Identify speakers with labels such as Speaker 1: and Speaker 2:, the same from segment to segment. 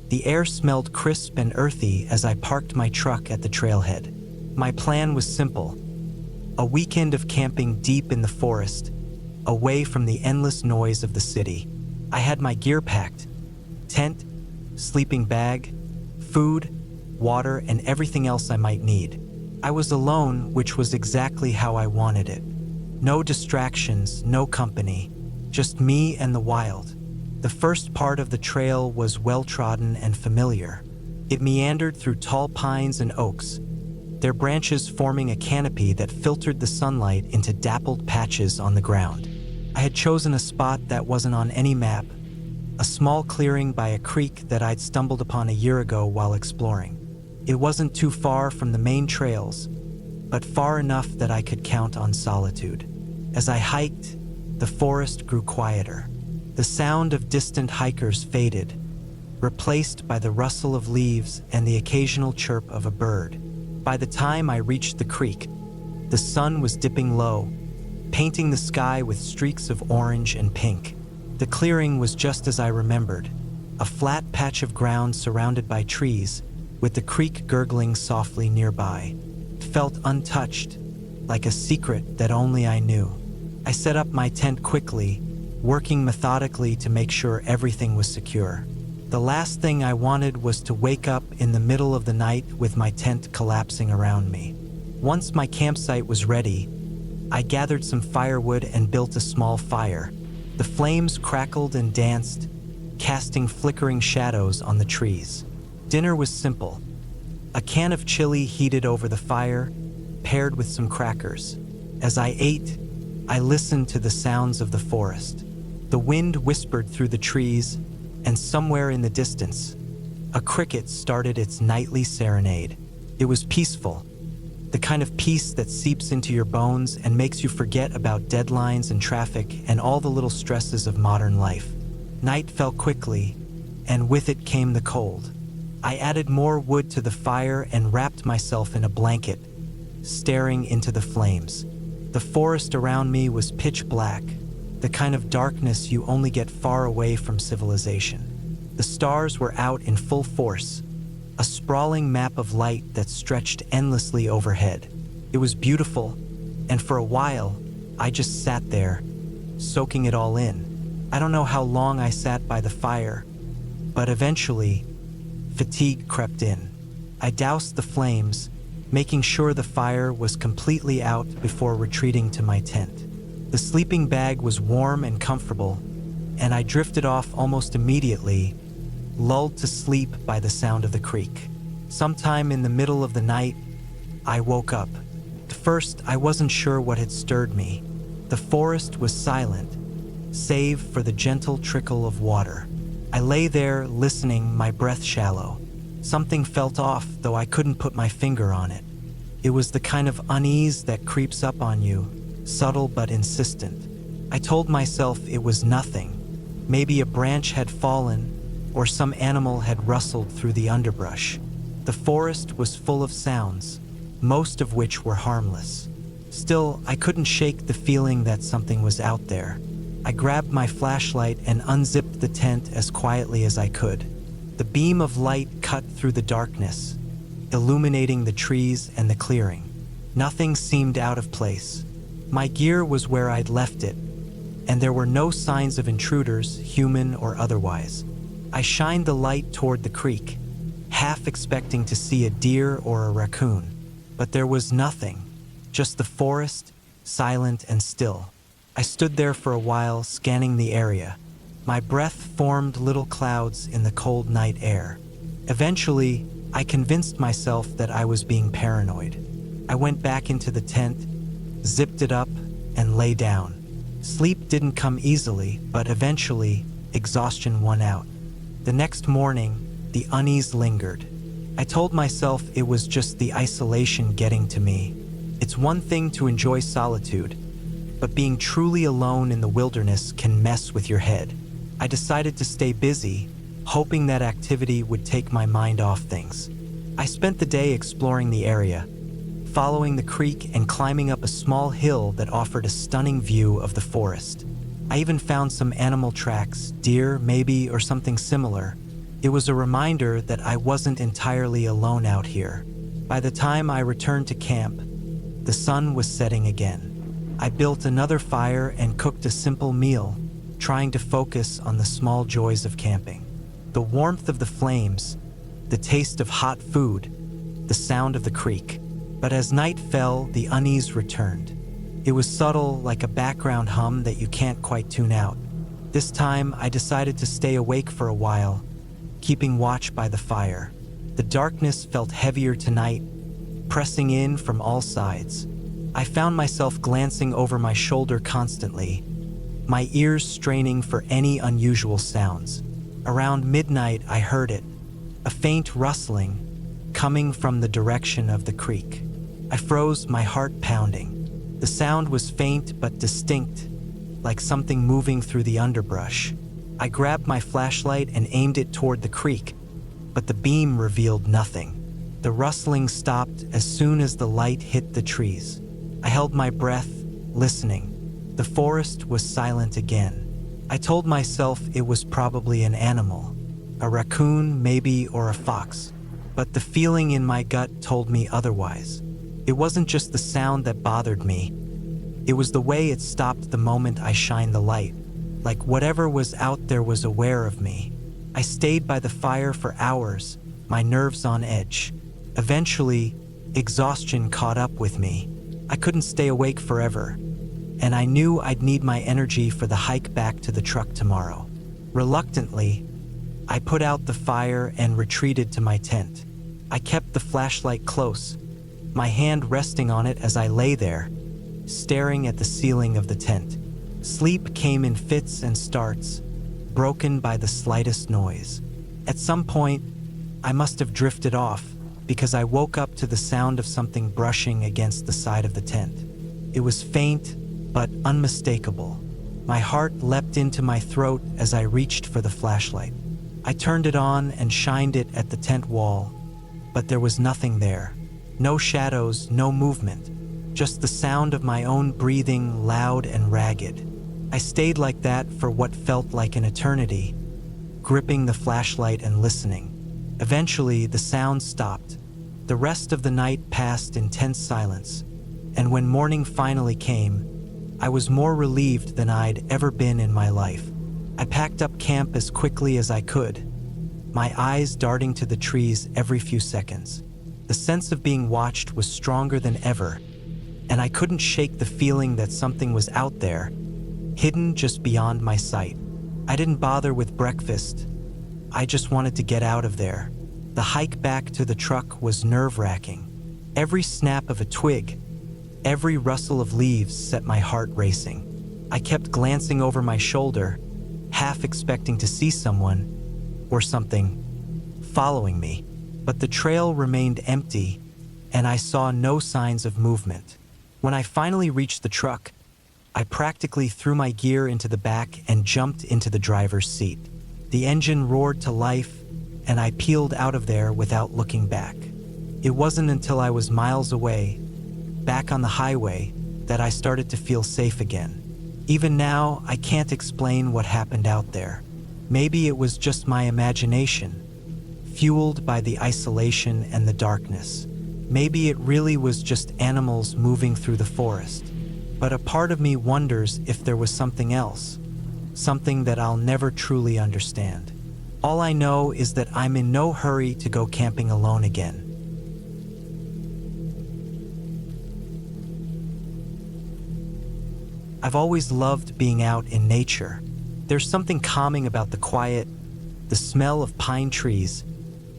Speaker 1: The air smelled crisp and earthy as I parked my truck at the trailhead. My plan was simple: a weekend of camping deep in the forest, away from the endless noise of the city. I had my gear packed: tent, sleeping bag, food, water, and everything else I might need. I was alone, which was exactly how I wanted it. No distractions, no company, just me and the wild. The first part of the trail was well-trodden and familiar. It meandered through tall pines and oaks, their branches forming a canopy that filtered the sunlight into dappled patches on the ground. I had chosen a spot that wasn't on any map, a small clearing by a creek that I'd stumbled upon a year ago while exploring. It wasn't too far from the main trails, but far enough that I could count on solitude. As I hiked, the forest grew quieter. The sound of distant hikers faded, replaced by the rustle of leaves and the occasional chirp of a bird. By the time I reached the creek, the sun was dipping low, painting the sky with streaks of orange and pink. The clearing was just as I remembered, a flat patch of ground surrounded by trees, with the creek gurgling softly nearby. It felt untouched, like a secret that only I knew. I set up my tent quickly, working methodically to make sure everything was secure. The last thing I wanted was to wake up in the middle of the night with my tent collapsing around me. Once my campsite was ready, I gathered some firewood and built a small fire. The flames crackled and danced, casting flickering shadows on the trees. Dinner was simple: a can of chili heated over the fire, paired with some crackers. As I ate, I listened to the sounds of the forest. The wind whispered through the trees, and somewhere in the distance, a cricket started its nightly serenade. It was peaceful, the kind of peace that seeps into your bones and makes you forget about deadlines and traffic and all the little stresses of modern life. Night fell quickly, and with it came the cold. I added more wood to the fire and wrapped myself in a blanket, staring into the flames. The forest around me was pitch black, the kind of darkness you only get far away from civilization. The stars were out in full force, a sprawling map of light that stretched endlessly overhead. It was beautiful, and for a while, I just sat there, soaking it all in. I don't know how long I sat by the fire, but eventually, fatigue crept in. I doused the flames, making sure the fire was completely out before retreating to my tent. The sleeping bag was warm and comfortable, and I drifted off almost immediately, lulled to sleep by the sound of the creek. Sometime in the middle of the night, I woke up. At first, I wasn't sure what had stirred me. The forest was silent, save for the gentle trickle of water. I lay there listening, my breath shallow. Something felt off, though I couldn't put my finger on it. It was the kind of unease that creeps up on you, subtle but insistent. I told myself it was nothing. Maybe a branch had fallen, or some animal had rustled through the underbrush. The forest was full of sounds, most of which were harmless. Still, I couldn't shake the feeling that something was out there. I grabbed my flashlight and unzipped the tent as quietly as I could. The beam of light cut through the darkness, illuminating the trees and the clearing. Nothing seemed out of place. My gear was where I'd left it, and there were no signs of intruders, human or otherwise. I shined the light toward the creek, half expecting to see a deer or a raccoon, but there was nothing, just the forest, silent and still. I stood there for a while, scanning the area. My breath formed little clouds in the cold night air. Eventually, I convinced myself that I was being paranoid. I went back into the tent, zipped it up, and lay down. Sleep didn't come easily, but eventually, exhaustion won out. The next morning, the unease lingered. I told myself it was just the isolation getting to me. It's one thing to enjoy solitude, but being truly alone in the wilderness can mess with your head. I decided to stay busy, hoping that activity would take my mind off things. I spent the day exploring the area, following the creek and climbing up a small hill that offered a stunning view of the forest. I even found some animal tracks, deer maybe or something similar, It was a reminder that I wasn't entirely alone out here. By the time I returned to camp, the sun was setting again. I built another fire and cooked a simple meal, trying to focus on the small joys of camping. The warmth of the flames, the taste of hot food, the sound of the creek. But as night fell, the unease returned. It was subtle, like a background hum that you can't quite tune out. This time, I decided to stay awake for a while, keeping watch by the fire. The darkness felt heavier tonight, pressing in from all sides. I found myself glancing over my shoulder constantly, my ears straining for any unusual sounds. Around midnight, I heard it, a faint rustling, coming from the direction of the creek. I froze, my heart pounding. The sound was faint but distinct, like something moving through the underbrush. I grabbed my flashlight and aimed it toward the creek, but the beam revealed nothing. The rustling stopped as soon as the light hit the trees. I held my breath, listening. The forest was silent again. I told myself it was probably an animal, a raccoon maybe, or a fox. But the feeling in my gut told me otherwise. It wasn't just the sound that bothered me. It was the way it stopped the moment I shined the light, like whatever was out there was aware of me. I stayed by the fire for hours, my nerves on edge. Eventually, exhaustion caught up with me. I couldn't stay awake forever, and I knew I'd need my energy for the hike back to the truck tomorrow. Reluctantly, I put out the fire and retreated to my tent. I kept the flashlight close, my hand resting on it as I lay there, staring at the ceiling of the tent. Sleep came in fits and starts, broken by the slightest noise. At some point, I must have drifted off because I woke up to the sound of something brushing against the side of the tent. It was faint, but unmistakable. My heart leapt into my throat as I reached for the flashlight. I turned it on and shined it at the tent wall, but there was nothing there. No shadows, no movement, just the sound of my own breathing, loud and ragged. I stayed like that for what felt like an eternity, gripping the flashlight and listening. Eventually, the sound stopped. The rest of the night passed in tense silence, and when morning finally came, I was more relieved than I'd ever been in my life. I packed up camp as quickly as I could, my eyes darting to the trees every few seconds. The sense of being watched was stronger than ever, and I couldn't shake the feeling that something was out there, hidden just beyond my sight. I didn't bother with breakfast. I just wanted to get out of there. The hike back to the truck was nerve-wracking. Every snap of a twig, every rustle of leaves set my heart racing. I kept glancing over my shoulder, half expecting to see someone or something following me. But the trail remained empty, and I saw no signs of movement. When I finally reached the truck, I practically threw my gear into the back and jumped into the driver's seat. The engine roared to life, and I peeled out of there without looking back. It wasn't until I was miles away, back on the highway, that I started to feel safe again. Even now, I can't explain what happened out there. Maybe it was just my imagination, fueled by the isolation and the darkness. Maybe it really was just animals moving through the forest. But a part of me wonders if there was something else, something that I'll never truly understand. All I know is that I'm in no hurry to go camping alone again. I've always loved being out in nature. There's something calming about the quiet, the smell of pine trees,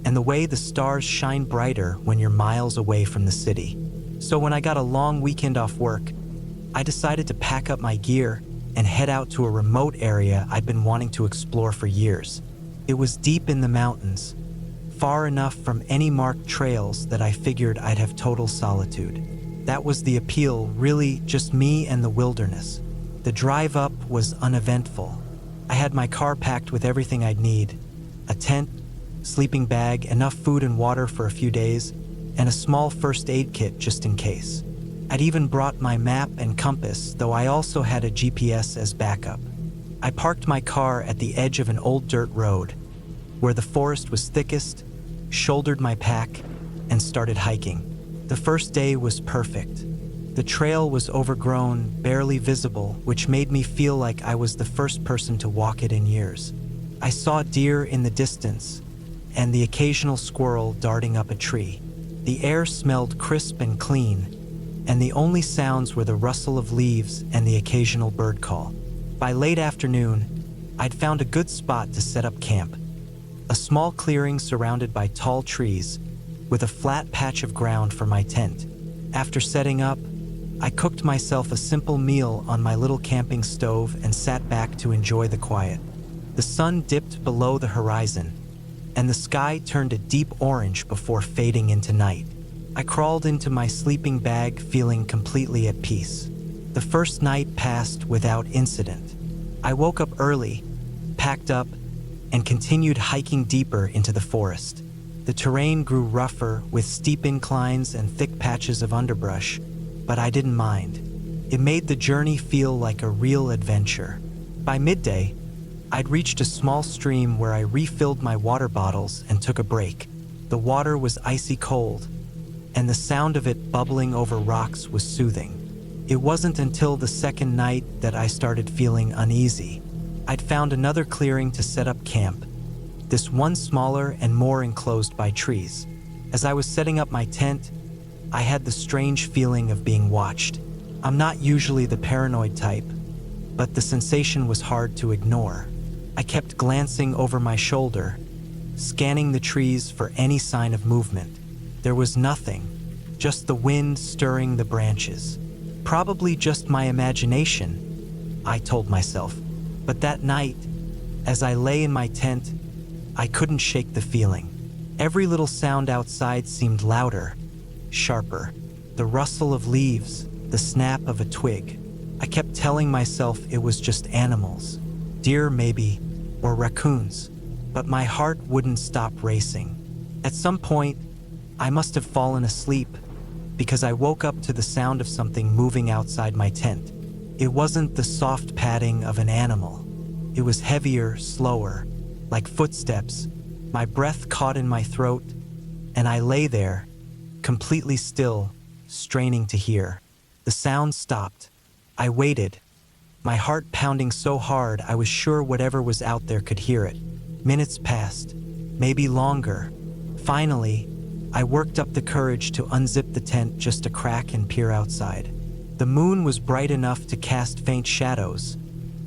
Speaker 1: and the way the stars shine brighter when you're miles away from the city. So when I got a long weekend off work, I decided to pack up my gear and head out to a remote area I'd been wanting to explore for years. It was deep in the mountains, far enough from any marked trails that I figured I'd have total solitude. That was the appeal, really just me and the wilderness. The drive up was uneventful. I had my car packed with everything I'd need: a tent, sleeping bag, enough food and water for a few days, and a small first aid kit just in case. I'd even brought my map and compass, though I also had a GPS as backup. I parked my car at the edge of an old dirt road, where the forest was thickest, shouldered my pack, and started hiking. The first day was perfect. The trail was overgrown, barely visible, which made me feel like I was the first person to walk it in years. I saw deer in the distance, and the occasional squirrel darting up a tree. The air smelled crisp and clean, and the only sounds were the rustle of leaves and the occasional bird call. By late afternoon, I'd found a good spot to set up camp. A small clearing surrounded by tall trees, with a flat patch of ground for my tent. After setting up, I cooked myself a simple meal on my little camping stove and sat back to enjoy the quiet. The sun dipped below the horizon, and the sky turned a deep orange before fading into night. I crawled into my sleeping bag feeling completely at peace. The first night passed without incident. I woke up early, packed up, and continued hiking deeper into the forest. The terrain grew rougher with steep inclines and thick patches of underbrush, but I didn't mind. It made the journey feel like a real adventure. By midday, I'd reached a small stream where I refilled my water bottles and took a break. The water was icy cold, and the sound of it bubbling over rocks was soothing. It wasn't until the second night that I started feeling uneasy. I'd found another clearing to set up camp, this one smaller and more enclosed by trees. As I was setting up my tent, I had the strange feeling of being watched. I'm not usually the paranoid type, but the sensation was hard to ignore. I kept glancing over my shoulder, scanning the trees for any sign of movement. There was nothing, just the wind stirring the branches. Probably just my imagination, I told myself. But that night, as I lay in my tent, I couldn't shake the feeling. Every little sound outside seemed louder, sharper. The rustle of leaves, the snap of a twig. I kept telling myself it was just animals, deer maybe, or raccoons. But my heart wouldn't stop racing. At some point, I must have fallen asleep because I woke up to the sound of something moving outside my tent. It wasn't the soft padding of an animal. It was heavier, slower, like footsteps. My breath caught in my throat, and I lay there, completely still, straining to hear. The sound stopped. I waited, my heart pounding so hard I was sure whatever was out there could hear it. Minutes passed, maybe longer. Finally, I worked up the courage to unzip the tent just a crack and peer outside. The moon was bright enough to cast faint shadows,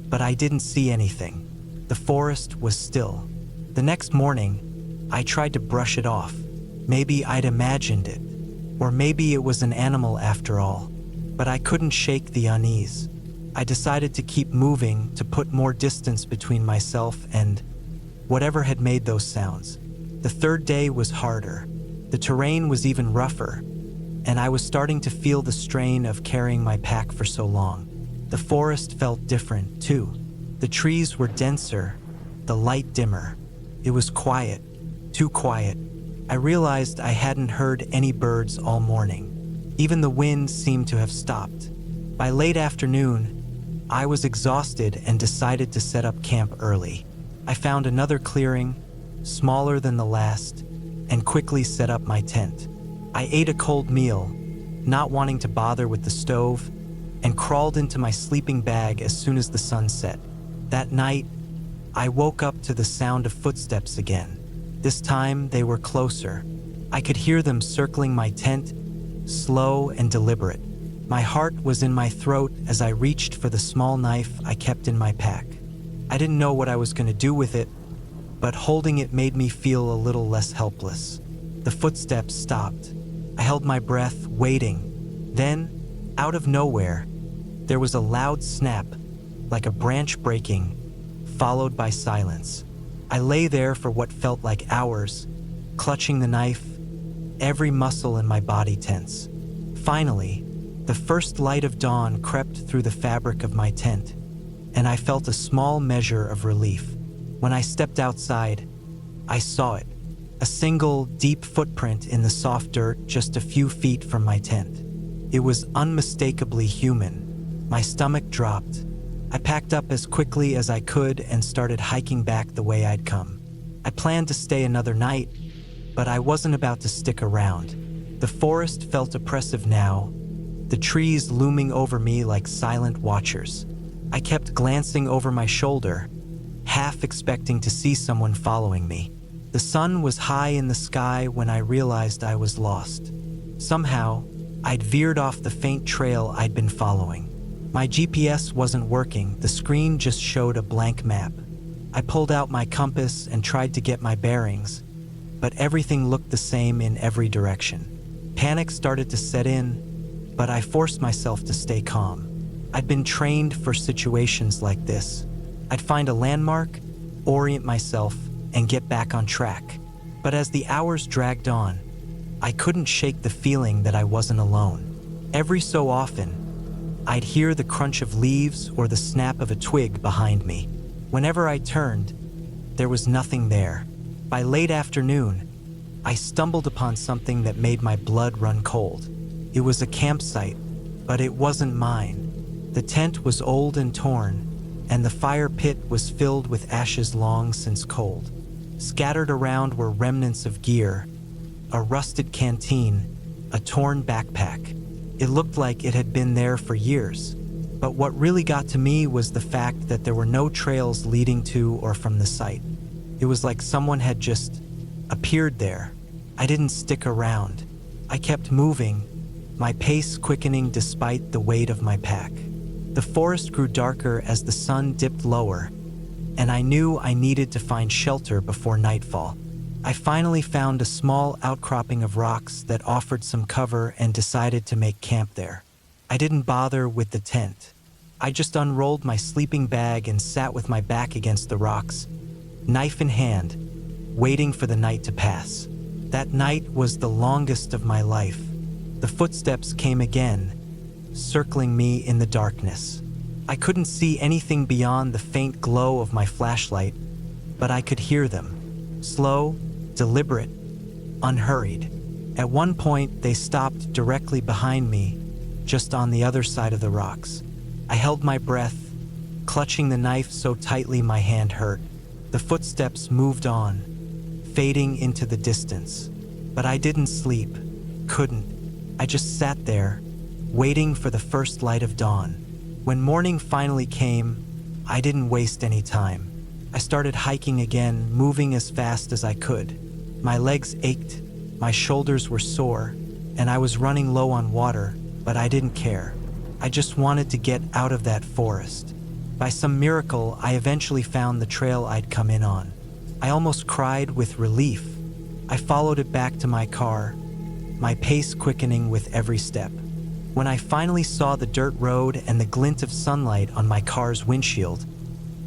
Speaker 1: but I didn't see anything. The forest was still. The next morning, I tried to brush it off. Maybe I'd imagined it, or maybe it was an animal after all, but I couldn't shake the unease. I decided to keep moving to put more distance between myself and whatever had made those sounds. The third day was harder. The terrain was even rougher, and I was starting to feel the strain of carrying my pack for so long. The forest felt different, too. The trees were denser, the light dimmer. It was quiet, too quiet. I realized I hadn't heard any birds all morning. Even the wind seemed to have stopped. By late afternoon, I was exhausted and decided to set up camp early. I found another clearing, smaller than the last, and quickly set up my tent. I ate a cold meal, not wanting to bother with the stove, and crawled into my sleeping bag as soon as the sun set. That night, I woke up to the sound of footsteps again. This time, they were closer. I could hear them circling my tent, slow and deliberate. My heart was in my throat as I reached for the small knife I kept in my pack. I didn't know what I was going to do with it, but holding it made me feel a little less helpless. The footsteps stopped. I held my breath, waiting. Then, out of nowhere, there was a loud snap, like a branch breaking, followed by silence. I lay there for what felt like hours, clutching the knife, every muscle in my body tense. Finally, the first light of dawn crept through the fabric of my tent, and I felt a small measure of relief. When I stepped outside, I saw it, a single, deep footprint in the soft dirt just a few feet from my tent. It was unmistakably human. My stomach dropped. I packed up as quickly as I could and started hiking back the way I'd come. I planned to stay another night, but I wasn't about to stick around. The forest felt oppressive now, the trees looming over me like silent watchers. I kept glancing over my shoulder, half expecting to see someone following me. The sun was high in the sky when I realized I was lost. Somehow, I'd veered off the faint trail I'd been following. My GPS wasn't working, the screen just showed a blank map. I pulled out my compass and tried to get my bearings, but everything looked the same in every direction. Panic started to set in, but I forced myself to stay calm. I'd been trained for situations like this. I'd find a landmark, orient myself, and get back on track. But as the hours dragged on, I couldn't shake the feeling that I wasn't alone. Every so often, I'd hear the crunch of leaves or the snap of a twig behind me. Whenever I turned, there was nothing there. By late afternoon, I stumbled upon something that made my blood run cold. It was a campsite, but it wasn't mine. The tent was old and torn, and the fire pit was filled with ashes long since cold. Scattered around were remnants of gear, a rusted canteen, a torn backpack. It looked like it had been there for years. But what really got to me was the fact that there were no trails leading to or from the site. It was like someone had just appeared there. I didn't stick around. I kept moving, my pace quickening despite the weight of my pack. The forest grew darker as the sun dipped lower, and I knew I needed to find shelter before nightfall. I finally found a small outcropping of rocks that offered some cover and decided to make camp there. I didn't bother with the tent. I just unrolled my sleeping bag and sat with my back against the rocks, knife in hand, waiting for the night to pass. That night was the longest of my life. The footsteps came again, circling me in the darkness. I couldn't see anything beyond the faint glow of my flashlight, but I could hear them. Slow, deliberate, unhurried. At one point, they stopped directly behind me, just on the other side of the rocks. I held my breath, clutching the knife so tightly my hand hurt. The footsteps moved on, fading into the distance. But I didn't sleep, couldn't. I just sat there, waiting for the first light of dawn. When morning finally came, I didn't waste any time. I started hiking again, moving as fast as I could. My legs ached, my shoulders were sore, and I was running low on water, but I didn't care. I just wanted to get out of that forest. By some miracle, I eventually found the trail I'd come in on. I almost cried with relief. I followed it back to my car, my pace quickening with every step. When I finally saw the dirt road and the glint of sunlight on my car's windshield,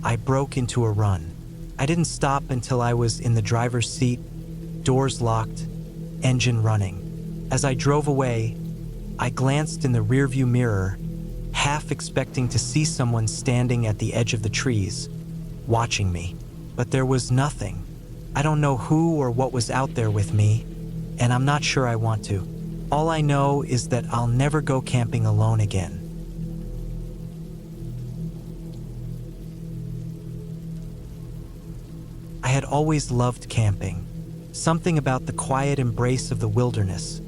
Speaker 1: I broke into a run. I didn't stop until I was in the driver's seat, doors locked, engine running. As I drove away, I glanced in the rearview mirror, half expecting to see someone standing at the edge of the trees, watching me. But there was nothing. I don't know who or what was out there with me, and I'm not sure I want to. All I know is that I'll never go camping alone again. I had always loved camping. Something about the quiet embrace of the wilderness,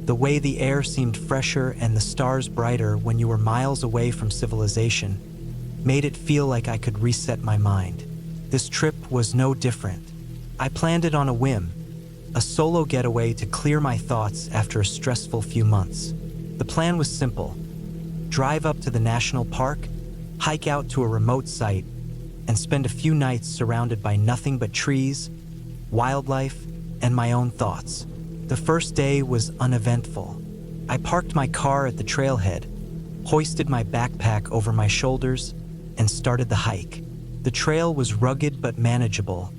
Speaker 1: the way the air seemed fresher and the stars brighter when you were miles away from civilization, made it feel like I could reset my mind. This trip was no different. I planned it on a whim, a solo getaway to clear my thoughts after a stressful few months. The plan was simple: drive up to the national park, hike out to a remote site, and spend a few nights surrounded by nothing but trees, wildlife, and my own thoughts. The first day was uneventful. I parked my car at the trailhead, hoisted my backpack over my shoulders, and started the hike. The trail was rugged but manageable,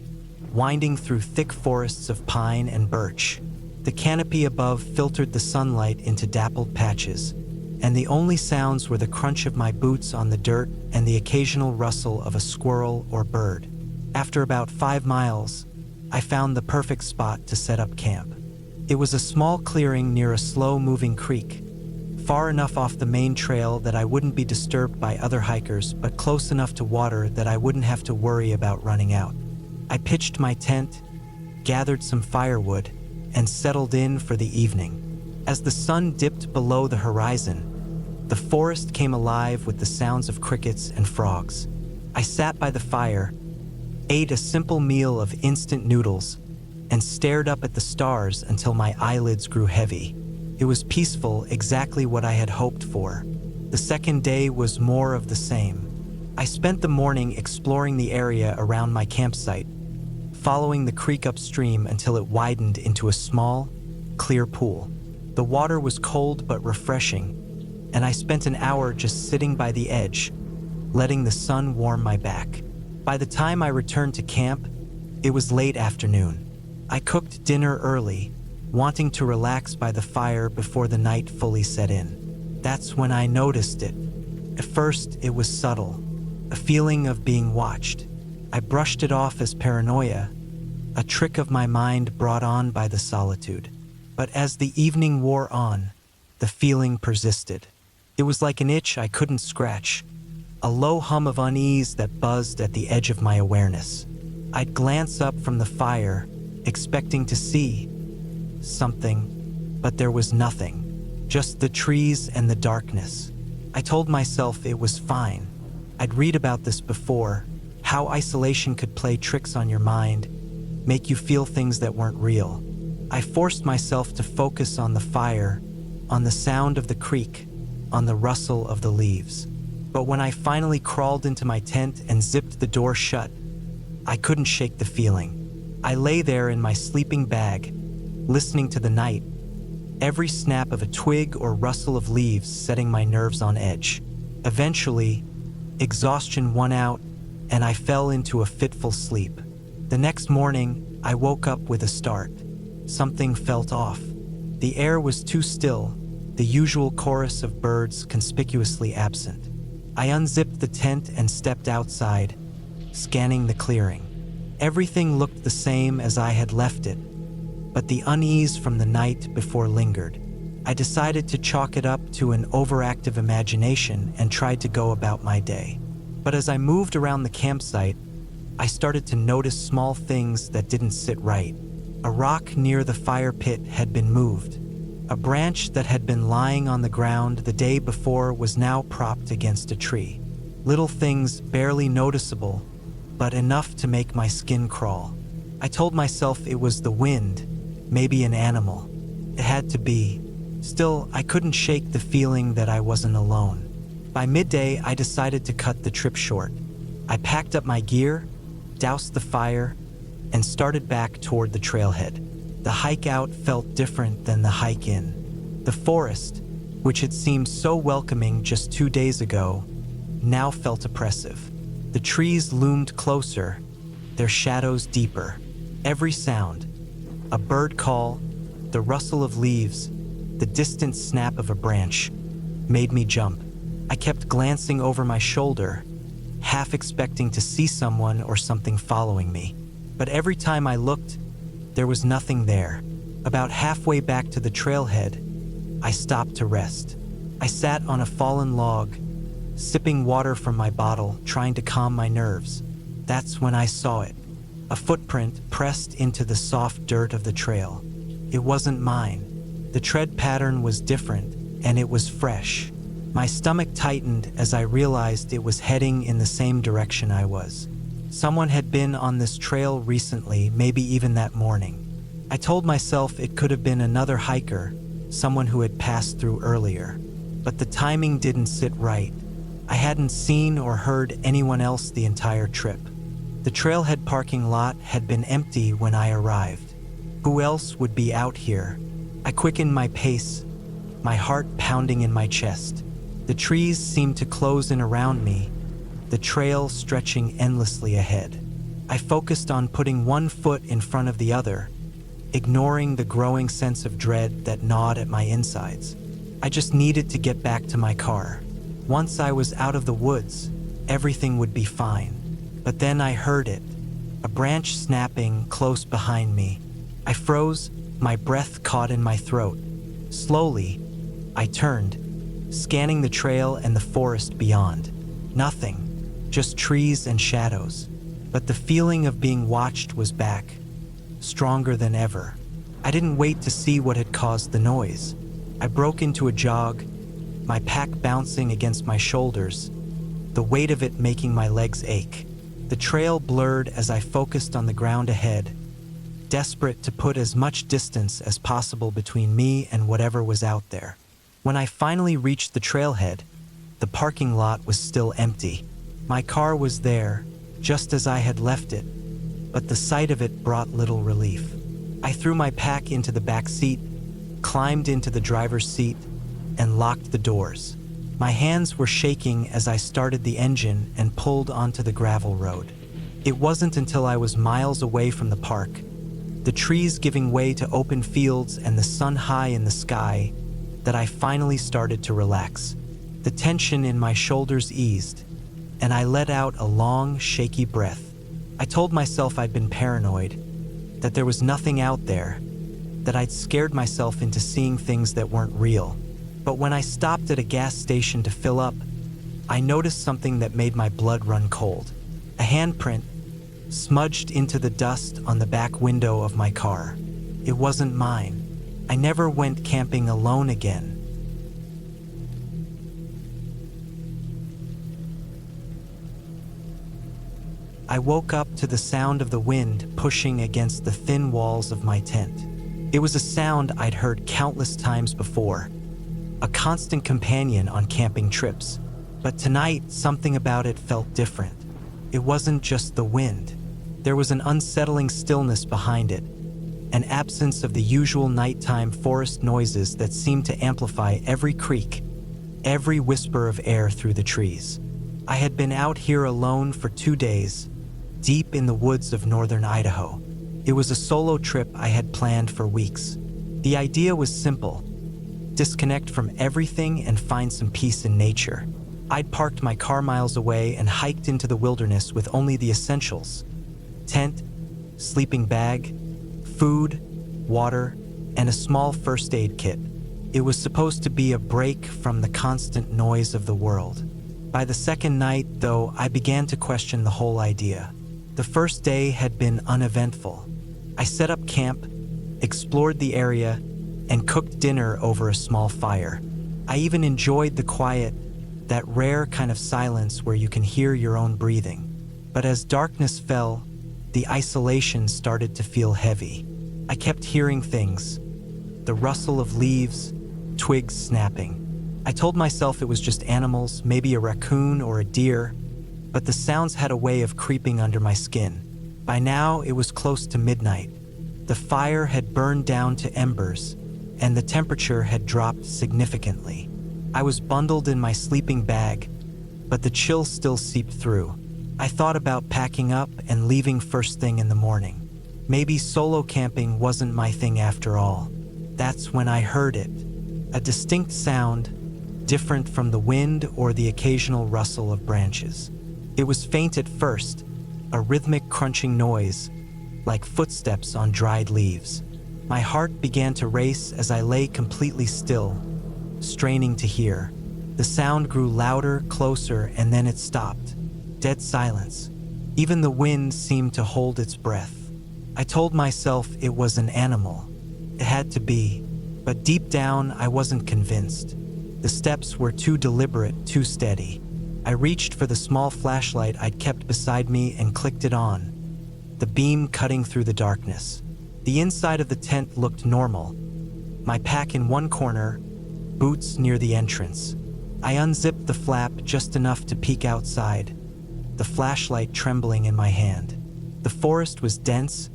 Speaker 1: winding through thick forests of pine and birch. The canopy above filtered the sunlight into dappled patches, and the only sounds were the crunch of my boots on the dirt and the occasional rustle of a squirrel or bird. After about 5 miles, I found the perfect spot to set up camp. It was a small clearing near a slow-moving creek, far enough off the main trail that I wouldn't be disturbed by other hikers, but close enough to water that I wouldn't have to worry about running out. I pitched my tent, gathered some firewood, and settled in for the evening. As the sun dipped below the horizon, the forest came alive with the sounds of crickets and frogs. I sat by the fire, ate a simple meal of instant noodles, and stared up at the stars until my eyelids grew heavy. It was peaceful, exactly what I had hoped for. The second day was more of the same. I spent the morning exploring the area around my campsite, following the creek upstream until it widened into a small, clear pool. The water was cold but refreshing, and I spent an hour just sitting by the edge, letting the sun warm my back. By the time I returned to camp, it was late afternoon. I cooked dinner early, wanting to relax by the fire before the night fully set in. That's when I noticed it. At first, it was subtle, a feeling of being watched. I brushed it off as paranoia, a trick of my mind brought on by the solitude. But as the evening wore on, the feeling persisted. It was like an itch I couldn't scratch, a low hum of unease that buzzed at the edge of my awareness. I'd glance up from the fire, expecting to see something, but there was nothing, just the trees and the darkness. I told myself it was fine. I'd read about this before, how isolation could play tricks on your mind, make you feel things that weren't real. I forced myself to focus on the fire, on the sound of the creek, on the rustle of the leaves. But when I finally crawled into my tent and zipped the door shut, I couldn't shake the feeling. I lay there in my sleeping bag, listening to the night, every snap of a twig or rustle of leaves setting my nerves on edge. Eventually, exhaustion won out, and I fell into a fitful sleep. The next morning, I woke up with a start. Something felt off. The air was too still, the usual chorus of birds conspicuously absent. I unzipped the tent and stepped outside, scanning the clearing. Everything looked the same as I had left it, but the unease from the night before lingered. I decided to chalk it up to an overactive imagination and tried to go about my day. But as I moved around the campsite, I started to notice small things that didn't sit right. A rock near the fire pit had been moved. A branch that had been lying on the ground the day before was now propped against a tree. Little things barely noticeable, but enough to make my skin crawl. I told myself it was the wind, maybe an animal. It had to be. Still, I couldn't shake the feeling that I wasn't alone. By midday, I decided to cut the trip short. I packed up my gear, doused the fire, and started back toward the trailhead. The hike out felt different than the hike in. The forest, which had seemed so welcoming just 2 days ago, now felt oppressive. The trees loomed closer, their shadows deeper. Every sound, a bird call, the rustle of leaves, the distant snap of a branch, made me jump. I kept glancing over my shoulder, half expecting to see someone or something following me. But every time I looked, there was nothing there. About halfway back to the trailhead, I stopped to rest. I sat on a fallen log, sipping water from my bottle, trying to calm my nerves. That's when I saw it. A footprint pressed into the soft dirt of the trail. It wasn't mine. The tread pattern was different, and it was fresh. My stomach tightened as I realized it was heading in the same direction I was. Someone had been on this trail recently, maybe even that morning. I told myself it could have been another hiker, someone who had passed through earlier. But the timing didn't sit right. I hadn't seen or heard anyone else the entire trip. The trailhead parking lot had been empty when I arrived. Who else would be out here? I quickened my pace, my heart pounding in my chest. The trees seemed to close in around me, the trail stretching endlessly ahead. I focused on putting one foot in front of the other, ignoring the growing sense of dread that gnawed at my insides. I just needed to get back to my car. Once I was out of the woods, everything would be fine. But then I heard it, a branch snapping close behind me. I froze, my breath caught in my throat. Slowly, I turned, scanning the trail and the forest beyond. Nothing, just trees and shadows. But the feeling of being watched was back, stronger than ever. I didn't wait to see what had caused the noise. I broke into a jog, my pack bouncing against my shoulders, the weight of it making my legs ache. The trail blurred as I focused on the ground ahead, desperate to put as much distance as possible between me and whatever was out there. When I finally reached the trailhead, the parking lot was still empty. My car was there, just as I had left it, but the sight of it brought little relief. I threw my pack into the back seat, climbed into the driver's seat, and locked the doors. My hands were shaking as I started the engine and pulled onto the gravel road. It wasn't until I was miles away from the park, the trees giving way to open fields and the sun high in the sky, that I finally started to relax. The tension in my shoulders eased, and I let out a long, shaky breath. I told myself I'd been paranoid, that there was nothing out there, that I'd scared myself into seeing things that weren't real. But when I stopped at a gas station to fill up, I noticed something that made my blood run cold. A handprint, smudged into the dust on the back window of my car. It wasn't mine. I never went camping alone again. I woke up to the sound of the wind pushing against the thin walls of my tent. It was a sound I'd heard countless times before, a constant companion on camping trips. But tonight, something about it felt different. It wasn't just the wind. There was an unsettling stillness behind it, an absence of the usual nighttime forest noises that seemed to amplify every creak, every whisper of air through the trees. I had been out here alone for 2 days, deep in the woods of northern Idaho. It was a solo trip I had planned for weeks. The idea was simple: disconnect from everything and find some peace in nature. I'd parked my car miles away and hiked into the wilderness with only the essentials: tent, sleeping bag, food, water, and a small first aid kit. It was supposed to be a break from the constant noise of the world. By the second night, though, I began to question the whole idea. The first day had been uneventful. I set up camp, explored the area, and cooked dinner over a small fire. I even enjoyed the quiet, that rare kind of silence where you can hear your own breathing. But as darkness fell, the isolation started to feel heavy. I kept hearing things, the rustle of leaves, twigs snapping. I told myself it was just animals, maybe a raccoon or a deer, but the sounds had a way of creeping under my skin. By now, it was close to midnight. The fire had burned down to embers, and the temperature had dropped significantly. I was bundled in my sleeping bag, but the chill still seeped through. I thought about packing up and leaving first thing in the morning. Maybe solo camping wasn't my thing after all. That's when I heard it. A distinct sound, different from the wind or the occasional rustle of branches. It was faint at first, a rhythmic crunching noise, like footsteps on dried leaves. My heart began to race as I lay completely still, straining to hear. The sound grew louder, closer, and then it stopped. Dead silence. Even the wind seemed to hold its breath. I told myself it was an animal. It had to be, but deep down I wasn't convinced. The steps were too deliberate, too steady. I reached for the small flashlight I'd kept beside me and clicked it on, the beam cutting through the darkness. The inside of the tent looked normal. My pack in one corner, boots near the entrance. I unzipped the flap just enough to peek outside, the flashlight trembling in my hand. The forest was dense,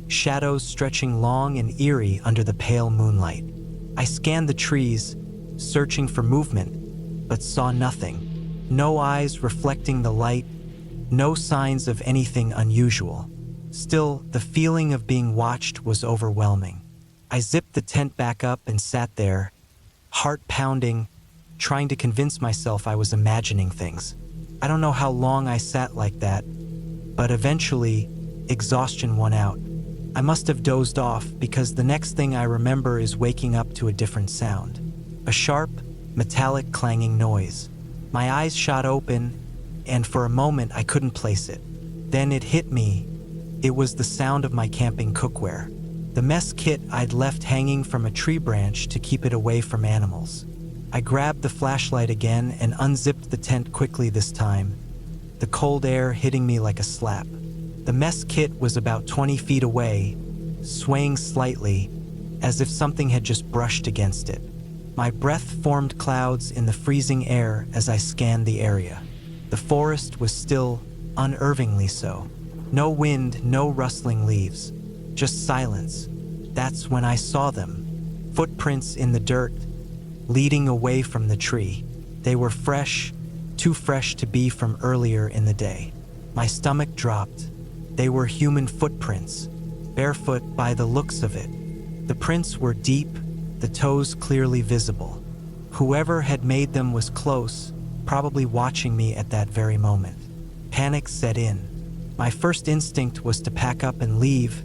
Speaker 1: shadows stretching long and eerie under the pale moonlight. I scanned the trees, searching for movement, but saw nothing. No eyes reflecting the light, no signs of anything unusual. Still, the feeling of being watched was overwhelming. I zipped the tent back up and sat there, heart pounding, trying to convince myself I was imagining things. I don't know how long I sat like that, but eventually, exhaustion won out. I must have dozed off because the next thing I remember is waking up to a different sound. A sharp, metallic clanging noise. My eyes shot open, and for a moment I couldn't place it. Then it hit me. It was the sound of my camping cookware. The mess kit I'd left hanging from a tree branch to keep it away from animals. I grabbed the flashlight again and unzipped the tent quickly this time, the cold air hitting me like a slap. The mess kit was about 20 feet away, swaying slightly, as if something had just brushed against it. My breath formed clouds in the freezing air as I scanned the area. The forest was still, unnervingly so. No wind, no rustling leaves, just silence. That's when I saw them. Footprints in the dirt, leading away from the tree. They were fresh, too fresh to be from earlier in the day. My stomach dropped. They were human footprints, barefoot by the looks of it. The prints were deep, the toes clearly visible. Whoever had made them was close, probably watching me at that very moment. Panic set in. My first instinct was to pack up and leave,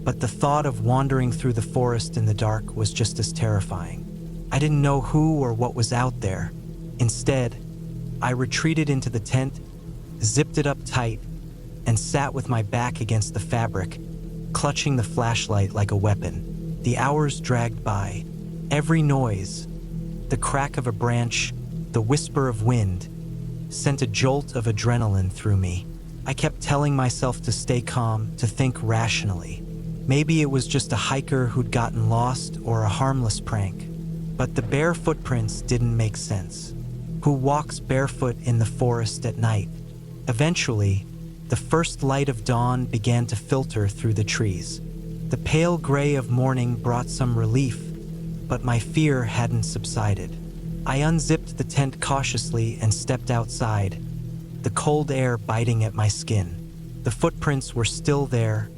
Speaker 1: but the thought of wandering through the forest in the dark was just as terrifying. I didn't know who or what was out there. Instead, I retreated into the tent, zipped it up tight, and sat with my back against the fabric, clutching the flashlight like a weapon. The hours dragged by. Every noise, the crack of a branch, the whisper of wind, sent a jolt of adrenaline through me. I kept telling myself to stay calm, to think rationally. Maybe it was just a hiker who'd gotten lost or a harmless prank. But the bare footprints didn't make sense. Who walks barefoot in the forest at night? Eventually, the first light of dawn began to filter through the trees. The pale gray of morning brought some relief, but my fear hadn't subsided. I unzipped the tent cautiously and stepped outside, the cold air biting at my skin. The footprints were still there,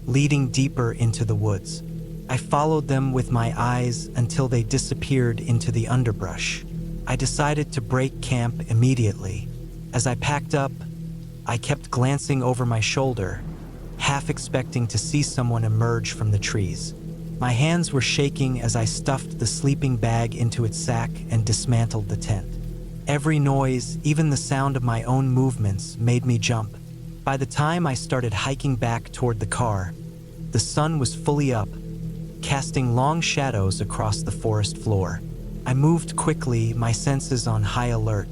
Speaker 1: leading deeper into the woods. I followed them with my eyes until they disappeared into the underbrush. I decided to break camp immediately. As I packed up, I kept glancing over my shoulder, half expecting to see someone emerge from the trees. My hands were shaking as I stuffed the sleeping bag into its sack and dismantled the tent. Every noise, even the sound of my own movements, made me jump. By the time I started hiking back toward the car, the sun was fully up, casting long shadows across the forest floor. I moved quickly, my senses on high alert.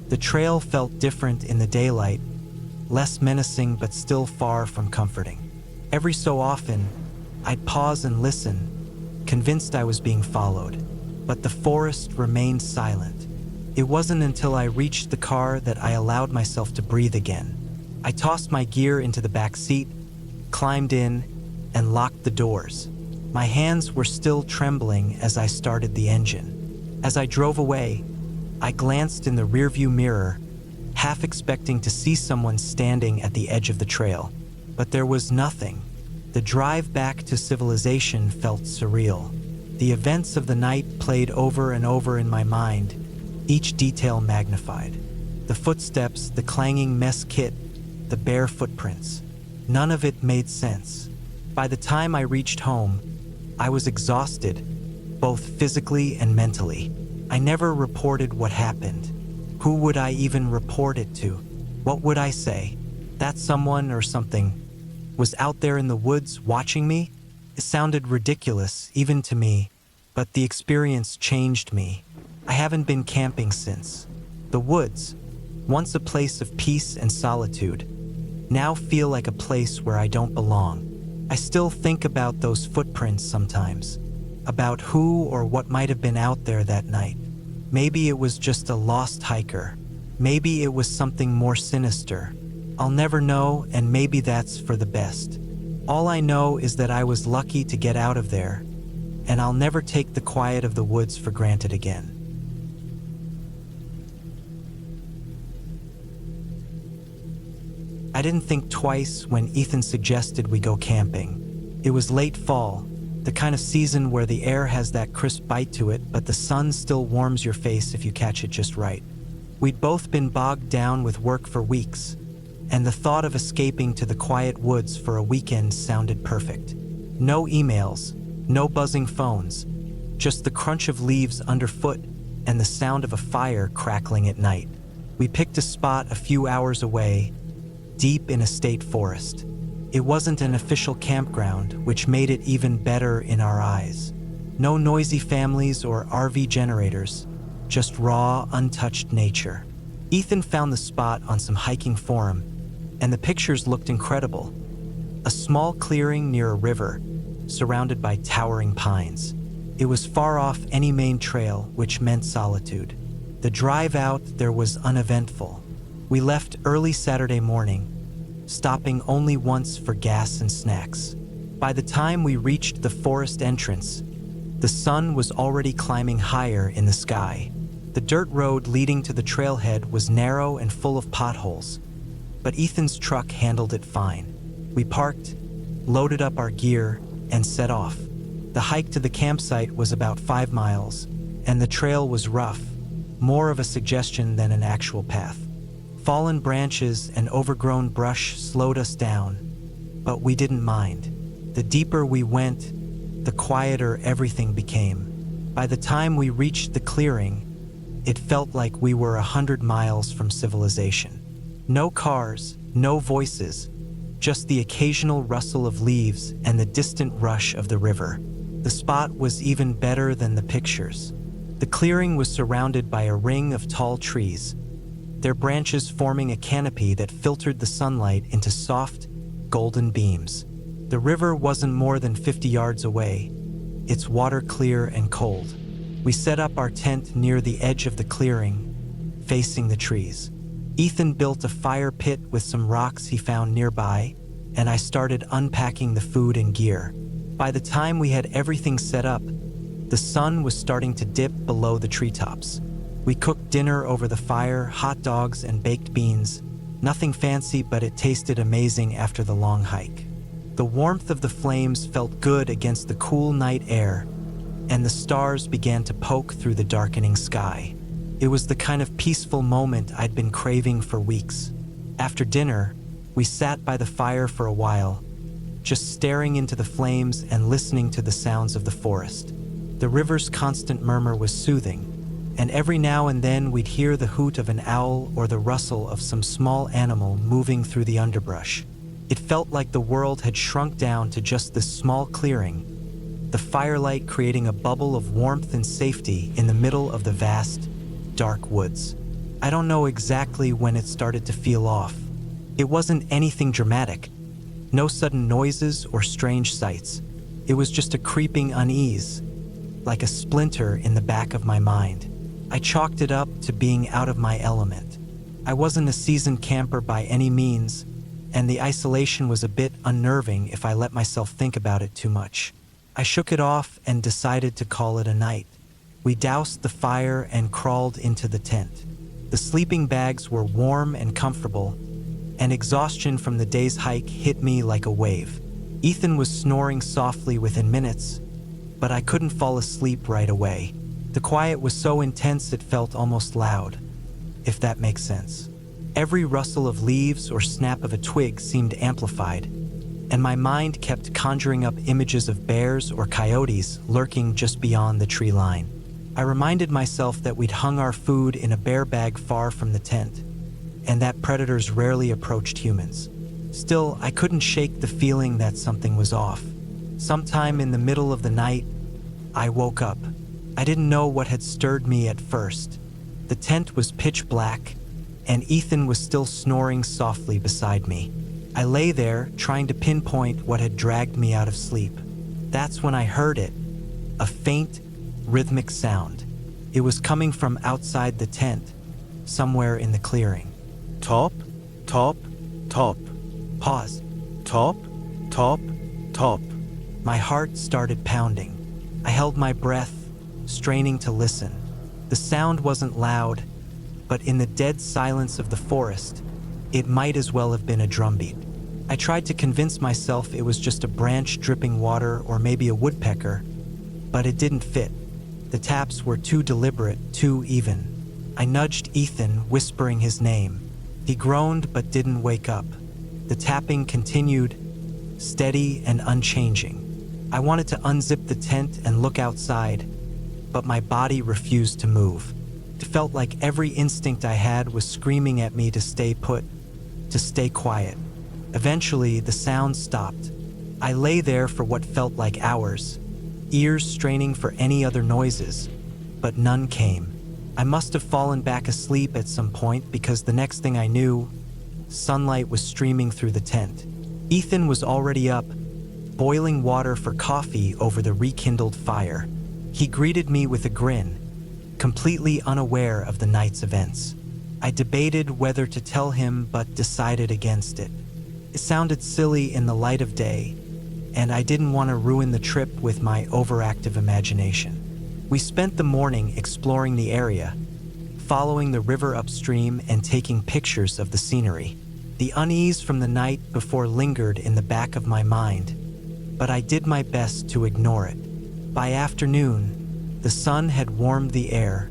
Speaker 1: The trail felt different in the daylight, less menacing but still far from comforting. Every so often, I'd pause and listen, convinced I was being followed. But the forest remained silent. It wasn't until I reached the car that I allowed myself to breathe again. I tossed my gear into the back seat, climbed in, and locked the doors. My hands were still trembling as I started the engine. As I drove away, I glanced in the rearview mirror, half expecting to see someone standing at the edge of the trail. But there was nothing. The drive back to civilization felt surreal. The events of the night played over and over in my mind, each detail magnified. The footsteps, the clanging mess kit, the bare footprints. None of it made sense. By the time I reached home, I was exhausted, both physically and mentally. I never reported what happened. Who would I even report it to? What would I say? That someone or something was out there in the woods watching me? It sounded ridiculous, even to me, but the experience changed me. I haven't been camping since. The woods, once a place of peace and solitude, now feel like a place where I don't belong. I still think about those footprints sometimes, about who or what might have been out there that night. Maybe it was just a lost hiker. Maybe it was something more sinister. I'll never know, and maybe that's for the best. All I know is that I was lucky to get out of there, and I'll never take the quiet of the woods for granted again. I didn't think twice when Ethan suggested we go camping. It was late fall, the kind of season where the air has that crisp bite to it, but the sun still warms your face if you catch it just right. We'd both been bogged down with work for weeks, and the thought of escaping to the quiet woods for a weekend sounded perfect. No emails, no buzzing phones, just the crunch of leaves underfoot and the sound of a fire crackling at night. We picked a spot a few hours away, deep in a state forest. It wasn't an official campground, which made it even better in our eyes. No noisy families or RV generators, just raw, untouched nature. Ethan found the spot on some hiking forum, and the pictures looked incredible. A small clearing near a river, surrounded by towering pines. It was far off any main trail, which meant solitude. The drive out there was uneventful. We left early Saturday morning, stopping only once for gas and snacks. By the time we reached the forest entrance, the sun was already climbing higher in the sky. The dirt road leading to the trailhead was narrow and full of potholes, but Ethan's truck handled it fine. We parked, loaded up our gear, and set off. The hike to the campsite was about 5 miles, and the trail was rough, more of a suggestion than an actual path. Fallen branches and overgrown brush slowed us down, but we didn't mind. The deeper we went, the quieter everything became. By the time we reached the clearing, it felt like we were 100 miles from civilization. No cars, no voices, just the occasional rustle of leaves and the distant rush of the river. The spot was even better than the pictures. The clearing was surrounded by a ring of tall trees, their branches forming a canopy that filtered the sunlight into soft, golden beams. The river wasn't more than 50 yards away, its water clear and cold. We set up our tent near the edge of the clearing, facing the trees. Ethan built a fire pit with some rocks he found nearby, and I started unpacking the food and gear. By the time we had everything set up, the sun was starting to dip below the treetops. We cooked dinner over the fire, hot dogs and baked beans. Nothing fancy, but it tasted amazing after the long hike. The warmth of the flames felt good against the cool night air, and the stars began to poke through the darkening sky. It was the kind of peaceful moment I'd been craving for weeks. After dinner, we sat by the fire for a while, just staring into the flames and listening to the sounds of the forest. The river's constant murmur was soothing, and every now and then we'd hear the hoot of an owl or the rustle of some small animal moving through the underbrush. It felt like the world had shrunk down to just this small clearing, the firelight creating a bubble of warmth and safety in the middle of the vast, dark woods. I don't know exactly when it started to feel off. It wasn't anything dramatic, no sudden noises or strange sights. It was just a creeping unease, like a splinter in the back of my mind. I chalked it up to being out of my element. I wasn't a seasoned camper by any means, and the isolation was a bit unnerving if I let myself think about it too much. I shook it off and decided to call it a night. We doused the fire and crawled into the tent. The sleeping bags were warm and comfortable, and exhaustion from the day's hike hit me like a wave. Ethan was snoring softly within minutes, but I couldn't fall asleep right away. The quiet was so intense it felt almost loud, if that makes sense. Every rustle of leaves or snap of a twig seemed amplified, and my mind kept conjuring up images of bears or coyotes lurking just beyond the tree line. I reminded myself that we'd hung our food in a bear bag far from the tent, and that predators rarely approached humans. Still, I couldn't shake the feeling that something was off. Sometime in the middle of the night, I woke up. I didn't know what had stirred me at first. The tent was pitch black, and Ethan was still snoring softly beside me. I lay there, trying to pinpoint what had dragged me out of sleep. That's when I heard it, a faint, rhythmic sound. It was coming from outside the tent, somewhere in the clearing.
Speaker 2: Top, top, top.
Speaker 1: Pause.
Speaker 2: Top, top, top.
Speaker 1: My heart started pounding. I held my breath, straining to listen. The sound wasn't loud, but in the dead silence of the forest, it might as well have been a drumbeat. I tried to convince myself it was just a branch dripping water or maybe a woodpecker, but it didn't fit. The taps were too deliberate, too even. I nudged Ethan, whispering his name. He groaned but didn't wake up. The tapping continued, steady and unchanging. I wanted to unzip the tent and look outside, but my body refused to move. It felt like every instinct I had was screaming at me to stay put, to stay quiet. Eventually, the sound stopped. I lay there for what felt like hours, ears straining for any other noises, but none came. I must have fallen back asleep at some point because the next thing I knew, sunlight was streaming through the tent. Ethan was already up, boiling water for coffee over the rekindled fire. He greeted me with a grin, completely unaware of the night's events. I debated whether to tell him, but decided against it. It sounded silly in the light of day, and I didn't want to ruin the trip with my overactive imagination. We spent the morning exploring the area, following the river upstream and taking pictures of the scenery. The unease from the night before lingered in the back of my mind, but I did my best to ignore it. By afternoon, the sun had warmed the air,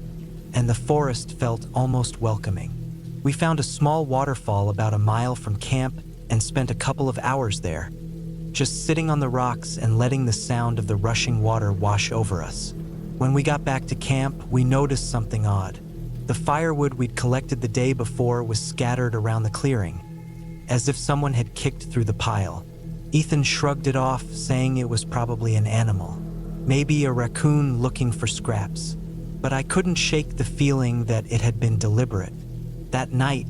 Speaker 1: and the forest felt almost welcoming. We found a small waterfall about a mile from camp and spent a couple of hours there, just sitting on the rocks and letting the sound of the rushing water wash over us. When we got back to camp, we noticed something odd. The firewood we'd collected the day before was scattered around the clearing, as if someone had kicked through the pile. Ethan shrugged it off, saying it was probably an animal, maybe a raccoon looking for scraps. But I couldn't shake the feeling that it had been deliberate. That night,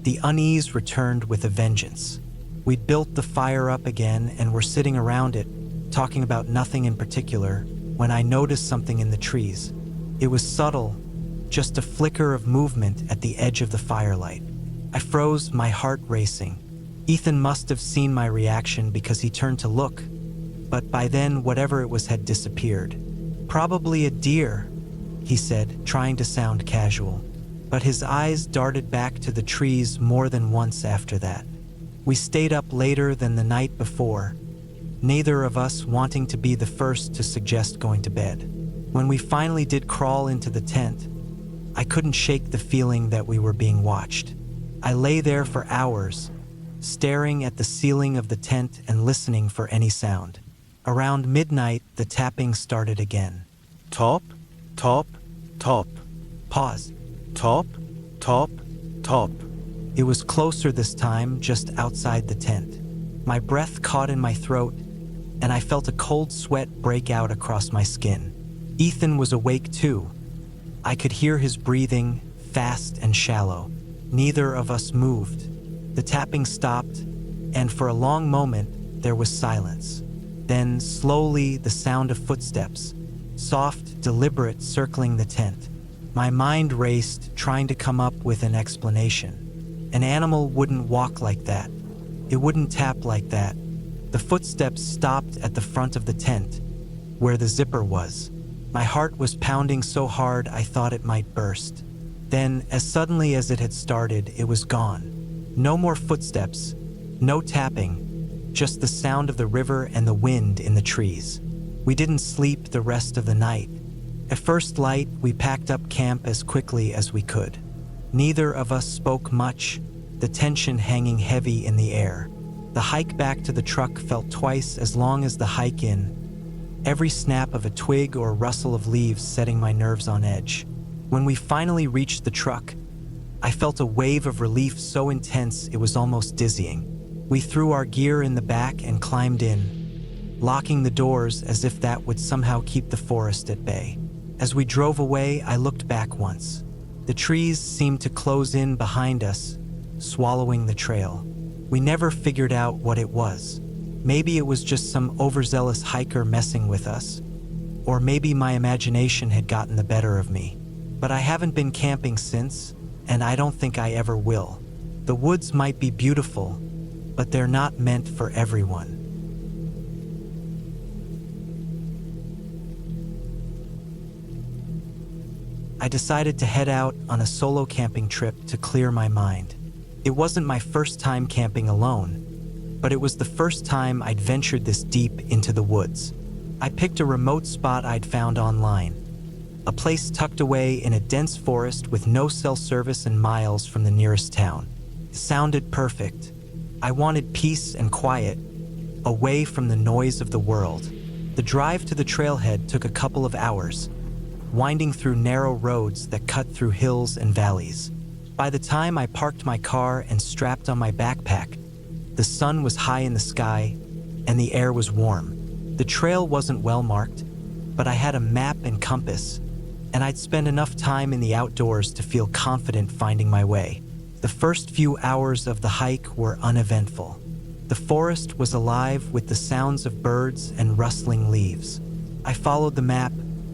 Speaker 1: the unease returned with a vengeance. We'd built the fire up again and were sitting around it, talking about nothing in particular, when I noticed something in the trees. It was subtle, just a flicker of movement at the edge of the firelight. I froze, my heart racing. Ethan must have seen my reaction because he turned to look, but by then whatever it was had disappeared. "Probably a deer," he said, trying to sound casual, but his eyes darted back to the trees more than once after that. We stayed up later than the night before, neither of us wanting to be the first to suggest going to bed. When we finally did crawl into the tent, I couldn't shake the feeling that we were being watched. I lay there for hours, staring at the ceiling of the tent and listening for any sound. Around midnight, the tapping started again.
Speaker 2: Top, top, top.
Speaker 1: Pause.
Speaker 2: Top, top, top.
Speaker 1: It was closer this time, just outside the tent. My breath caught in my throat, and I felt a cold sweat break out across my skin. Ethan was awake too. I could hear his breathing, fast and shallow. Neither of us moved. The tapping stopped, and for a long moment, there was silence. Then, slowly, the sound of footsteps, soft, deliberate, circling the tent. My mind raced, trying to come up with an explanation. An animal wouldn't walk like that. It wouldn't tap like that. The footsteps stopped at the front of the tent, where the zipper was. My heart was pounding so hard I thought it might burst. Then, as suddenly as it had started, it was gone. No more footsteps, no tapping, just the sound of the river and the wind in the trees. We didn't sleep the rest of the night. At first light, we packed up camp as quickly as we could. Neither of us spoke much, the tension hanging heavy in the air. The hike back to the truck felt twice as long as the hike in, every snap of a twig or rustle of leaves setting my nerves on edge. When we finally reached the truck, I felt a wave of relief so intense it was almost dizzying. We threw our gear in the back and climbed in, locking the doors as if that would somehow keep the forest at bay. As we drove away, I looked back once. The trees seemed to close in behind us, swallowing the trail. We never figured out what it was. Maybe it was just some overzealous hiker messing with us, or maybe my imagination had gotten the better of me. But I haven't been camping since, and I don't think I ever will. The woods might be beautiful, but they're not meant for everyone. I decided to head out on a solo camping trip to clear my mind. It wasn't my first time camping alone, but it was the first time I'd ventured this deep into the woods. I picked a remote spot I'd found online, a place tucked away in a dense forest with no cell service and miles from the nearest town. It sounded perfect. I wanted peace and quiet, away from the noise of the world. The drive to the trailhead took a couple of hours, winding through narrow roads that cut through hills and valleys. By the time I parked my car and strapped on my backpack, the sun was high in the sky and the air was warm. The trail wasn't well marked, but I had a map and compass, and I'd spent enough time in the outdoors to feel confident finding my way. The first few hours of the hike were uneventful. The forest was alive with the sounds of birds and rustling leaves. I followed the map,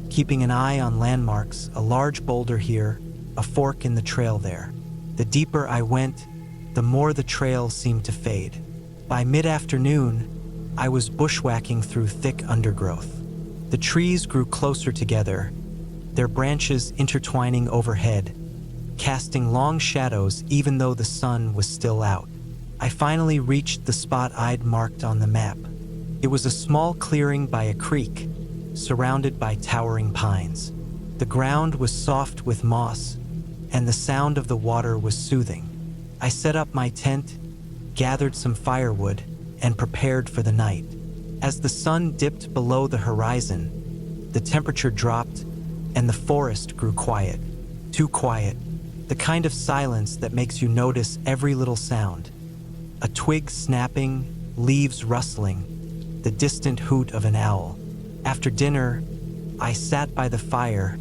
Speaker 1: keeping an eye on landmarks, a large boulder here, a fork in the trail there. The deeper I went, the more the trail seemed to fade. By mid-afternoon, I was bushwhacking through thick undergrowth. The trees grew closer together, their branches intertwining overhead, casting long shadows even though the sun was still out. I finally reached the spot I'd marked on the map. It was a small clearing by a creek, surrounded by towering pines. The ground was soft with moss, and the sound of the water was soothing. I set up my tent, gathered some firewood, and prepared for the night. As the sun dipped below the horizon, the temperature dropped, and the forest grew quiet. Too quiet. The kind of silence that makes you notice every little sound. A twig snapping, leaves rustling, the distant hoot of an owl. After dinner, I sat by the fire,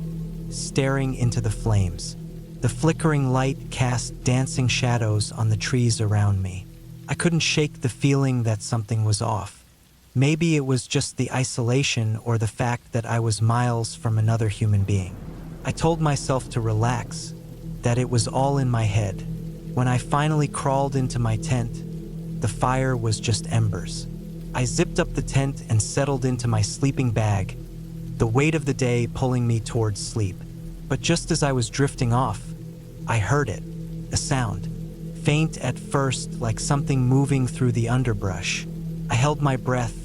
Speaker 1: staring into the flames. The flickering light cast dancing shadows on the trees around me. I couldn't shake the feeling that something was off. Maybe it was just the isolation or the fact that I was miles from another human being. I told myself to relax, that it was all in my head. When I finally crawled into my tent, the fire was just embers. I zipped up the tent and settled into my sleeping bag, the weight of the day pulling me towards sleep. But just as I was drifting off, I heard it, a sound, faint at first like something moving through the underbrush. I held my breath,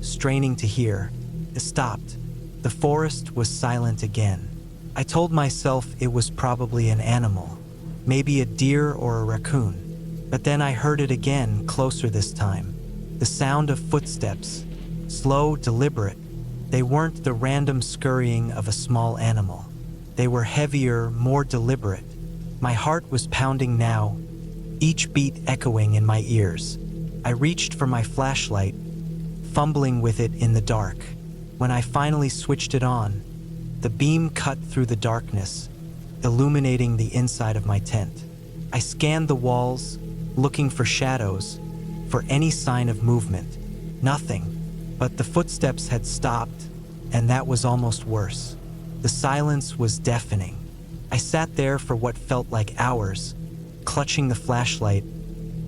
Speaker 1: straining to hear. It stopped. The forest was silent again. I told myself it was probably an animal, maybe a deer or a raccoon. But then I heard it again, closer this time. The sound of footsteps, slow, deliberate. They weren't the random scurrying of a small animal. They were heavier, more deliberate. My heart was pounding now, each beat echoing in my ears. I reached for my flashlight, fumbling with it in the dark. When I finally switched it on, the beam cut through the darkness, illuminating the inside of my tent. I scanned the walls, looking for shadows, for any sign of movement. Nothing, but the footsteps had stopped, and that was almost worse. The silence was deafening. I sat there for what felt like hours, clutching the flashlight,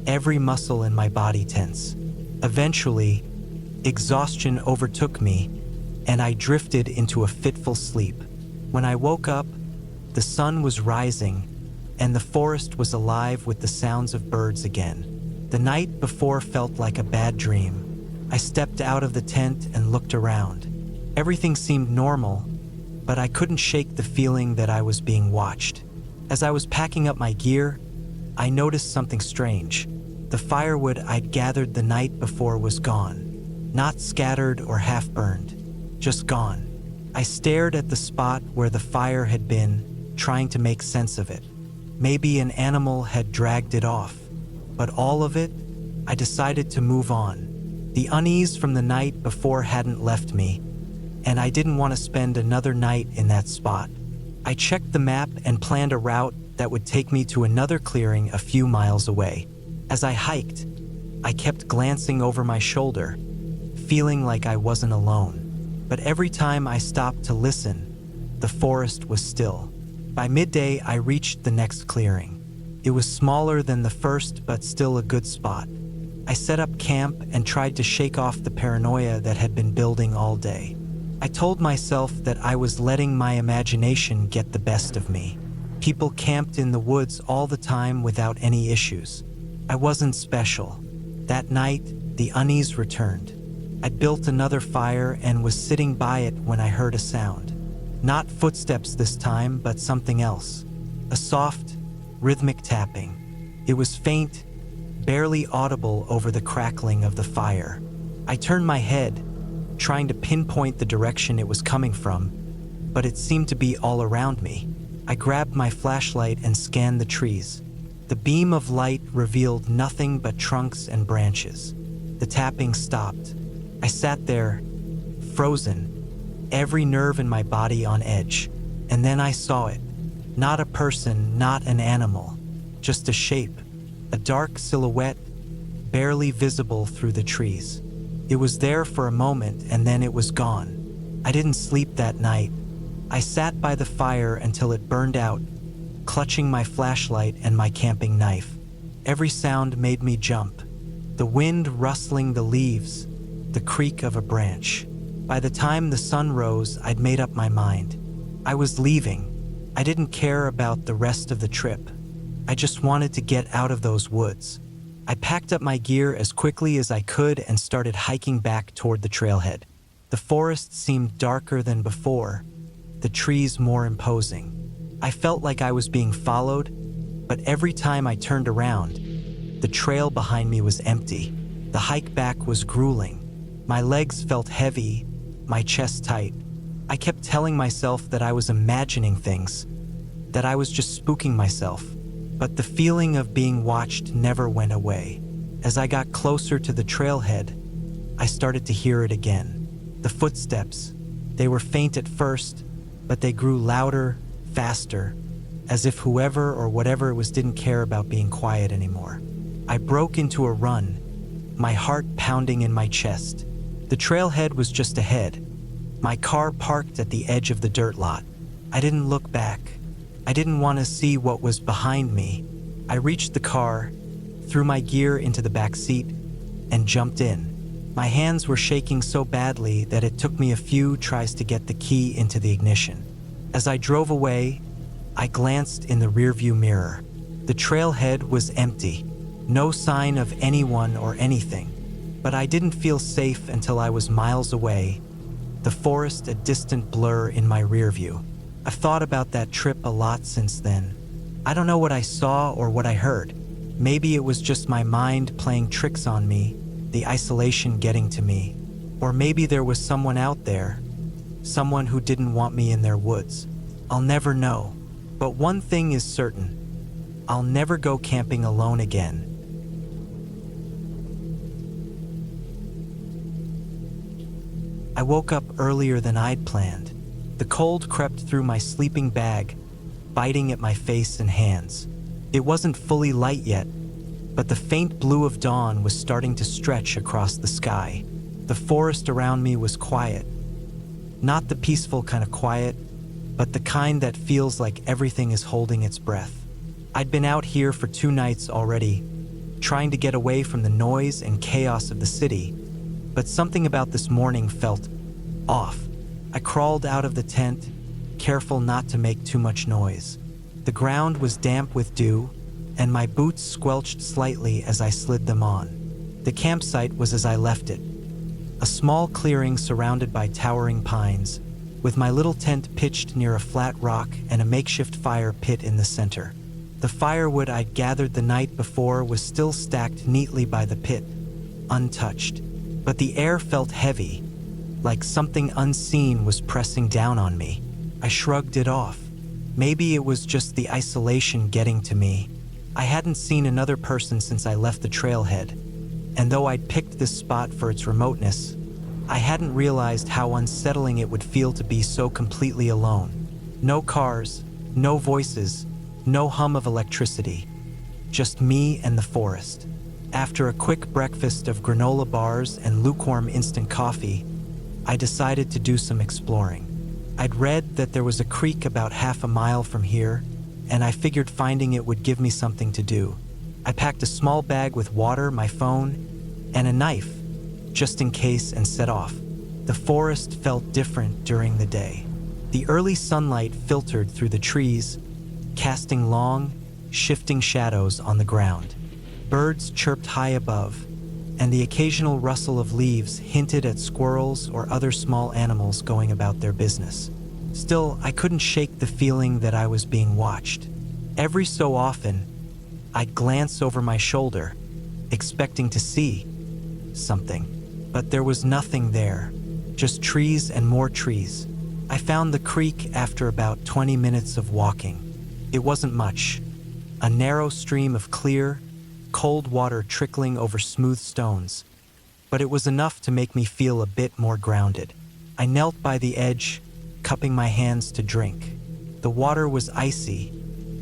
Speaker 1: every muscle in my body tense. Eventually, exhaustion overtook me, and I drifted into a fitful sleep. When I woke up, the sun was rising, and the forest was alive with the sounds of birds again. The night before felt like a bad dream. I stepped out of the tent and looked around. Everything seemed normal, but I couldn't shake the feeling that I was being watched. As I was packing up my gear, I noticed something strange. The firewood I'd gathered the night before was gone. Not scattered or half-burned, just gone. I stared at the spot where the fire had been, trying to make sense of it. Maybe an animal had dragged it off. But all of it, I decided to move on. The unease from the night before hadn't left me, and I didn't want to spend another night in that spot. I checked the map and planned a route that would take me to another clearing a few miles away. As I hiked, I kept glancing over my shoulder, feeling like I wasn't alone. But every time I stopped to listen, the forest was still. By midday, I reached the next clearing. It was smaller than the first, but still a good spot. I set up camp and tried to shake off the paranoia that had been building all day. I told myself that I was letting my imagination get the best of me. People camped in the woods all the time without any issues. I wasn't special. That night, the unease returned. I'd built another fire and was sitting by it when I heard a sound. Not footsteps this time, but something else. A soft, rhythmic tapping. It was faint, barely audible over the crackling of the fire. I turned my head, trying to pinpoint the direction it was coming from, but it seemed to be all around me. I grabbed my flashlight and scanned the trees. The beam of light revealed nothing but trunks and branches. The tapping stopped. I sat there, frozen, every nerve in my body on edge. And then I saw it. Not a person, not an animal, just a shape, a dark silhouette, barely visible through the trees. It was there for a moment and then it was gone. I didn't sleep that night. I sat by the fire until it burned out, clutching my flashlight and my camping knife. Every sound made me jump. The wind rustling the leaves, the creak of a branch. By the time the sun rose, I'd made up my mind. I was leaving. I didn't care about the rest of the trip. I just wanted to get out of those woods. I packed up my gear as quickly as I could and started hiking back toward the trailhead. The forest seemed darker than before, the trees more imposing. I felt like I was being followed, but every time I turned around, the trail behind me was empty. The hike back was grueling. My legs felt heavy, my chest tight. I kept telling myself that I was imagining things, that I was just spooking myself. But the feeling of being watched never went away. As I got closer to the trailhead, I started to hear it again. The footsteps. They were faint at first, but they grew louder, faster, as if whoever or whatever it was didn't care about being quiet anymore. I broke into a run, my heart pounding in my chest. The trailhead was just ahead. My car parked at the edge of the dirt lot. I didn't look back. I didn't want to see what was behind me. I reached the car, threw my gear into the back seat, and jumped in. My hands were shaking so badly that it took me a few tries to get the key into the ignition. As I drove away, I glanced in the rearview mirror. The trailhead was empty. No sign of anyone or anything. But I didn't feel safe until I was miles away, the forest a distant blur in my rearview. I've thought about that trip a lot since then. I don't know what I saw or what I heard. Maybe it was just my mind playing tricks on me, the isolation getting to me. Or maybe there was someone out there, someone who didn't want me in their woods. I'll never know. But one thing is certain. I'll never go camping alone again. I woke up earlier than I'd planned. The cold crept through my sleeping bag, biting at my face and hands. It wasn't fully light yet, but the faint blue of dawn was starting to stretch across the sky. The forest around me was quiet. Not the peaceful kind of quiet, but the kind that feels like everything is holding its breath. I'd been out here for 2 nights already, trying to get away from the noise and chaos of the city, but something about this morning felt off. I crawled out of the tent, careful not to make too much noise. The ground was damp with dew, and my boots squelched slightly as I slid them on. The campsite was as I left it. A small clearing surrounded by towering pines, with my little tent pitched near a flat rock and a makeshift fire pit in the center. The firewood I'd gathered the night before was still stacked neatly by the pit, untouched. But the air felt heavy, like something unseen was pressing down on me. I shrugged it off. Maybe it was just the isolation getting to me. I hadn't seen another person since I left the trailhead, and though I'd picked this spot for its remoteness, I hadn't realized how unsettling it would feel to be so completely alone. No cars, no voices, no hum of electricity. Just me and the forest. After a quick breakfast of granola bars and lukewarm instant coffee, I decided to do some exploring. I'd read that there was a creek about half a mile from here, and I figured finding it would give me something to do. I packed a small bag with water, my phone, and a knife, just in case, and set off. The forest felt different during the day. The early sunlight filtered through the trees, casting long, shifting shadows on the ground. Birds chirped high above, and the occasional rustle of leaves hinted at squirrels or other small animals going about their business. Still, I couldn't shake the feeling that I was being watched. Every so often, I'd glance over my shoulder, expecting to see something. But there was nothing there, just trees and more trees. I found the creek after about 20 minutes of walking. It wasn't much. A narrow stream of clear, cold water trickling over smooth stones. But it was enough to make me feel a bit more grounded. I knelt by the edge, cupping my hands to drink. The water was icy,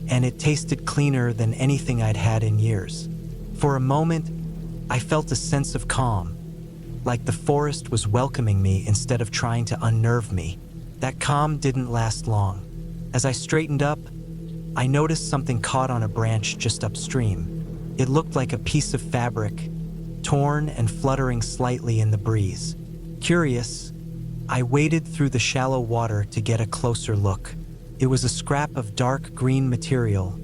Speaker 1: and it tasted cleaner than anything I'd had in years. For a moment, I felt a sense of calm, like the forest was welcoming me instead of trying to unnerve me. That calm didn't last long. As I straightened up, I noticed something caught on a branch just upstream. It looked like a piece of fabric, torn and fluttering slightly in the breeze. Curious, I waded through the shallow water to get a closer look. It was a scrap of dark green material,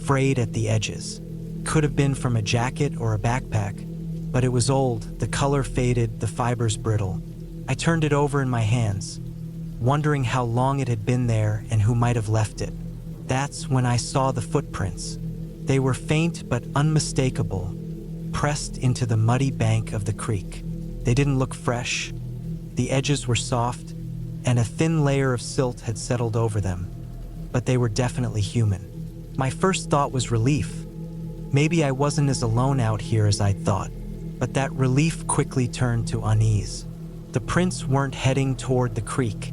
Speaker 1: frayed at the edges. Could have been from a jacket or a backpack, but it was old, the color faded, the fibers brittle. I turned it over in my hands, wondering how long it had been there and who might have left it. That's when I saw the footprints. They were faint but unmistakable, pressed into the muddy bank of the creek. They didn't look fresh. The edges were soft, and a thin layer of silt had settled over them. But they were definitely human. My first thought was relief. Maybe I wasn't as alone out here as I'd thought. But that relief quickly turned to unease. The prints weren't heading toward the creek.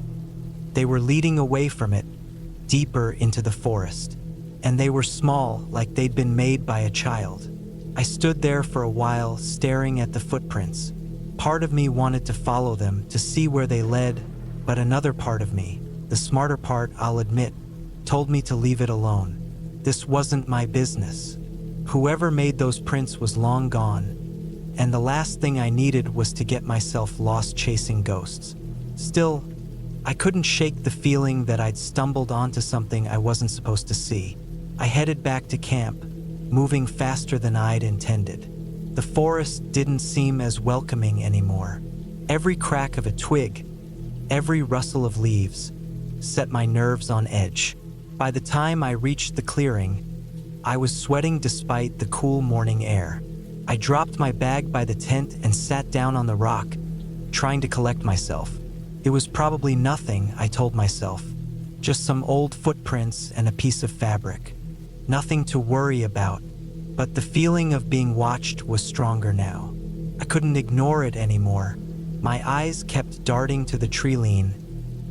Speaker 1: They were leading away from it, deeper into the forest. And they were small, like they'd been made by a child. I stood there for a while, staring at the footprints. Part of me wanted to follow them, to see where they led, but another part of me, the smarter part, I'll admit, told me to leave it alone. This wasn't my business. Whoever made those prints was long gone, and the last thing I needed was to get myself lost chasing ghosts. Still, I couldn't shake the feeling that I'd stumbled onto something I wasn't supposed to see. I headed back to camp, moving faster than I'd intended. The forest didn't seem as welcoming anymore. Every crack of a twig, every rustle of leaves, set my nerves on edge. By the time I reached the clearing, I was sweating despite the cool morning air. I dropped my bag by the tent and sat down on the rock, trying to collect myself. It was probably nothing, I told myself. Just some old footprints and a piece of fabric. Nothing to worry about. But the feeling of being watched was stronger now. I couldn't ignore it anymore. My eyes kept darting to the tree line,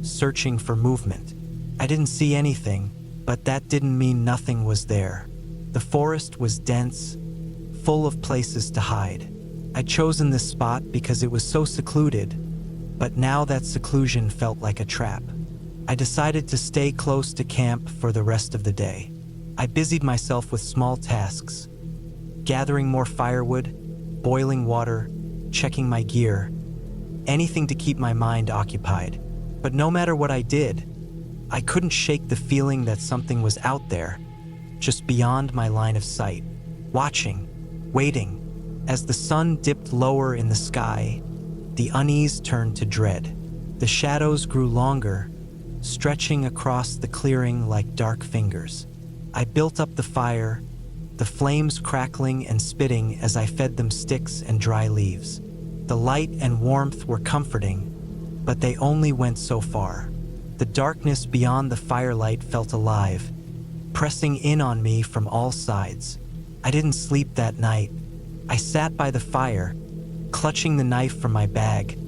Speaker 1: searching for movement. I didn't see anything, but that didn't mean nothing was there. The forest was dense, full of places to hide. I'd chosen this spot because it was so secluded, but now that seclusion felt like a trap. I decided to stay close to camp for the rest of the day. I busied myself with small tasks, gathering more firewood, boiling water, checking my gear, anything to keep my mind occupied. But no matter what I did, I couldn't shake the feeling that something was out there, just beyond my line of sight, watching, waiting. As the sun dipped lower in the sky, the unease turned to dread. The shadows grew longer, stretching across the clearing like dark fingers. I built up the fire, the flames crackling and spitting as I fed them sticks and dry leaves. The light and warmth were comforting, but they only went so far. The darkness beyond the firelight felt alive, pressing in on me from all sides. I didn't sleep that night. I sat by the fire, clutching the knife from my bag,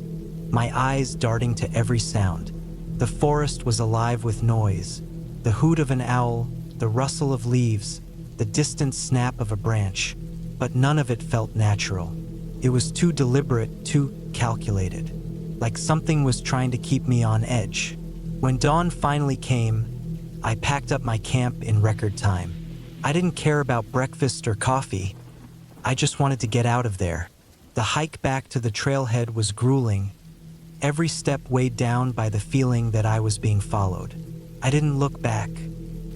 Speaker 1: my eyes darting to every sound. The forest was alive with noise, the hoot of an owl, the rustle of leaves, the distant snap of a branch, but none of it felt natural. It was too deliberate, too calculated, like something was trying to keep me on edge. When dawn finally came, I packed up my camp in record time. I didn't care about breakfast or coffee. I just wanted to get out of there. The hike back to the trailhead was grueling, every step weighed down by the feeling that I was being followed. I didn't look back.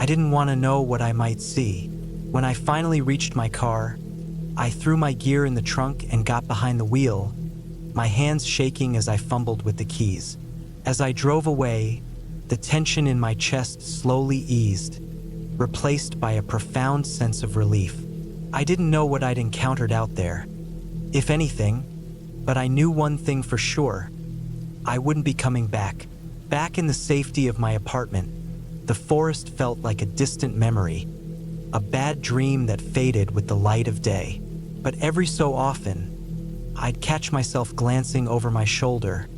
Speaker 1: I didn't want to know what I might see. When I finally reached my car, I threw my gear in the trunk and got behind the wheel, my hands shaking as I fumbled with the keys. As I drove away, the tension in my chest slowly eased, replaced by a profound sense of relief. I didn't know what I'd encountered out there, if anything, but I knew one thing for sure. I wouldn't be coming back. Back in the safety of my apartment, the forest felt like a distant memory, a bad dream that faded with the light of day. But every so often, I'd catch myself glancing over my shoulder,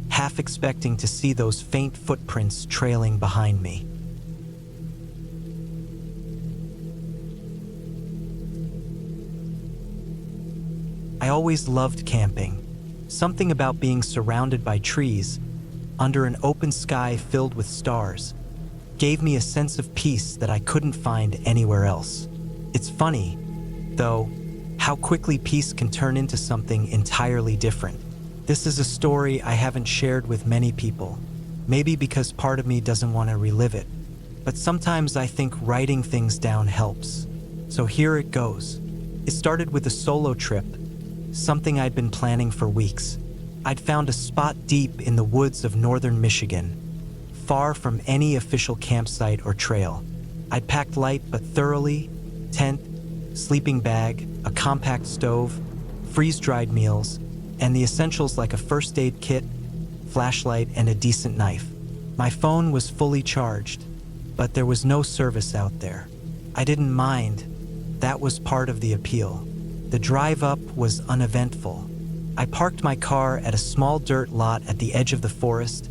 Speaker 1: half expecting to see those faint footprints trailing behind me. I always loved camping. Something about being surrounded by trees, under an open sky filled with stars, gave me a sense of peace that I couldn't find anywhere else. It's funny, though, how quickly peace can turn into something entirely different. This is a story I haven't shared with many people, maybe because part of me doesn't want to relive it. But sometimes I think writing things down helps. So here it goes. It started with a solo trip, something I'd been planning for weeks. I'd found a spot deep in the woods of northern Michigan, far from any official campsite or trail. I'd packed light but thoroughly: tent, sleeping bag, a compact stove, freeze-dried meals, and the essentials like a first aid kit, flashlight, and a decent knife. My phone was fully charged, but there was no service out there. I didn't mind. That was part of the appeal. The drive up was uneventful. I parked my car at a small dirt lot at the edge of the forest,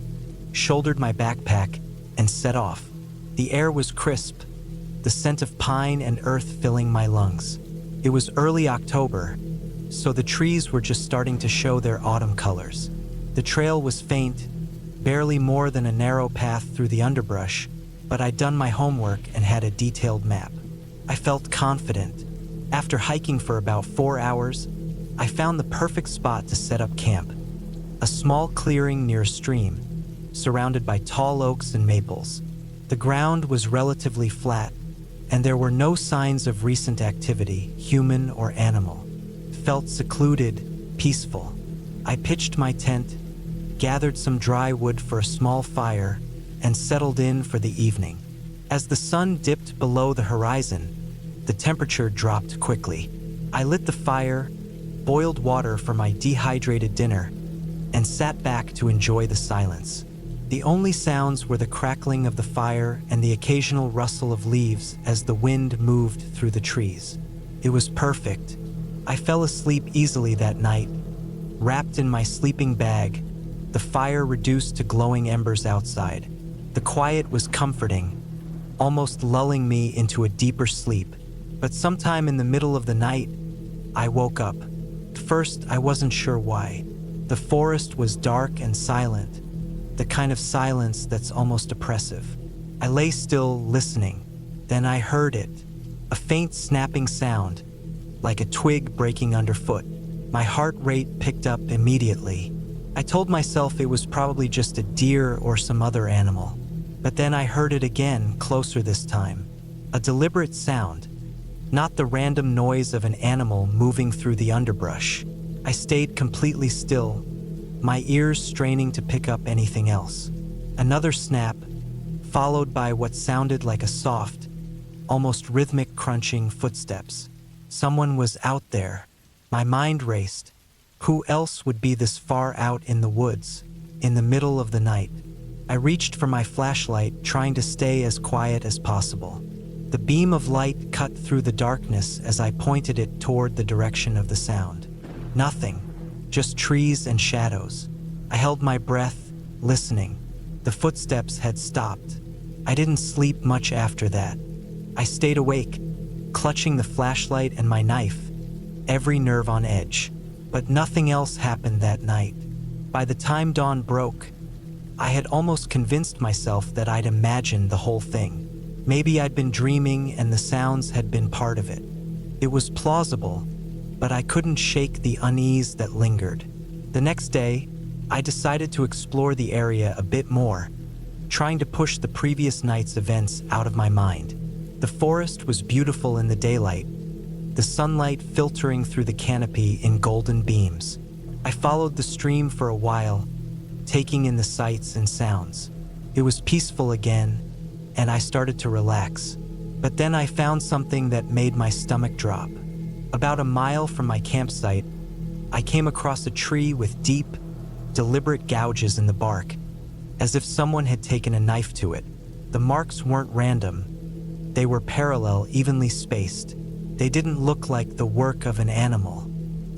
Speaker 1: shouldered my backpack, and set off. The air was crisp, the scent of pine and earth filling my lungs. It was early October, so the trees were just starting to show their autumn colors. The trail was faint, barely more than a narrow path through the underbrush, but I'd done my homework and had a detailed map. I felt confident. After hiking for about 4 hours, I found the perfect spot to set up camp. A small clearing near a stream, surrounded by tall oaks and maples. The ground was relatively flat, and there were no signs of recent activity, human or animal. It felt secluded, peaceful. I pitched my tent, gathered some dry wood for a small fire, and settled in for the evening. As the sun dipped below the horizon, the temperature dropped quickly. I lit the fire, boiled water for my dehydrated dinner, and sat back to enjoy the silence. The only sounds were the crackling of the fire and the occasional rustle of leaves as the wind moved through the trees. It was perfect. I fell asleep easily that night, wrapped in my sleeping bag, the fire reduced to glowing embers outside. The quiet was comforting, almost lulling me into a deeper sleep. But sometime in the middle of the night, I woke up. At first, I wasn't sure why. The forest was dark and silent, the kind of silence that's almost oppressive. I lay still, listening. Then I heard it, a faint snapping sound, like a twig breaking underfoot. My heart rate picked up immediately. I told myself it was probably just a deer or some other animal. But then I heard it again, closer this time. A deliberate sound, not the random noise of an animal moving through the underbrush. I stayed completely still, my ears straining to pick up anything else. Another snap, followed by what sounded like a soft, almost rhythmic crunching footsteps. Someone was out there. My mind raced. Who else would be this far out in the woods, in the middle of the night? I reached for my flashlight, trying to stay as quiet as possible. The beam of light cut through the darkness as I pointed it toward the direction of the sound. Nothing, just trees and shadows. I held my breath, listening. The footsteps had stopped. I didn't sleep much after that. I stayed awake, clutching the flashlight and my knife, every nerve on edge. But nothing else happened that night. By the time dawn broke, I had almost convinced myself that I'd imagined the whole thing. Maybe I'd been dreaming and the sounds had been part of it. It was plausible, but I couldn't shake the unease that lingered. The next day, I decided to explore the area a bit more, trying to push the previous night's events out of my mind. The forest was beautiful in the daylight, the sunlight filtering through the canopy in golden beams. I followed the stream for a while, taking in the sights and sounds. It was peaceful again, and I started to relax. But then I found something that made my stomach drop. About a mile from my campsite, I came across a tree with deep, deliberate gouges in the bark, as if someone had taken a knife to it. The marks weren't random. They were parallel, evenly spaced. They didn't look like the work of an animal.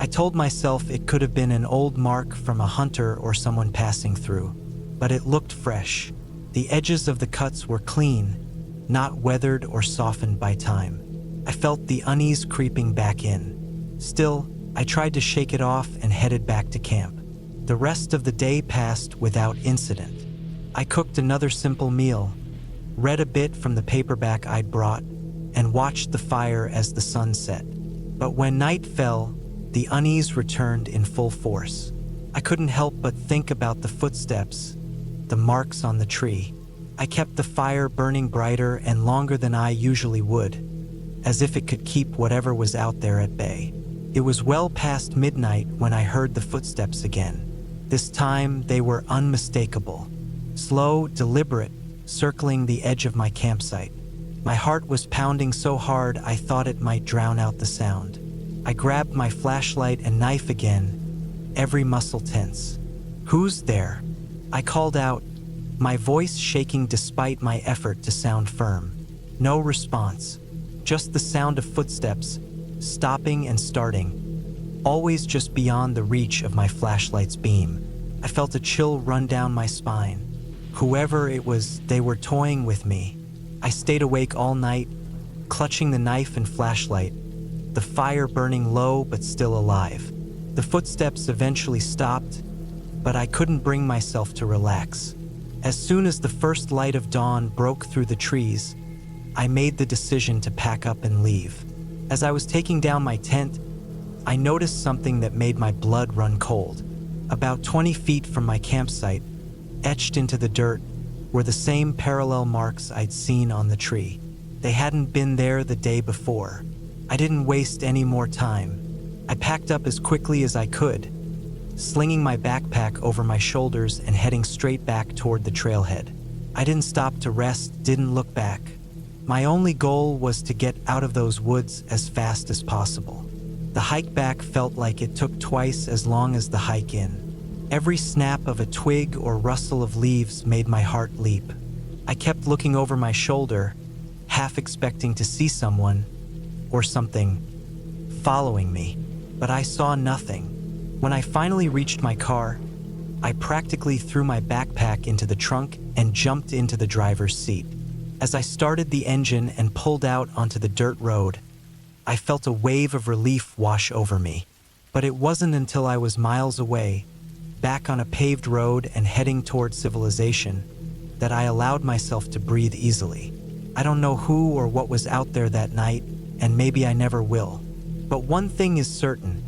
Speaker 1: I told myself it could have been an old mark from a hunter or someone passing through, but it looked fresh. The edges of the cuts were clean, not weathered or softened by time. I felt the unease creeping back in. Still, I tried to shake it off and headed back to camp. The rest of the day passed without incident. I cooked another simple meal, read a bit from the paperback I'd brought, and watched the fire as the sun set. But when night fell, the unease returned in full force. I couldn't help but think about the footsteps, the marks on the tree. I kept the fire burning brighter and longer than I usually would, as if it could keep whatever was out there at bay. It was well past midnight when I heard the footsteps again. This time they were unmistakable, slow, deliberate, circling the edge of my campsite. My heart was pounding so hard I thought it might drown out the sound. I grabbed my flashlight and knife again, every muscle tense. "Who's there?" I called out, my voice shaking despite my effort to sound firm. No response, just the sound of footsteps, stopping and starting, always just beyond the reach of my flashlight's beam. I felt a chill run down my spine. Whoever it was, they were toying with me. I stayed awake all night, clutching the knife and flashlight, the fire burning low but still alive. The footsteps eventually stopped, but I couldn't bring myself to relax. As soon as the first light of dawn broke through the trees, I made the decision to pack up and leave. As I was taking down my tent, I noticed something that made my blood run cold. About 20 feet from my campsite, etched into the dirt, were the same parallel marks I'd seen on the tree. They hadn't been there the day before. I didn't waste any more time. I packed up as quickly as I could, slinging my backpack over my shoulders and heading straight back toward the trailhead. I didn't stop to rest, didn't look back. My only goal was to get out of those woods as fast as possible. The hike back felt like it took twice as long as the hike in. Every snap of a twig or rustle of leaves made my heart leap. I kept looking over my shoulder, half expecting to see someone or something following me, but I saw nothing. When I finally reached my car, I practically threw my backpack into the trunk and jumped into the driver's seat. As I started the engine and pulled out onto the dirt road, I felt a wave of relief wash over me. But it wasn't until I was miles away, back on a paved road and heading toward civilization, that I allowed myself to breathe easily. I don't know who or what was out there that night, and maybe I never will. But one thing is certain,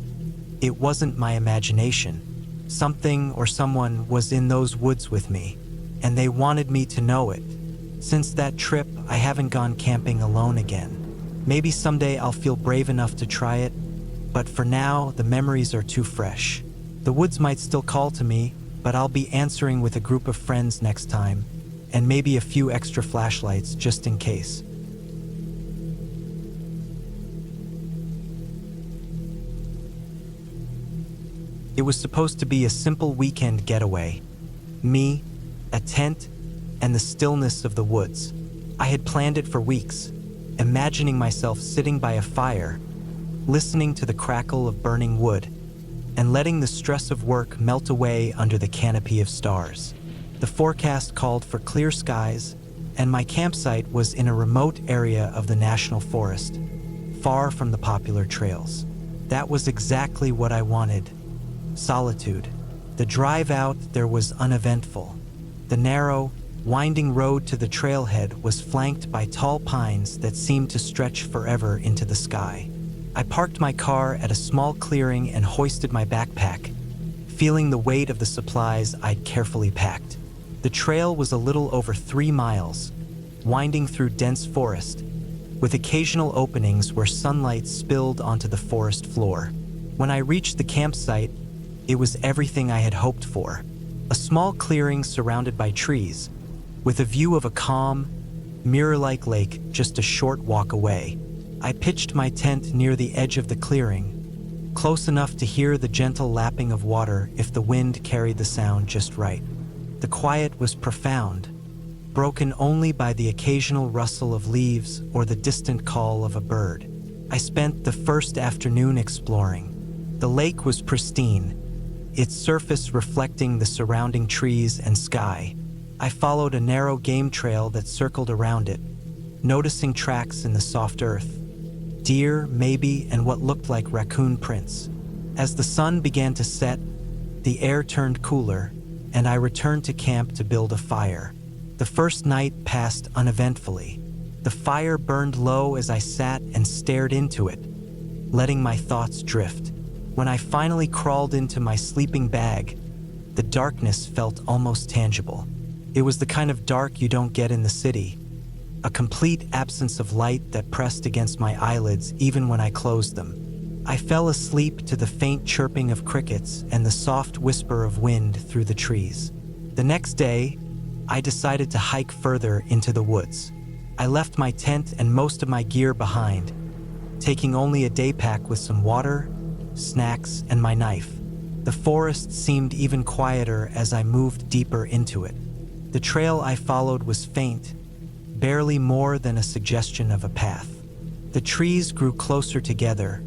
Speaker 1: it wasn't my imagination. Something or someone was in those woods with me, and they wanted me to know it. Since that trip, I haven't gone camping alone again. Maybe someday I'll feel brave enough to try it, but for now, the memories are too fresh. The woods might still call to me, but I'll be answering with a group of friends next time, and maybe a few extra flashlights just in case. It was supposed to be a simple weekend getaway. Me, a tent, and the stillness of the woods. I had planned it for weeks, imagining myself sitting by a fire, listening to the crackle of burning wood, and letting the stress of work melt away under the canopy of stars. The forecast called for clear skies, and my campsite was in a remote area of the national forest, far from the popular trails. That was exactly what I wanted. Solitude. The drive out there was uneventful. The narrow, winding road to the trailhead was flanked by tall pines that seemed to stretch forever into the sky. I parked my car at a small clearing and hoisted my backpack, feeling the weight of the supplies I'd carefully packed. The trail was a little over 3 miles, winding through dense forest, with occasional openings where sunlight spilled onto the forest floor. When I reached the campsite, it was everything I had hoped for. A small clearing surrounded by trees, with a view of a calm, mirror-like lake just a short walk away. I pitched my tent near the edge of the clearing, close enough to hear the gentle lapping of water if the wind carried the sound just right. The quiet was profound, broken only by the occasional rustle of leaves or the distant call of a bird. I spent the first afternoon exploring. The lake was pristine, its surface reflecting the surrounding trees and sky. I followed a narrow game trail that circled around it, noticing tracks in the soft earth. Deer, maybe, and what looked like raccoon prints. As the sun began to set, the air turned cooler, and I returned to camp to build a fire. The first night passed uneventfully. The fire burned low as I sat and stared into it, letting my thoughts drift. When I finally crawled into my sleeping bag, the darkness felt almost tangible. It was the kind of dark you don't get in the city, a complete absence of light that pressed against my eyelids even when I closed them. I fell asleep to the faint chirping of crickets and the soft whisper of wind through the trees. The next day, I decided to hike further into the woods. I left my tent and most of my gear behind, taking only a day pack with some water, snacks, and my knife. The forest seemed even quieter as I moved deeper into it. The trail I followed was faint, barely more than a suggestion of a path. The trees grew closer together,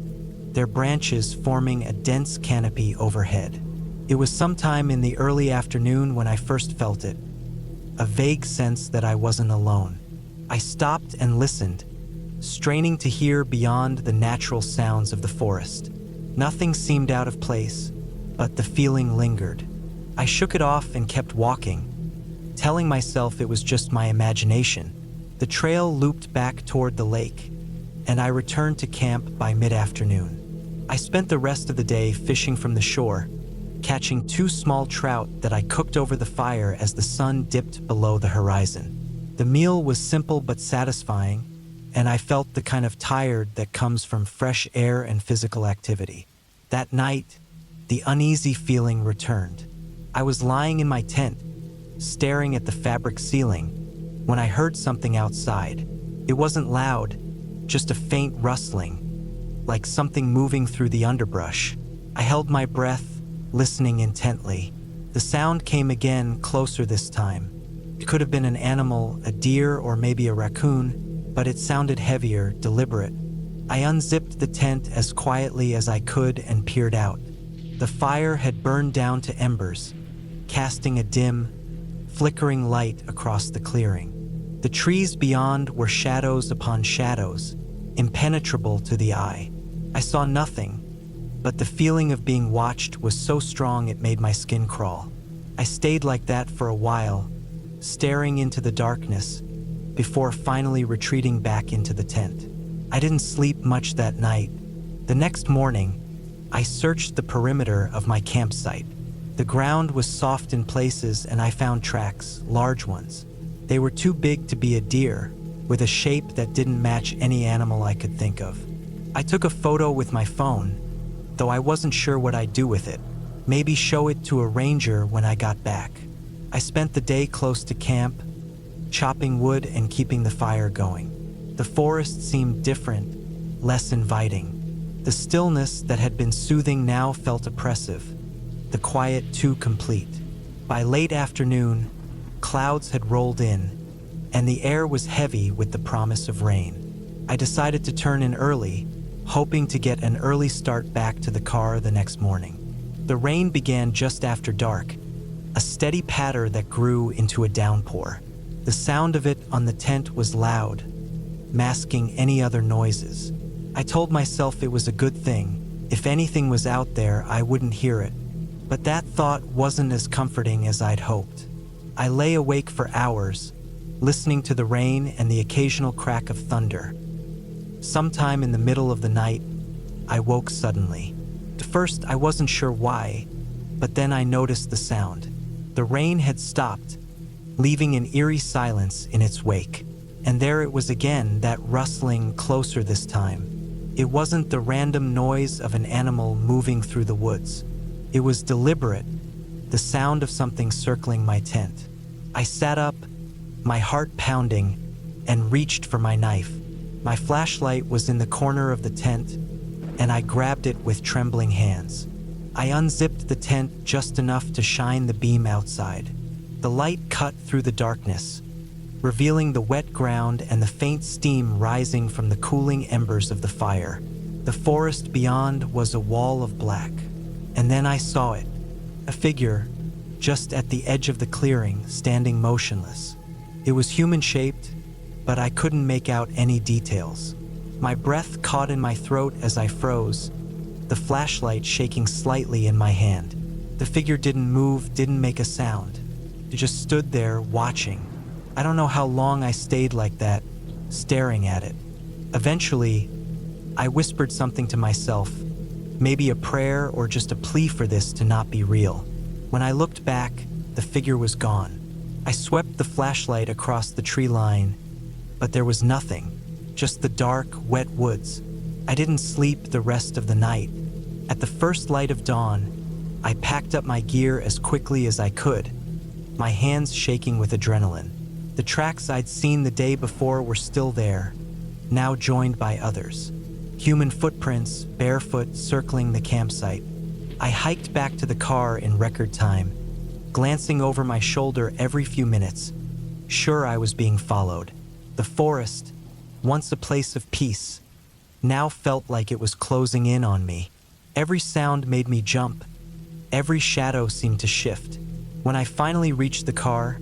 Speaker 1: their branches forming a dense canopy overhead. It was sometime in the early afternoon when I first felt it, a vague sense that I wasn't alone. I stopped and listened, straining to hear beyond the natural sounds of the forest. Nothing seemed out of place, but the feeling lingered. I shook it off and kept walking, telling myself it was just my imagination. The trail looped back toward the lake, and I returned to camp by mid-afternoon. I spent the rest of the day fishing from the shore, catching 2 small trout that I cooked over the fire as the sun dipped below the horizon. The meal was simple but satisfying, and I felt the kind of tired that comes from fresh air and physical activity. That night, the uneasy feeling returned. I was lying in my tent, staring at the fabric ceiling, when I heard something outside. It wasn't loud, just a faint rustling, like something moving through the underbrush. I held my breath, listening intently. The sound came again, closer this time. It could have been an animal, a deer, or maybe a raccoon, but it sounded heavier, deliberate. I unzipped the tent as quietly as I could and peered out. The fire had burned down to embers, casting a dim, flickering light across the clearing. The trees beyond were shadows upon shadows, impenetrable to the eye. I saw nothing, but the feeling of being watched was so strong it made my skin crawl. I stayed like that for a while, staring into the darkness, before finally retreating back into the tent. I didn't sleep much that night. The next morning, I searched the perimeter of my campsite. The ground was soft in places and I found tracks, large ones. They were too big to be a deer, with a shape that didn't match any animal I could think of. I took a photo with my phone, though I wasn't sure what I'd do with it. Maybe show it to a ranger when I got back. I spent the day close to camp, chopping wood and keeping the fire going. The forest seemed different, less inviting. The stillness that had been soothing now felt oppressive, the quiet too complete. By late afternoon, clouds had rolled in, and the air was heavy with the promise of rain. I decided to turn in early, hoping to get an early start back to the car the next morning. The rain began just after dark, a steady patter that grew into a downpour. The sound of it on the tent was loud, masking any other noises. I told myself it was a good thing. If anything was out there, I wouldn't hear it. But that thought wasn't as comforting as I'd hoped. I lay awake for hours, listening to the rain and the occasional crack of thunder. Sometime in the middle of the night, I woke suddenly. At first, I wasn't sure why, but then I noticed the sound. The rain had stopped, leaving an eerie silence in its wake. And there it was again, that rustling, closer this time. It wasn't the random noise of an animal moving through the woods. It was deliberate, the sound of something circling my tent. I sat up, my heart pounding, and reached for my knife. My flashlight was in the corner of the tent, and I grabbed it with trembling hands. I unzipped the tent just enough to shine the beam outside. The light cut through the darkness, revealing the wet ground and the faint steam rising from the cooling embers of the fire. The forest beyond was a wall of black. And then I saw it, a figure, just at the edge of the clearing, standing motionless. It was human-shaped, but I couldn't make out any details. My breath caught in my throat as I froze, the flashlight shaking slightly in my hand. The figure didn't move, didn't make a sound. It just stood there, watching. I don't know how long I stayed like that, staring at it. Eventually, I whispered something to myself, maybe a prayer or just a plea for this to not be real. When I looked back, the figure was gone. I swept the flashlight across the tree line, but there was nothing, just the dark, wet woods. I didn't sleep the rest of the night. At the first light of dawn, I packed up my gear as quickly as I could, my hands shaking with adrenaline. The tracks I'd seen the day before were still there, now joined by others. Human footprints, barefoot, circling the campsite. I hiked back to the car in record time, glancing over my shoulder every few minutes, sure I was being followed. The forest, once a place of peace, now felt like it was closing in on me. Every sound made me jump. Every shadow seemed to shift. When I finally reached the car,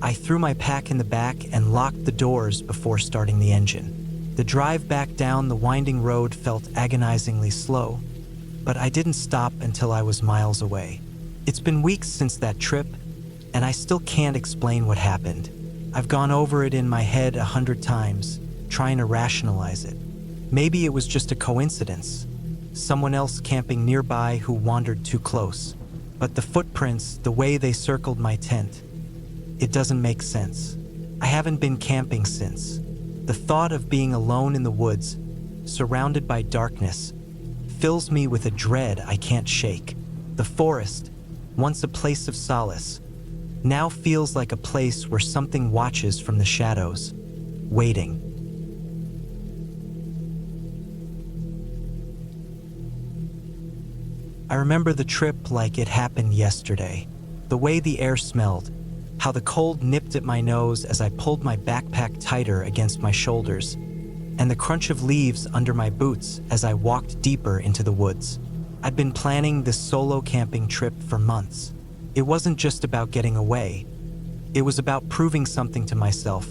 Speaker 1: I threw my pack in the back and locked the doors before starting the engine. The drive back down the winding road felt agonizingly slow, but I didn't stop until I was miles away. It's been weeks since that trip, and I still can't explain what happened. I've gone over it in my head 100 times, trying to rationalize it. Maybe it was just a coincidence, someone else camping nearby who wandered too close. But the footprints, the way they circled my tent, it doesn't make sense. I haven't been camping since. The thought of being alone in the woods, surrounded by darkness, fills me with a dread I can't shake. The forest, once a place of solace, now feels like a place where something watches from the shadows, waiting. I remember the trip like it happened yesterday. The way the air smelled, how the cold nipped at my nose as I pulled my backpack tighter against my shoulders, and the crunch of leaves under my boots as I walked deeper into the woods. I'd been planning this solo camping trip for months. It wasn't just about getting away. It was about proving something to myself,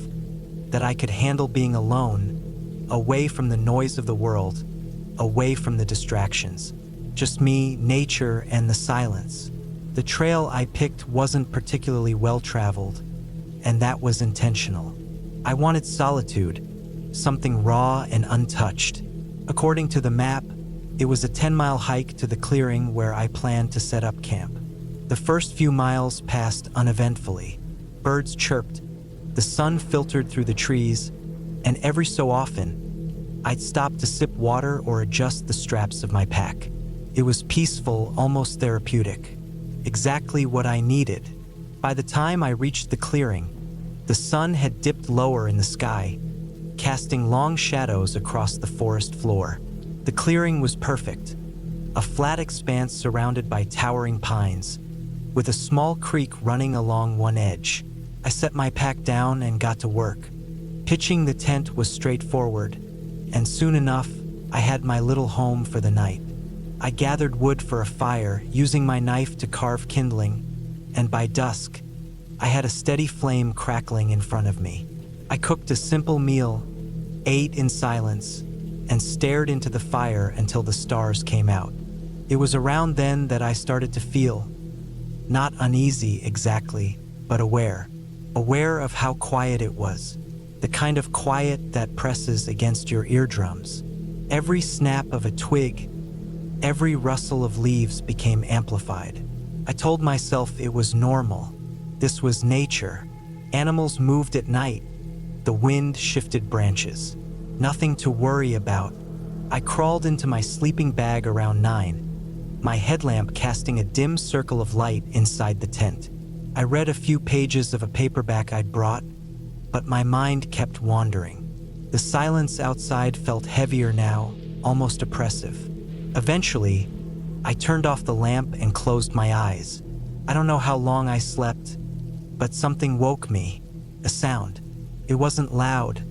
Speaker 1: that I could handle being alone, away from the noise of the world, away from the distractions. Just me, nature, and the silence. The trail I picked wasn't particularly well-traveled, and that was intentional. I wanted solitude, something raw and untouched. According to the map, it was a 10-mile hike to the clearing where I planned to set up camp. The first few miles passed uneventfully. Birds chirped, the sun filtered through the trees, and every so often, I'd stop to sip water or adjust the straps of my pack. It was peaceful, almost therapeutic. Exactly what I needed. By the time I reached the clearing, the sun had dipped lower in the sky, casting long shadows across the forest floor. The clearing was perfect, a flat expanse surrounded by towering pines, with a small creek running along one edge. I set my pack down and got to work. Pitching the tent was straightforward, and soon enough, I had my little home for the night. I gathered wood for a fire, using my knife to carve kindling, and by dusk, I had a steady flame crackling in front of me. I cooked a simple meal, ate in silence, and stared into the fire until the stars came out. It was around then that I started to feel, not uneasy exactly, but aware of how quiet it was, the kind of quiet that presses against your eardrums. Every snap of a twig, every rustle of leaves became amplified. I told myself it was normal. This was nature. Animals moved at night. The wind shifted branches. Nothing to worry about. I crawled into my sleeping bag around 9, my headlamp casting a dim circle of light inside the tent. I read a few pages of a paperback I'd brought, but my mind kept wandering. The silence outside felt heavier now, almost oppressive. Eventually, I turned off the lamp and closed my eyes. I don't know how long I slept, But something woke me, a sound. It wasn't loud,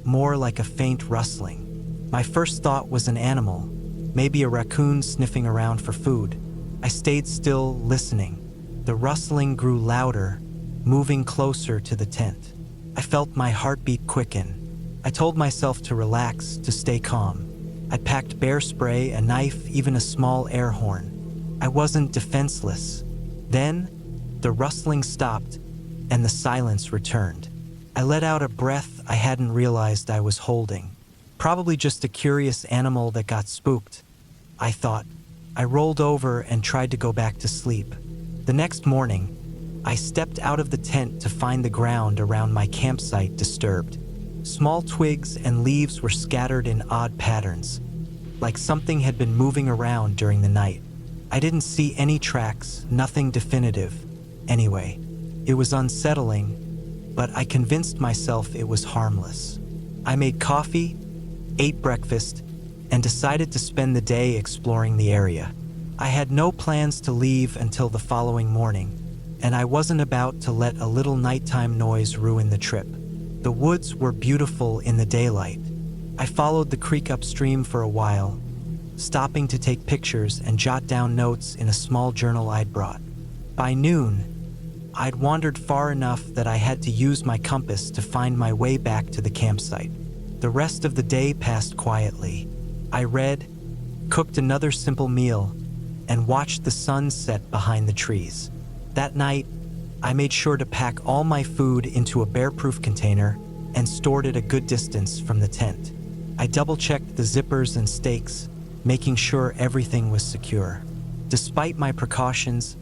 Speaker 1: more like a faint rustling. My first thought was an animal, maybe a raccoon sniffing around for food. I stayed still, listening. The rustling grew louder, moving closer to the tent. I felt my heartbeat quicken. I told myself to relax, to stay calm. I packed bear spray, a knife, even a small air horn. I wasn't defenseless. Then, the rustling stopped, and the silence returned. I let out a breath I hadn't realized I was holding. Probably just a curious animal that got spooked, I thought. I rolled over and tried to go back to sleep. The next morning, I stepped out of the tent to find the ground around my campsite disturbed. Small twigs and leaves were scattered in odd patterns, like something had been moving around during the night. I didn't see any tracks, nothing definitive. Anyway, it was unsettling, but I convinced myself it was harmless. I made coffee, ate breakfast, and decided to spend the day exploring the area. I had no plans to leave until the following morning, and I wasn't about to let a little nighttime noise ruin the trip. The woods were beautiful in the daylight. I followed the creek upstream for a while, stopping to take pictures and jot down notes in a small journal I'd brought. By noon, I'd wandered far enough that I had to use my compass to find my way back to the campsite. The rest of the day passed quietly. I read, cooked another simple meal, and watched the sun set behind the trees. That night, I made sure to pack all my food into a bear-proof container and stored it a good distance from the tent. I double-checked the zippers and stakes, making sure everything was secure. Despite my precautions,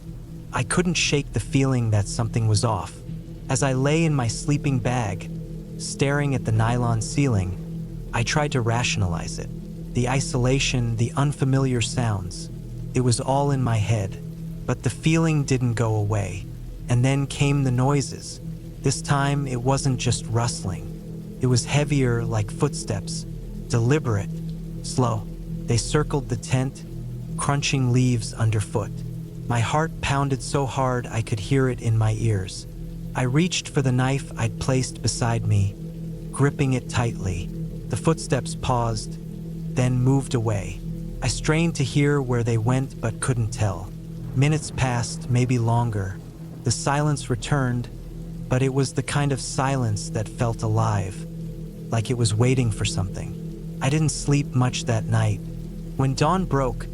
Speaker 1: I couldn't shake the feeling that something was off. As I lay in my sleeping bag, staring at the nylon ceiling, I tried to rationalize it. The isolation, the unfamiliar sounds, it was all in my head. But the feeling didn't go away. And then came the noises. This time, it wasn't just rustling. It was heavier, like footsteps, deliberate, slow. They circled the tent, crunching leaves underfoot. My heart pounded so hard I could hear it in my ears. I reached for the knife I'd placed beside me, gripping it tightly. The footsteps paused, then moved away. I strained to hear where they went but couldn't tell. Minutes passed, maybe longer. The silence returned, but it was the kind of silence that felt alive, like it was waiting for something. I didn't sleep much that night. When dawn broke,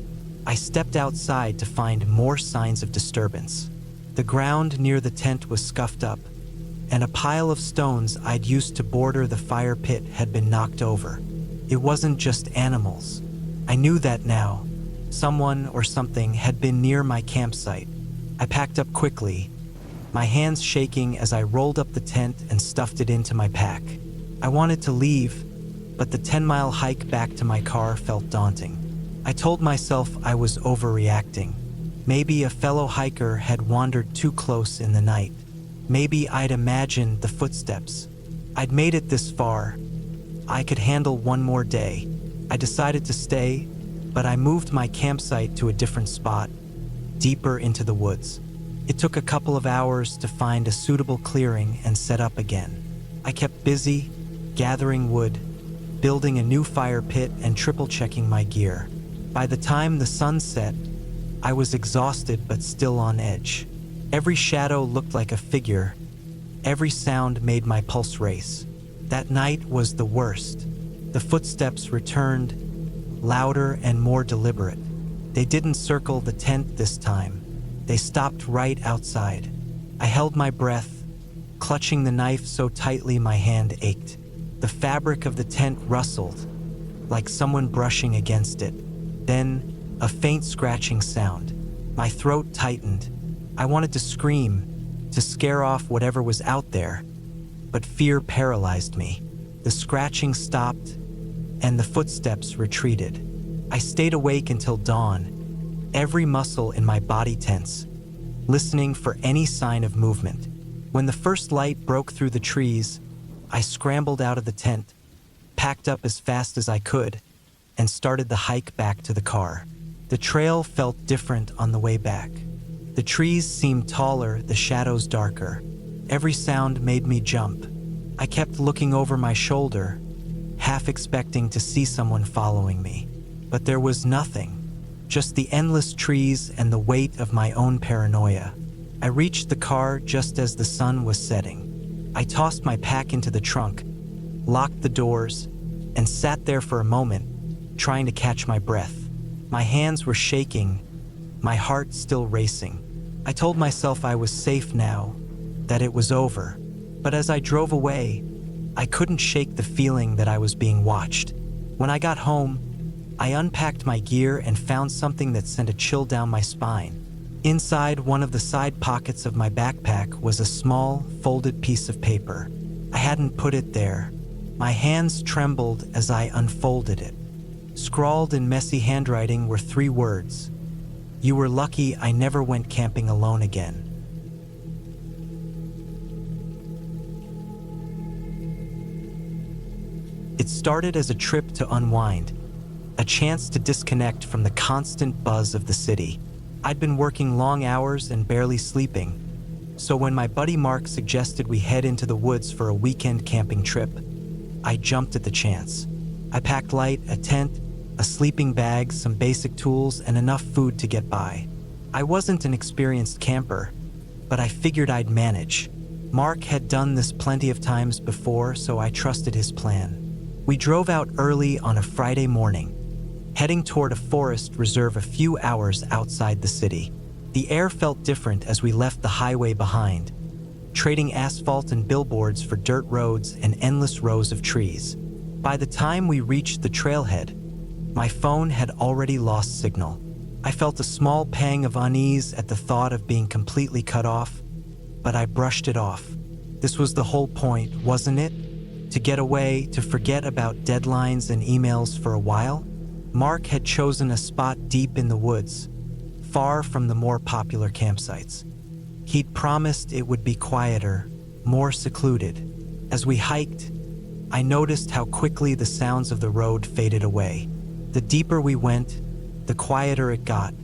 Speaker 1: I stepped outside to find more signs of disturbance. The ground near the tent was scuffed up, and a pile of stones I'd used to border the fire pit had been knocked over. It wasn't just animals. I knew that now. Someone or something had been near my campsite. I packed up quickly, my hands shaking as I rolled up the tent and stuffed it into my pack. I wanted to leave, but the 10-mile hike back to my car felt daunting. I told myself I was overreacting. Maybe a fellow hiker had wandered too close in the night. Maybe I'd imagined the footsteps. I'd made it this far. I could handle one more day. I decided to stay, but I moved my campsite to a different spot, deeper into the woods. It took a couple of hours to find a suitable clearing and set up again. I kept busy, gathering wood, building a new fire pit, and triple-checking my gear. By the time the sun set, I was exhausted but still on edge. Every shadow looked like a figure. Every sound made my pulse race. That night was the worst. The footsteps returned, louder and more deliberate. They didn't circle the tent this time. They stopped right outside. I held my breath, clutching the knife so tightly my hand ached. The fabric of the tent rustled, like someone brushing against it. Then, a faint scratching sound. My throat tightened. I wanted to scream, to scare off whatever was out there, but fear paralyzed me. The scratching stopped, and the footsteps retreated. I stayed awake until dawn, every muscle in my body tense, listening for any sign of movement. When the first light broke through the trees, I scrambled out of the tent, packed up as fast as I could, and started the hike back to the car. The trail felt different on the way back. The trees seemed taller, the shadows darker. Every sound made me jump. I kept looking over my shoulder, half expecting to see someone following me. But there was nothing, just the endless trees and the weight of my own paranoia. I reached the car just as the sun was setting. I tossed my pack into the trunk, locked the doors, and sat there for a moment, trying to catch my breath. My hands were shaking, my heart still racing. I told myself I was safe now, that it was over. But as I drove away, I couldn't shake the feeling that I was being watched. When I got home, I unpacked my gear and found something that sent a chill down my spine. Inside one of the side pockets of my backpack was a small, folded piece of paper. I hadn't put it there. My hands trembled as I unfolded it. Scrawled in messy handwriting were 3 words. "You were lucky I never went camping alone again." It started as a trip to unwind, a chance to disconnect from the constant buzz of the city. I'd been working long hours and barely sleeping, so when my buddy Mark suggested we head into the woods for a weekend camping trip, I jumped at the chance. I packed light, a tent, a sleeping bag, some basic tools, and enough food to get by. I wasn't an experienced camper, but I figured I'd manage. Mark had done this plenty of times before, so I trusted his plan. We drove out early on a Friday morning, heading toward a forest reserve a few hours outside the city. The air felt different as we left the highway behind, trading asphalt and billboards for dirt roads and endless rows of trees. By the time we reached the trailhead, my phone had already lost signal. I felt a small pang of unease at the thought of being completely cut off, but I brushed it off. This was the whole point, wasn't it? To get away, to forget about deadlines and emails for a while? Mark had chosen a spot deep in the woods, far from the more popular campsites. He'd promised it would be quieter, more secluded. As we hiked, I noticed how quickly the sounds of the road faded away. The deeper we went, the quieter it got,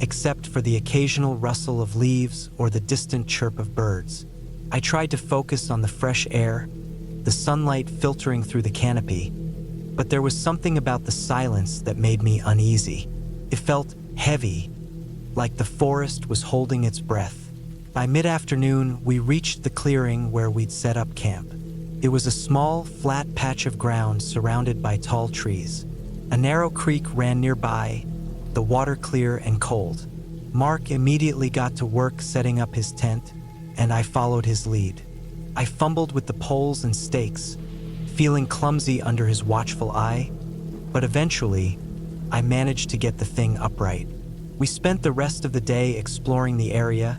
Speaker 1: except for the occasional rustle of leaves or the distant chirp of birds. I tried to focus on the fresh air, the sunlight filtering through the canopy, but there was something about the silence that made me uneasy. It felt heavy, like the forest was holding its breath. By mid-afternoon, we reached the clearing where we'd set up camp. It was a small, flat patch of ground surrounded by tall trees. A narrow creek ran nearby, the water clear and cold. Mark immediately got to work setting up his tent, and I followed his lead. I fumbled with the poles and stakes, feeling clumsy under his watchful eye, but eventually, I managed to get the thing upright. We spent the rest of the day exploring the area,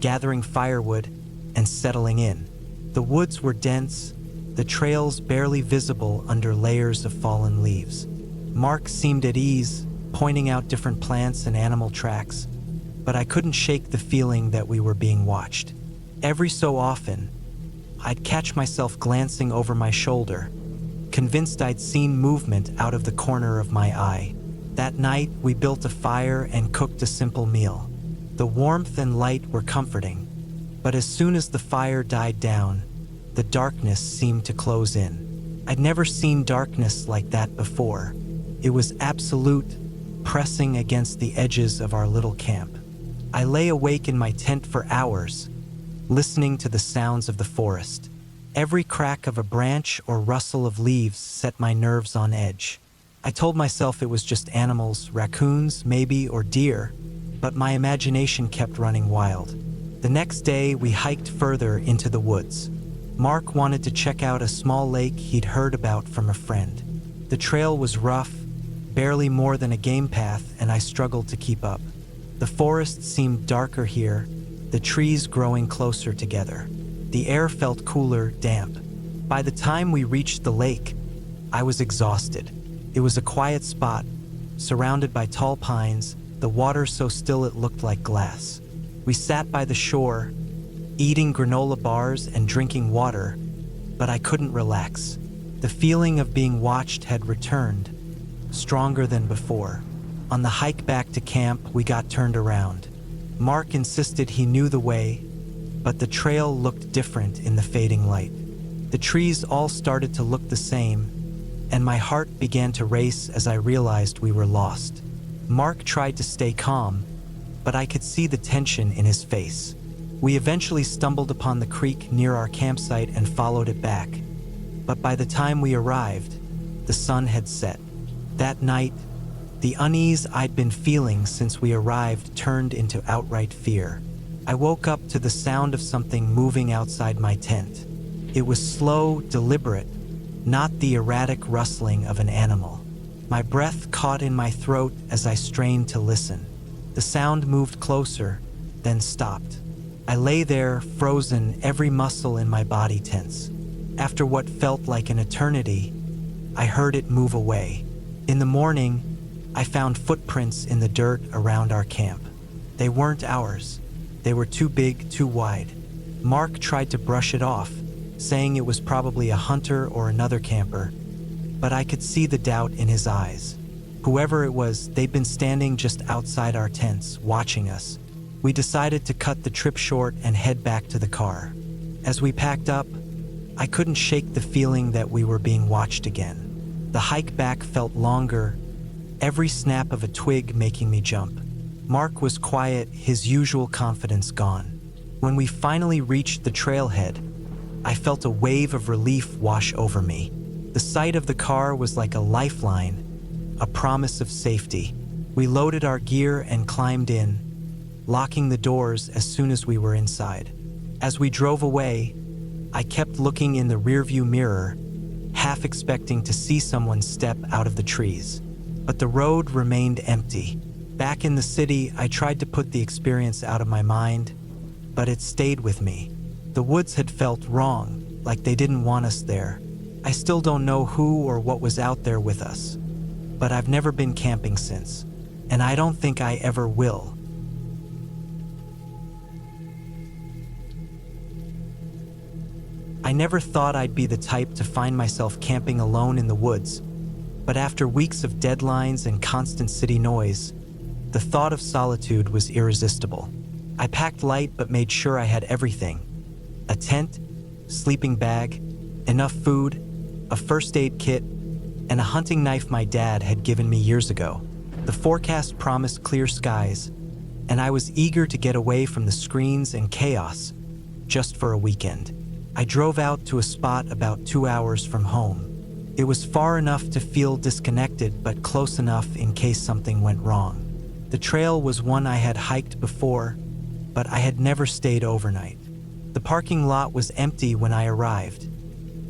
Speaker 1: gathering firewood, and settling in. The woods were dense, the trails barely visible under layers of fallen leaves. Mark seemed at ease, pointing out different plants and animal tracks, but I couldn't shake the feeling that we were being watched. Every so often, I'd catch myself glancing over my shoulder, convinced I'd seen movement out of the corner of my eye. That night, we built a fire and cooked a simple meal. The warmth and light were comforting, but as soon as the fire died down, the darkness seemed to close in. I'd never seen darkness like that before. It was absolute, pressing against the edges of our little camp. I lay awake in my tent for hours, listening to the sounds of the forest. Every crack of a branch or rustle of leaves set my nerves on edge. I told myself it was just animals, raccoons, maybe, or deer, but my imagination kept running wild. The next day, we hiked further into the woods. Mark wanted to check out a small lake he'd heard about from a friend. The trail was rough, barely more than a game path, and I struggled to keep up. The forest seemed darker here, the trees growing closer together. The air felt cooler, damp. By the time we reached the lake, I was exhausted. It was a quiet spot, surrounded by tall pines, the water so still it looked like glass. We sat by the shore, eating granola bars and drinking water, but I couldn't relax. The feeling of being watched had returned, stronger than before. On the hike back to camp, we got turned around. Mark insisted he knew the way, but the trail looked different in the fading light. The trees all started to look the same, and my heart began to race as I realized we were lost. Mark tried to stay calm, but I could see the tension in his face. We eventually stumbled upon the creek near our campsite and followed it back. But by the time we arrived, the sun had set. That night, the unease I'd been feeling since we arrived turned into outright fear. I woke up to the sound of something moving outside my tent. It was slow, deliberate, not the erratic rustling of an animal. My breath caught in my throat as I strained to listen. The sound moved closer, then stopped. I lay there, frozen, every muscle in my body tense. After what felt like an eternity, I heard it move away. In the morning, I found footprints in the dirt around our camp. They weren't ours. They were too big, too wide. Mark tried to brush it off, saying it was probably a hunter or another camper, but I could see the doubt in his eyes. Whoever it was, they'd been standing just outside our tents, watching us. We decided to cut the trip short and head back to the car. As we packed up, I couldn't shake the feeling that we were being watched again. The hike back felt longer, every snap of a twig making me jump. Mark was quiet, his usual confidence gone. When we finally reached the trailhead, I felt a wave of relief wash over me. The sight of the car was like a lifeline, a promise of safety. We loaded our gear and climbed in, locking the doors as soon as we were inside. As we drove away, I kept looking in the rearview mirror, half expecting to see someone step out of the trees. But the road remained empty. Back in the city, I tried to put the experience out of my mind, but it stayed with me. The woods had felt wrong, like they didn't want us there. I still don't know who or what was out there with us, but I've never been camping since, and I don't think I ever will. I never thought I'd be the type to find myself camping alone in the woods, but after weeks of deadlines and constant city noise, the thought of solitude was irresistible. I packed light but made sure I had everything: a tent, sleeping bag, enough food, a first aid kit, and a hunting knife my dad had given me years ago. The forecast promised clear skies, and I was eager to get away from the screens and chaos just for a weekend. I drove out to a spot about 2 hours from home. It was far enough to feel disconnected, but close enough in case something went wrong. The trail was one I had hiked before, but I had never stayed overnight. The parking lot was empty when I arrived,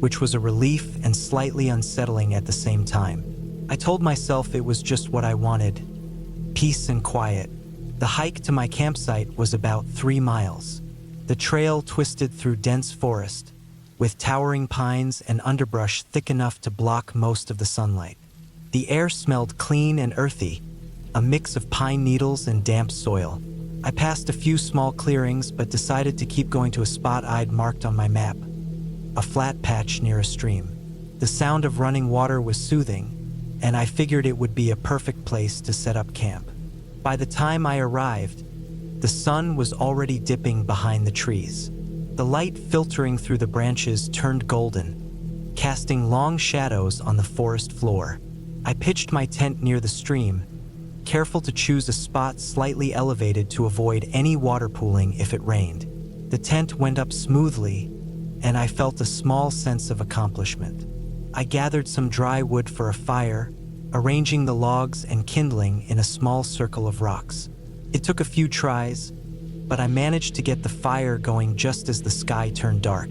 Speaker 1: which was a relief and slightly unsettling at the same time. I told myself it was just what I wanted: peace and quiet. The hike to my campsite was about 3 miles. The trail twisted through dense forest, with towering pines and underbrush thick enough to block most of the sunlight. The air smelled clean and earthy, a mix of pine needles and damp soil. I passed a few small clearings but decided to keep going to a spot I'd marked on my map: a flat patch near a stream. The sound of running water was soothing, and I figured it would be a perfect place to set up camp. By the time I arrived, the sun was already dipping behind the trees. The light filtering through the branches turned golden, casting long shadows on the forest floor. I pitched my tent near the stream, careful to choose a spot slightly elevated to avoid any water pooling if it rained. The tent went up smoothly, and I felt a small sense of accomplishment. I gathered some dry wood for a fire, arranging the logs and kindling in a small circle of rocks. It took a few tries, but I managed to get the fire going just as the sky turned dark.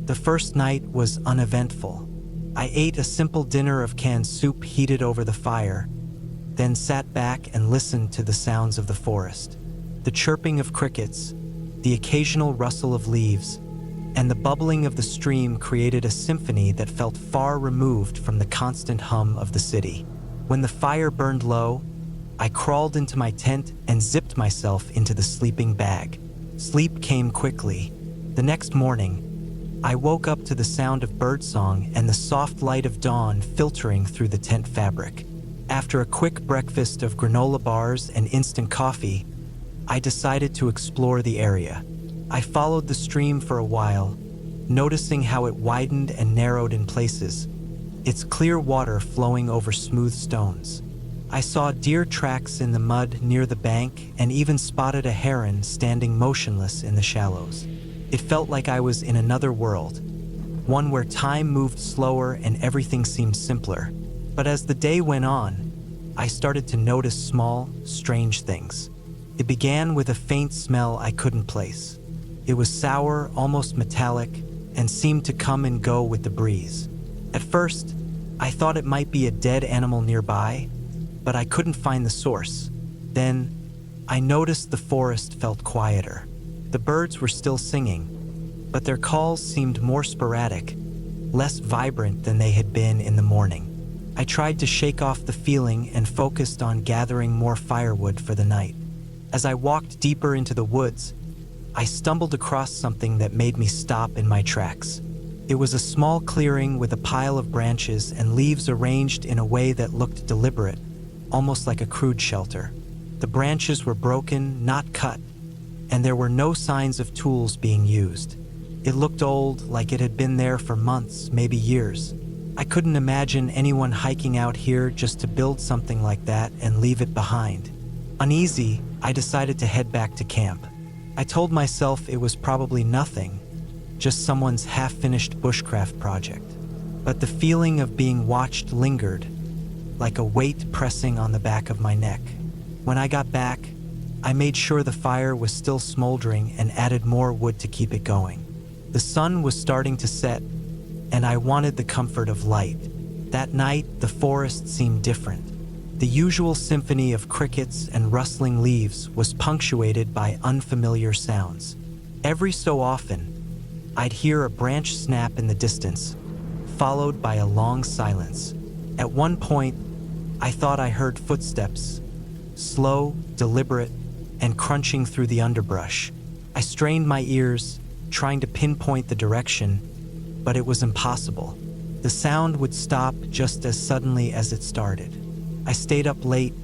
Speaker 1: The first night was uneventful. I ate a simple dinner of canned soup heated over the fire, then sat back and listened to the sounds of the forest. The chirping of crickets, the occasional rustle of leaves, and the bubbling of the stream created a symphony that felt far removed from the constant hum of the city. When the fire burned low, I crawled into my tent and zipped myself into the sleeping bag. Sleep came quickly. The next morning, I woke up to the sound of birdsong and the soft light of dawn filtering through the tent fabric. After a quick breakfast of granola bars and instant coffee, I decided to explore the area. I followed the stream for a while, noticing how it widened and narrowed in places, its clear water flowing over smooth stones. I saw deer tracks in the mud near the bank and even spotted a heron standing motionless in the shallows. It felt like I was in another world, one where time moved slower and everything seemed simpler. But as the day went on, I started to notice small, strange things. It began with a faint smell I couldn't place. It was sour, almost metallic, and seemed to come and go with the breeze. At first, I thought it might be a dead animal nearby, but I couldn't find the source. Then, I noticed the forest felt quieter. The birds were still singing, but their calls seemed more sporadic, less vibrant than they had been in the morning. I tried to shake off the feeling and focused on gathering more firewood for the night. As I walked deeper into the woods, I stumbled across something that made me stop in my tracks. It was a small clearing with a pile of branches and leaves arranged in a way that looked deliberate, almost like a crude shelter. The branches were broken, not cut, and there were no signs of tools being used. It looked old, like it had been there for months, maybe years. I couldn't imagine anyone hiking out here just to build something like that and leave it behind. Uneasy, I decided to head back to camp. I told myself it was probably nothing, just someone's half-finished bushcraft project. But the feeling of being watched lingered, like a weight pressing on the back of my neck. When I got back, I made sure the fire was still smoldering and added more wood to keep it going. The sun was starting to set, and I wanted the comfort of light. That night, the forest seemed different. The usual symphony of crickets and rustling leaves was punctuated by unfamiliar sounds. Every so often, I'd hear a branch snap in the distance, followed by a long silence. At one point, I thought I heard footsteps, slow, deliberate, and crunching through the underbrush. I strained my ears, trying to pinpoint the direction, but it was impossible. The sound would stop just as suddenly as it started. I stayed up late,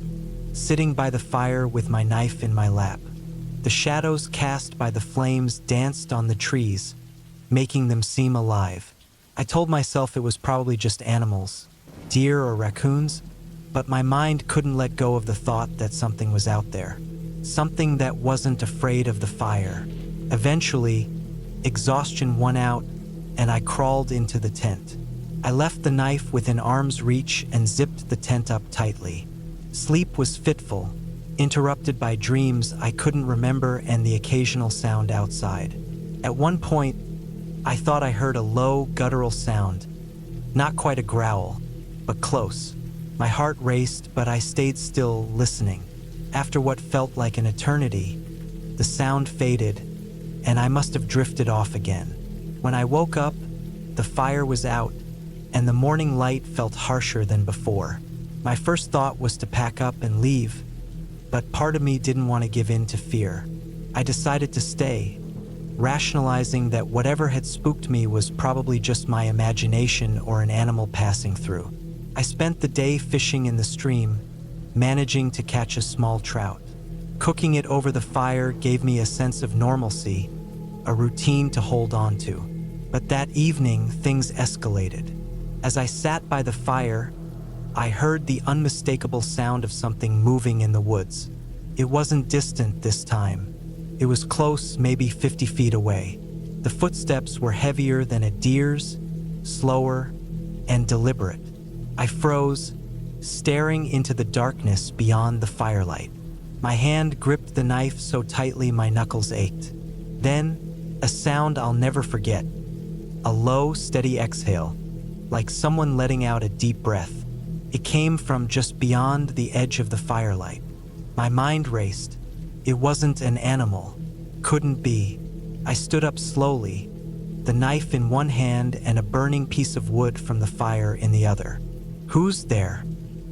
Speaker 1: sitting by the fire with my knife in my lap. The shadows cast by the flames danced on the trees, making them seem alive. I told myself it was probably just animals, deer or raccoons, but my mind couldn't let go of the thought that something was out there. Something that wasn't afraid of the fire. Eventually, exhaustion won out, and I crawled into the tent. I left the knife within arm's reach and zipped the tent up tightly. Sleep was fitful, interrupted by dreams I couldn't remember and the occasional sound outside. At one point, I thought I heard a low, guttural sound. Not quite a growl, but close. My heart raced, but I stayed still, listening. After what felt like an eternity, the sound faded, and I must have drifted off again. When I woke up, the fire was out, and the morning light felt harsher than before. My first thought was to pack up and leave, but part of me didn't want to give in to fear. I decided to stay, rationalizing that whatever had spooked me was probably just my imagination or an animal passing through. I spent the day fishing in the stream, managing to catch a small trout. Cooking it over the fire gave me a sense of normalcy, a routine to hold on to. But that evening, things escalated. As I sat by the fire, I heard the unmistakable sound of something moving in the woods. It wasn't distant this time. It was close, maybe 50 feet away. The footsteps were heavier than a deer's, slower, and deliberate. I froze, staring into the darkness beyond the firelight. My hand gripped the knife so tightly my knuckles ached. Then, a sound I'll never forget. A low, steady exhale, like someone letting out a deep breath. It came from just beyond the edge of the firelight. My mind raced. It wasn't an animal. Couldn't be. I stood up slowly, the knife in one hand and a burning piece of wood from the fire in the other. "Who's there?"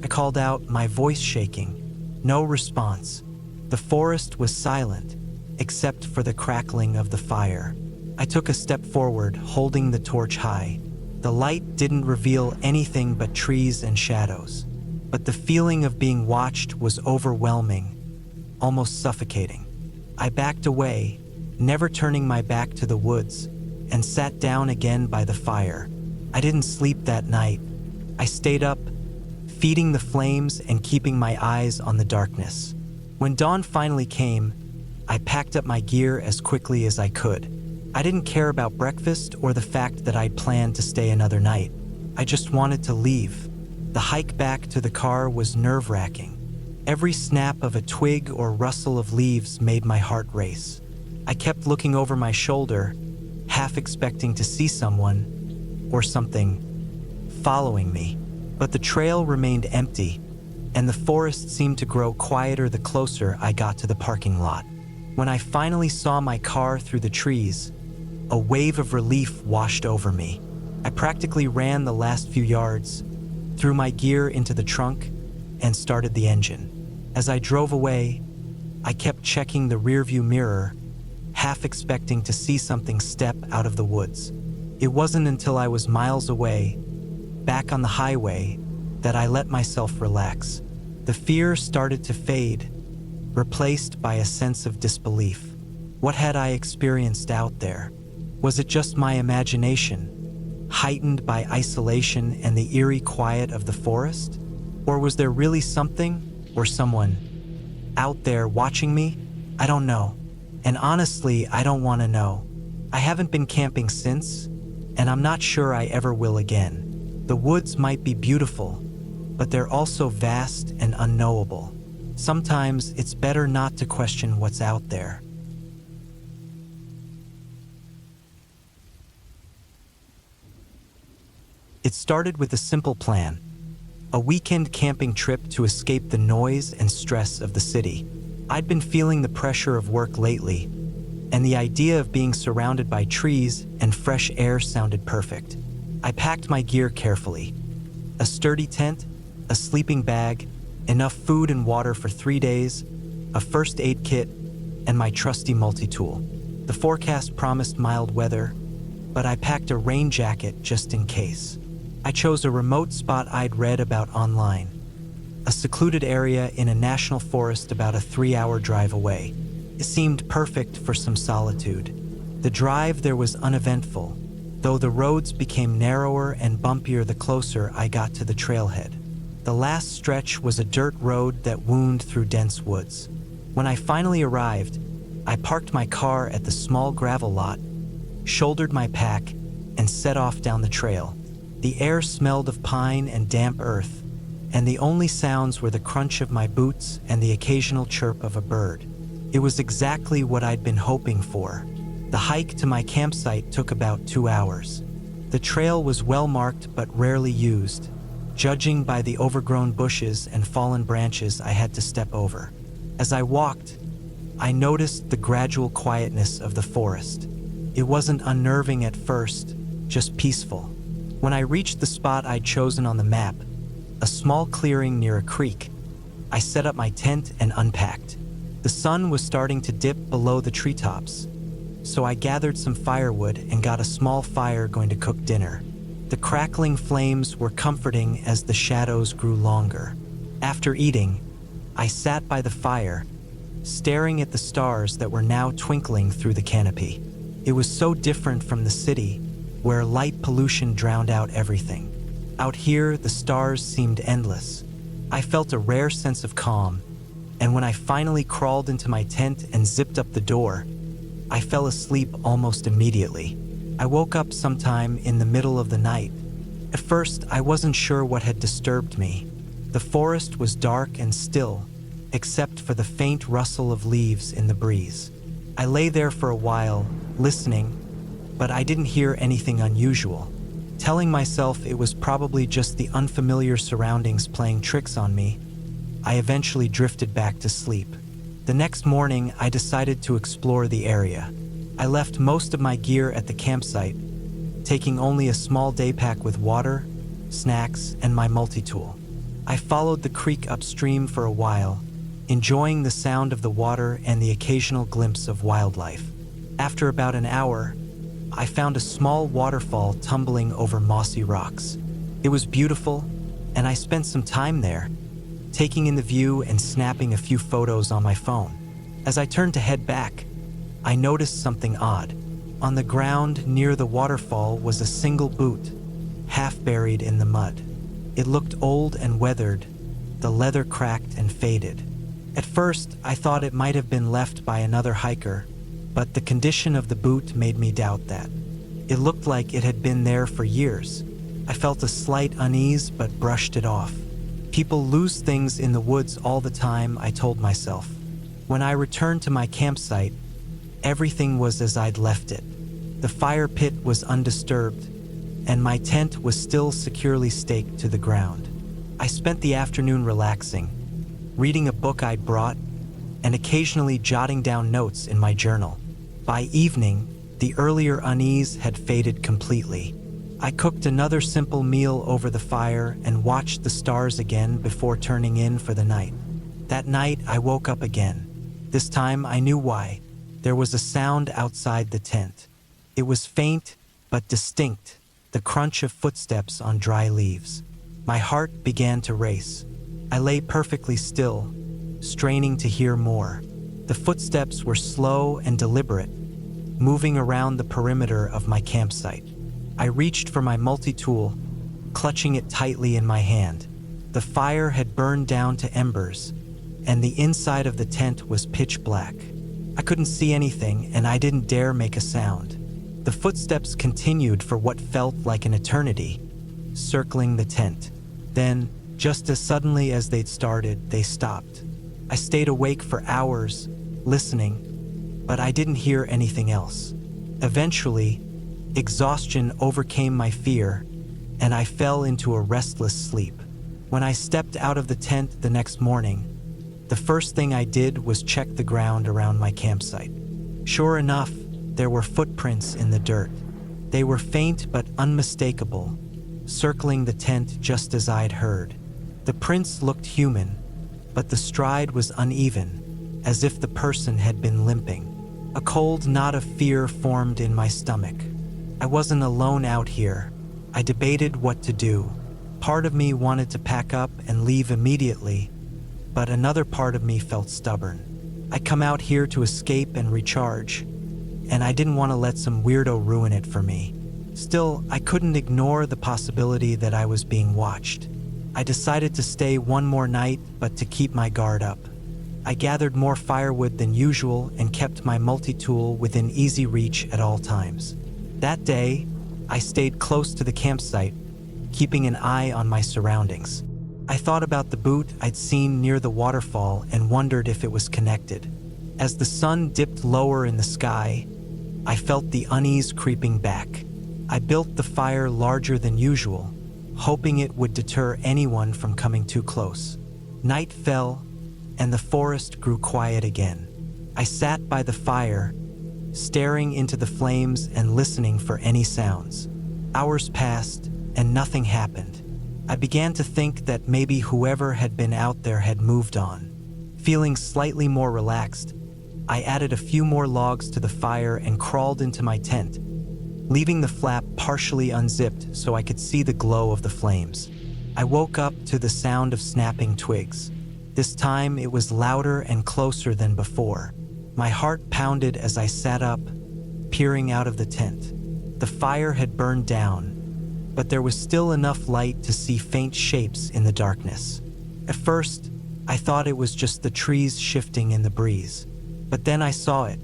Speaker 1: I called out, my voice shaking. No response. The forest was silent, except for the crackling of the fire. I took a step forward, holding the torch high. The light didn't reveal anything but trees and shadows, but the feeling of being watched was overwhelming, almost suffocating. I backed away, never turning my back to the woods, and sat down again by the fire. I didn't sleep that night. I stayed up, feeding the flames and keeping my eyes on the darkness. When dawn finally came, I packed up my gear as quickly as I could. I didn't care about breakfast or the fact that I'd planned to stay another night. I just wanted to leave. The hike back to the car was nerve-wracking. Every snap of a twig or rustle of leaves made my heart race. I kept looking over my shoulder, half expecting to see someone or something following me. But the trail remained empty, and the forest seemed to grow quieter the closer I got to the parking lot. When I finally saw my car through the trees, a wave of relief washed over me. I practically ran the last few yards, threw my gear into the trunk, and started the engine. As I drove away, I kept checking the rearview mirror, half expecting to see something step out of the woods. It wasn't until I was miles away, back on the highway, that I let myself relax. The fear started to fade, replaced by a sense of disbelief. What had I experienced out there? Was it just my imagination, heightened by isolation and the eerie quiet of the forest? Or was there really something, or someone, out there watching me? I don't know. And honestly, I don't want to know. I haven't been camping since, and I'm not sure I ever will again. The woods might be beautiful, but they're also vast and unknowable. Sometimes it's better not to question what's out there. It started with a simple plan, a weekend camping trip to escape the noise and stress of the city. I'd been feeling the pressure of work lately, and the idea of being surrounded by trees and fresh air sounded perfect. I packed my gear carefully: a sturdy tent, a sleeping bag, enough food and water for 3 days, a first aid kit, and my trusty multi-tool. The forecast promised mild weather, but I packed a rain jacket just in case. I chose a remote spot I'd read about online, a secluded area in a national forest about a 3-hour drive away. It seemed perfect for some solitude. The drive there was uneventful, though the roads became narrower and bumpier the closer I got to the trailhead. The last stretch was a dirt road that wound through dense woods. When I finally arrived, I parked my car at the small gravel lot, shouldered my pack, and set off down the trail. The air smelled of pine and damp earth, and the only sounds were the crunch of my boots and the occasional chirp of a bird. It was exactly what I'd been hoping for. The hike to my campsite took about 2 hours. The trail was well marked but rarely used, judging by the overgrown bushes and fallen branches I had to step over. As I walked, I noticed the gradual quietness of the forest. It wasn't unnerving at first, just peaceful. When I reached the spot I'd chosen on the map, a small clearing near a creek, I set up my tent and unpacked. The sun was starting to dip below the treetops, so I gathered some firewood and got a small fire going to cook dinner. The crackling flames were comforting as the shadows grew longer. After eating, I sat by the fire, staring at the stars that were now twinkling through the canopy. It was so different from the city, where light pollution drowned out everything. Out here, the stars seemed endless. I felt a rare sense of calm, and when I finally crawled into my tent and zipped up the door, I fell asleep almost immediately. I woke up sometime in the middle of the night. At first, I wasn't sure what had disturbed me. The forest was dark and still, except for the faint rustle of leaves in the breeze. I lay there for a while, listening, but I didn't hear anything unusual. Telling myself it was probably just the unfamiliar surroundings playing tricks on me, I eventually drifted back to sleep. The next morning, I decided to explore the area. I left most of my gear at the campsite, taking only a small day pack with water, snacks, and my multi-tool. I followed the creek upstream for a while, enjoying the sound of the water and the occasional glimpse of wildlife. After about an hour, I found a small waterfall tumbling over mossy rocks. It was beautiful, and I spent some time there, taking in the view and snapping a few photos on my phone. As I turned to head back, I noticed something odd. On the ground near the waterfall was a single boot, half buried in the mud. It looked old and weathered, the leather cracked and faded. At first, I thought it might have been left by another hiker, but the condition of the boot made me doubt that. It looked like it had been there for years. I felt a slight unease but brushed it off. People lose things in the woods all the time, I told myself. When I returned to my campsite, everything was as I'd left it. The fire pit was undisturbed, and my tent was still securely staked to the ground. I spent the afternoon relaxing, reading a book I'd brought, and occasionally jotting down notes in my journal. By evening, the earlier unease had faded completely. I cooked another simple meal over the fire and watched the stars again before turning in for the night. That night, I woke up again. This time, I knew why. There was a sound outside the tent. It was faint, but distinct, the crunch of footsteps on dry leaves. My heart began to race. I lay perfectly still, straining to hear more. The footsteps were slow and deliberate, moving around the perimeter of my campsite. I reached for my multi-tool, clutching it tightly in my hand. The fire had burned down to embers, and the inside of the tent was pitch black. I couldn't see anything, and I didn't dare make a sound. The footsteps continued for what felt like an eternity, circling the tent. Then, just as suddenly as they'd started, they stopped. I stayed awake for hours, listening, but I didn't hear anything else. Eventually, exhaustion overcame my fear, and I fell into a restless sleep. When I stepped out of the tent the next morning, the first thing I did was check the ground around my campsite. Sure enough, there were footprints in the dirt. They were faint but unmistakable, circling the tent just as I'd heard. The prints looked human, but the stride was uneven, as if the person had been limping. A cold knot of fear formed in my stomach. I wasn't alone out here. I debated what to do. Part of me wanted to pack up and leave immediately, but another part of me felt stubborn. I'd come out here to escape and recharge, and I didn't want to let some weirdo ruin it for me. Still, I couldn't ignore the possibility that I was being watched. I decided to stay one more night, but to keep my guard up. I gathered more firewood than usual and kept my multi-tool within easy reach at all times. That day, I stayed close to the campsite, keeping an eye on my surroundings. I thought about the boot I'd seen near the waterfall and wondered if it was connected. As the sun dipped lower in the sky, I felt the unease creeping back. I built the fire larger than usual, hoping it would deter anyone from coming too close. Night fell, and the forest grew quiet again. I sat by the fire, staring into the flames and listening for any sounds. Hours passed, and nothing happened. I began to think that maybe whoever had been out there had moved on. Feeling slightly more relaxed, I added a few more logs to the fire and crawled into my tent, leaving the flap partially unzipped so I could see the glow of the flames. I woke up to the sound of snapping twigs. This time it was louder and closer than before. My heart pounded as I sat up, peering out of the tent. The fire had burned down, but there was still enough light to see faint shapes in the darkness. At first, I thought it was just the trees shifting in the breeze. But then I saw it,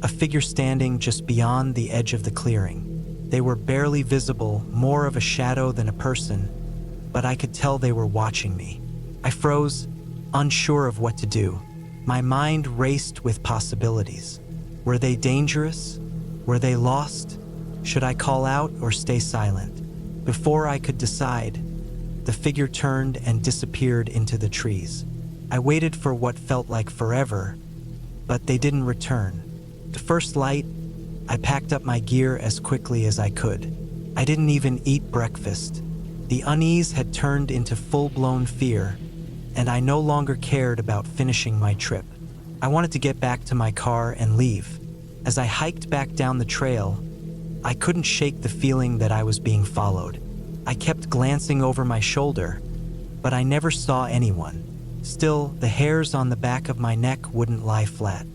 Speaker 1: a figure standing just beyond the edge of the clearing. They were barely visible, more of a shadow than a person, but I could tell they were watching me. I froze, unsure of what to do. My mind raced with possibilities. Were they dangerous? Were they lost? Should I call out or stay silent? Before I could decide, the figure turned and disappeared into the trees. I waited for what felt like forever, but they didn't return. The first light, I packed up my gear as quickly as I could. I didn't even eat breakfast. The unease had turned into full-blown fear, and I no longer cared about finishing my trip. I wanted to get back to my car and leave. As I hiked back down the trail, I couldn't shake the feeling that I was being followed. I kept glancing over my shoulder, but I never saw anyone. Still, the hairs on the back of my neck wouldn't lie flat.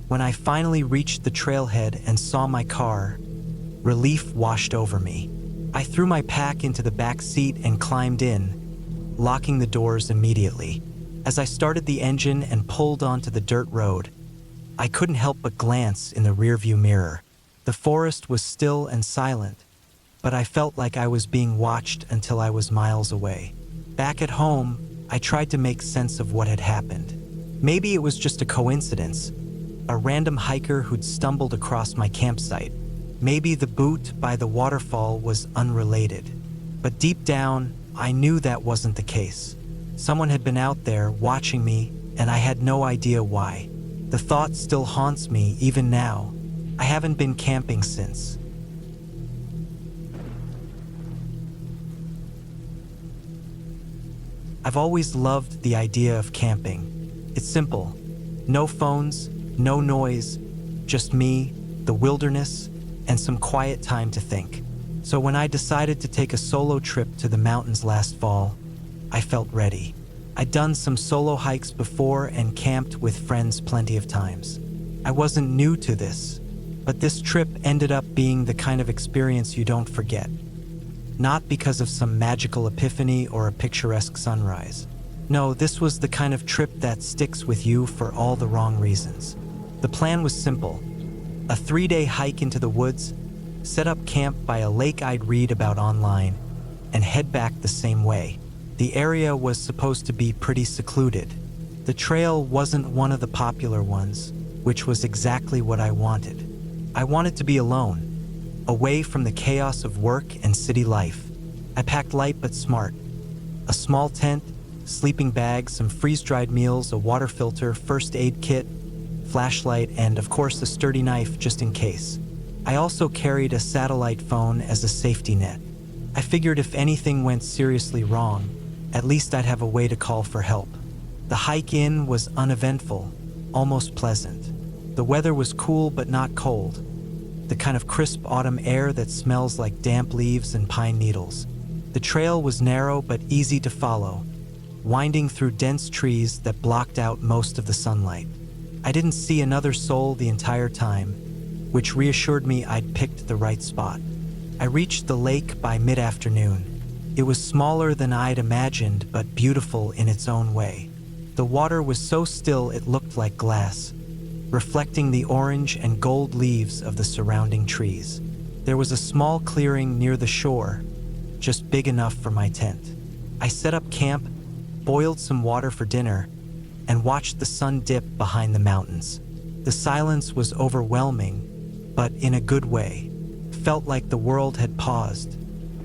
Speaker 1: When I finally reached the trailhead and saw my car, relief washed over me. I threw my pack into the back seat and climbed in, locking the doors immediately. As I started the engine and pulled onto the dirt road, I couldn't help but glance in the rearview mirror. The forest was still and silent, but I felt like I was being watched until I was miles away. Back at home, I tried to make sense of what had happened. Maybe it was just a coincidence, a random hiker who'd stumbled across my campsite. Maybe the boot by the waterfall was unrelated. But deep down, I knew that wasn't the case. Someone had been out there watching me, and I had no idea why. The thought still haunts me even now. I haven't been camping since. I've always loved the idea of camping. It's simple. No phones, no noise, just me, the wilderness, and some quiet time to think. So when I decided to take a solo trip to the mountains last fall, I felt ready. I'd done some solo hikes before and camped with friends plenty of times. I wasn't new to this, but this trip ended up being the kind of experience you don't forget. Not because of some magical epiphany or a picturesque sunrise. No, this was the kind of trip that sticks with you for all the wrong reasons. The plan was simple. A 3-day hike into the woods, set up camp by a lake I'd read about online, and head back the same way. The area was supposed to be pretty secluded. The trail wasn't one of the popular ones, which was exactly what I wanted. I wanted to be alone, away from the chaos of work and city life. I packed light but smart. A small tent, sleeping bag, some freeze-dried meals, a water filter, first aid kit, flashlight, and of course a sturdy knife just in case. I also carried a satellite phone as a safety net. I figured if anything went seriously wrong, at least I'd have a way to call for help. The hike in was uneventful, almost pleasant. The weather was cool but not cold. The kind of crisp autumn air that smells like damp leaves and pine needles. The trail was narrow but easy to follow, winding through dense trees that blocked out most of the sunlight. I didn't see another soul the entire time, which reassured me I'd picked the right spot. I reached the lake by mid-afternoon. It was smaller than I'd imagined, but beautiful in its own way. The water was so still it looked like glass, reflecting the orange and gold leaves of the surrounding trees. There was a small clearing near the shore, just big enough for my tent. I set up camp, boiled some water for dinner, and watched the sun dip behind the mountains. The silence was overwhelming, but in a good way. Felt like the world had paused,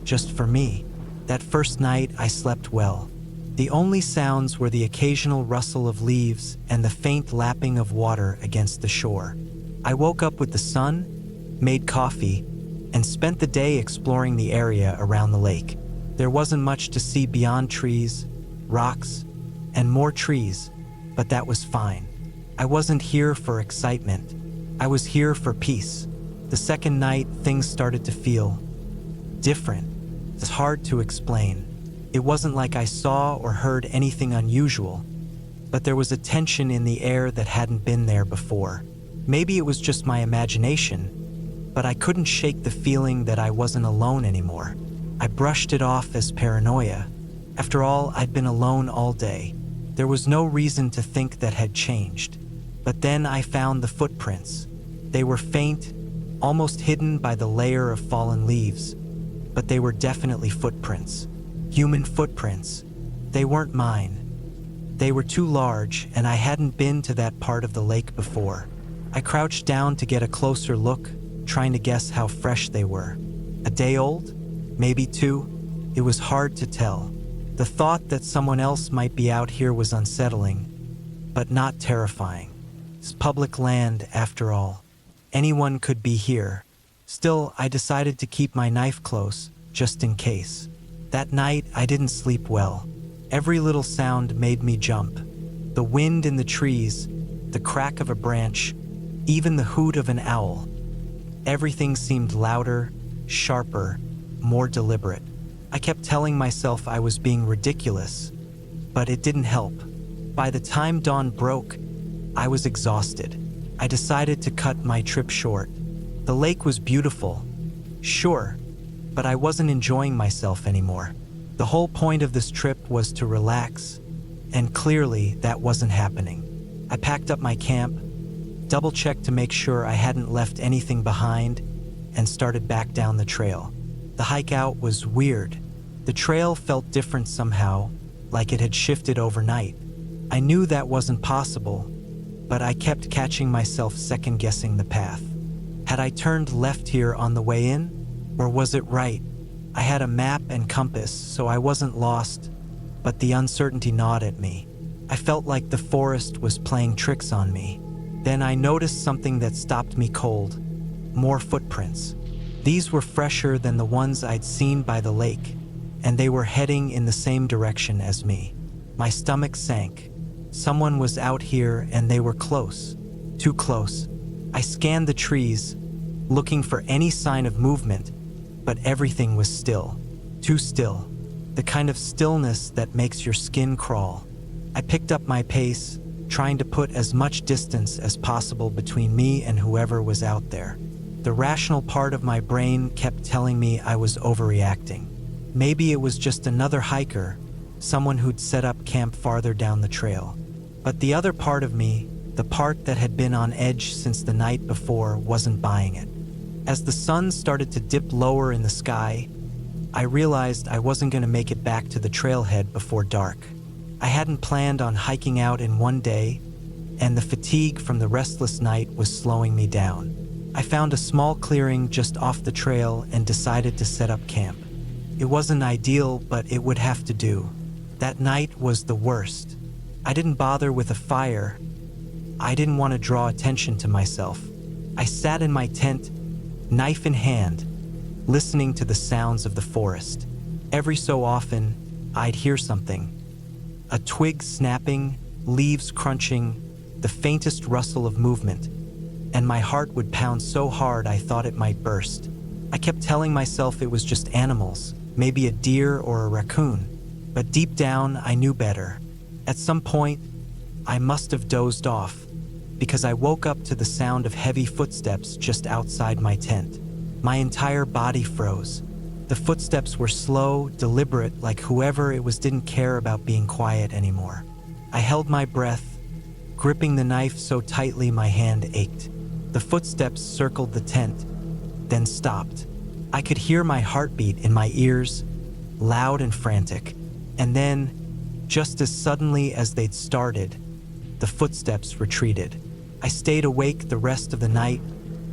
Speaker 1: just for me. That first night, I slept well. The only sounds were the occasional rustle of leaves and the faint lapping of water against the shore. I woke up with the sun, made coffee, and spent the day exploring the area around the lake. There wasn't much to see beyond trees, rocks, and more trees, but that was fine. I wasn't here for excitement. I was here for peace. The second night, things started to feel different. It's hard to explain. It wasn't like I saw or heard anything unusual, but there was a tension in the air that hadn't been there before. Maybe it was just my imagination, but I couldn't shake the feeling that I wasn't alone anymore. I brushed it off as paranoia. After all, I'd been alone all day. There was no reason to think that had changed. But then I found the footprints. They were faint, almost hidden by the layer of fallen leaves, but they were definitely footprints. Human footprints. They weren't mine. They were too large, and I hadn't been to that part of the lake before. I crouched down to get a closer look, trying to guess how fresh they were. A day old? Maybe 2? It was hard to tell. The thought that someone else might be out here was unsettling, but not terrifying. It's public land, after all. Anyone could be here. Still, I decided to keep my knife close, just in case. That night, I didn't sleep well. Every little sound made me jump. The wind in the trees, the crack of a branch, even the hoot of an owl. Everything seemed louder, sharper, more deliberate. I kept telling myself I was being ridiculous, but it didn't help. By the time dawn broke, I was exhausted. I decided to cut my trip short. The lake was beautiful, sure, but I wasn't enjoying myself anymore. The whole point of this trip was to relax, and clearly that wasn't happening. I packed up my camp, double-checked to make sure I hadn't left anything behind, and started back down the trail. The hike out was weird. The trail felt different somehow, like it had shifted overnight. I knew that wasn't possible, but I kept catching myself second-guessing the path. Had I turned left here on the way in, or was it right? I had a map and compass, so I wasn't lost, but the uncertainty gnawed at me. I felt like the forest was playing tricks on me. Then I noticed something that stopped me cold. More footprints. These were fresher than the ones I'd seen by the lake, and they were heading in the same direction as me. My stomach sank. Someone was out here and they were close. Too close. I scanned the trees, looking for any sign of movement, but everything was still. Too still. The kind of stillness that makes your skin crawl. I picked up my pace, trying to put as much distance as possible between me and whoever was out there. The rational part of my brain kept telling me I was overreacting. Maybe it was just another hiker, someone who'd set up camp farther down the trail. But the other part of me, the part that had been on edge since the night before, wasn't buying it. As the sun started to dip lower in the sky, I realized I wasn't going to make it back to the trailhead before dark. I hadn't planned on hiking out in one day, and the fatigue from the restless night was slowing me down. I found a small clearing just off the trail and decided to set up camp. It wasn't ideal, but it would have to do. That night was the worst. I didn't bother with a fire. I didn't want to draw attention to myself. I sat in my tent, knife in hand, listening to the sounds of the forest. Every so often, I'd hear something. A twig snapping, leaves crunching, the faintest rustle of movement, and my heart would pound so hard I thought it might burst. I kept telling myself it was just animals, maybe a deer or a raccoon, but deep down I knew better. At some point, I must have dozed off, because I woke up to the sound of heavy footsteps just outside my tent. My entire body froze. The footsteps were slow, deliberate, like whoever it was didn't care about being quiet anymore. I held my breath, gripping the knife so tightly my hand ached. The footsteps circled the tent, then stopped. I could hear my heartbeat in my ears, loud and frantic. And then, just as suddenly as they'd started, the footsteps retreated. I stayed awake the rest of the night,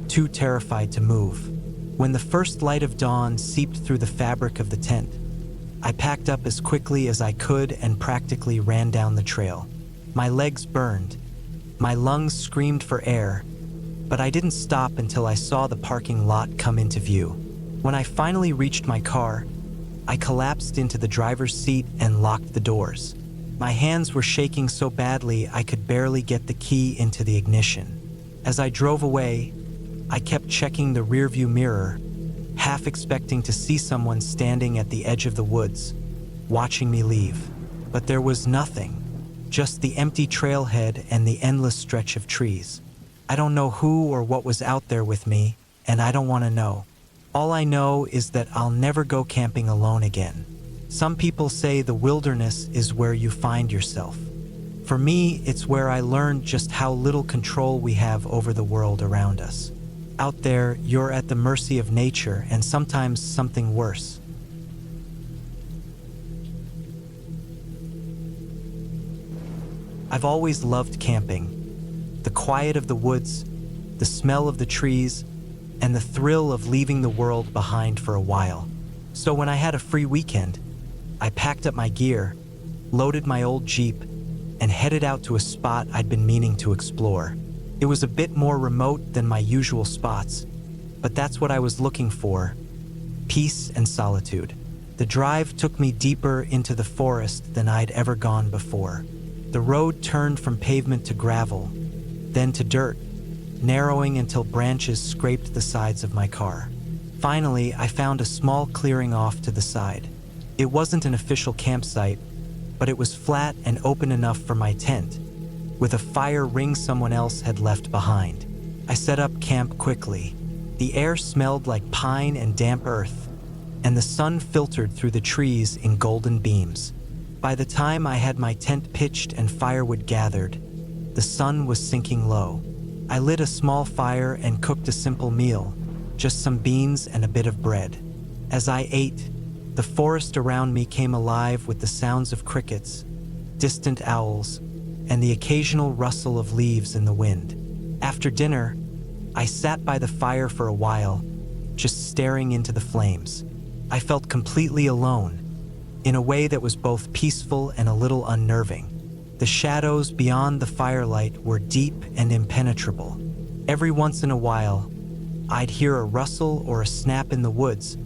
Speaker 1: too terrified to move. When the first light of dawn seeped through the fabric of the tent, I packed up as quickly as I could and practically ran down the trail. My legs burned. My lungs screamed for air, but I didn't stop until I saw the parking lot come into view. When I finally reached my car, I collapsed into the driver's seat and locked the doors. My hands were shaking so badly I could barely get the key into the ignition. As I drove away, I kept checking the rearview mirror, half expecting to see someone standing at the edge of the woods, watching me leave. But there was nothing, just the empty trailhead and the endless stretch of trees. I don't know who or what was out there with me, and I don't want to know. All I know is that I'll never go camping alone again. Some people say the wilderness is where you find yourself. For me, it's where I learned just how little control we have over the world around us. Out there, you're at the mercy of nature and sometimes something worse. I've always loved camping. The quiet of the woods, the smell of the trees, and the thrill of leaving the world behind for a while. So when I had a free weekend, I packed up my gear, loaded my old Jeep, and headed out to a spot I'd been meaning to explore. It was a bit more remote than my usual spots, but that's what I was looking for: peace and solitude. The drive took me deeper into the forest than I'd ever gone before. The road turned from pavement to gravel, then to dirt, narrowing until branches scraped the sides of my car. Finally, I found a small clearing off to the side. It wasn't an official campsite, but it was flat and open enough for my tent, with a fire ring someone else had left behind. I set up camp quickly. The air smelled like pine and damp earth, and the sun filtered through the trees in golden beams. By the time I had my tent pitched and firewood gathered, the sun was sinking low. I lit a small fire and cooked a simple meal, just some beans and a bit of bread. As I ate, the forest around me came alive with the sounds of crickets, distant owls, and the occasional rustle of leaves in the wind. After dinner, I sat by the fire for a while, just staring into the flames. I felt completely alone, in a way that was both peaceful and a little unnerving. The shadows beyond the firelight were deep and impenetrable. Every once in a while, I'd hear a rustle or a snap in the woods,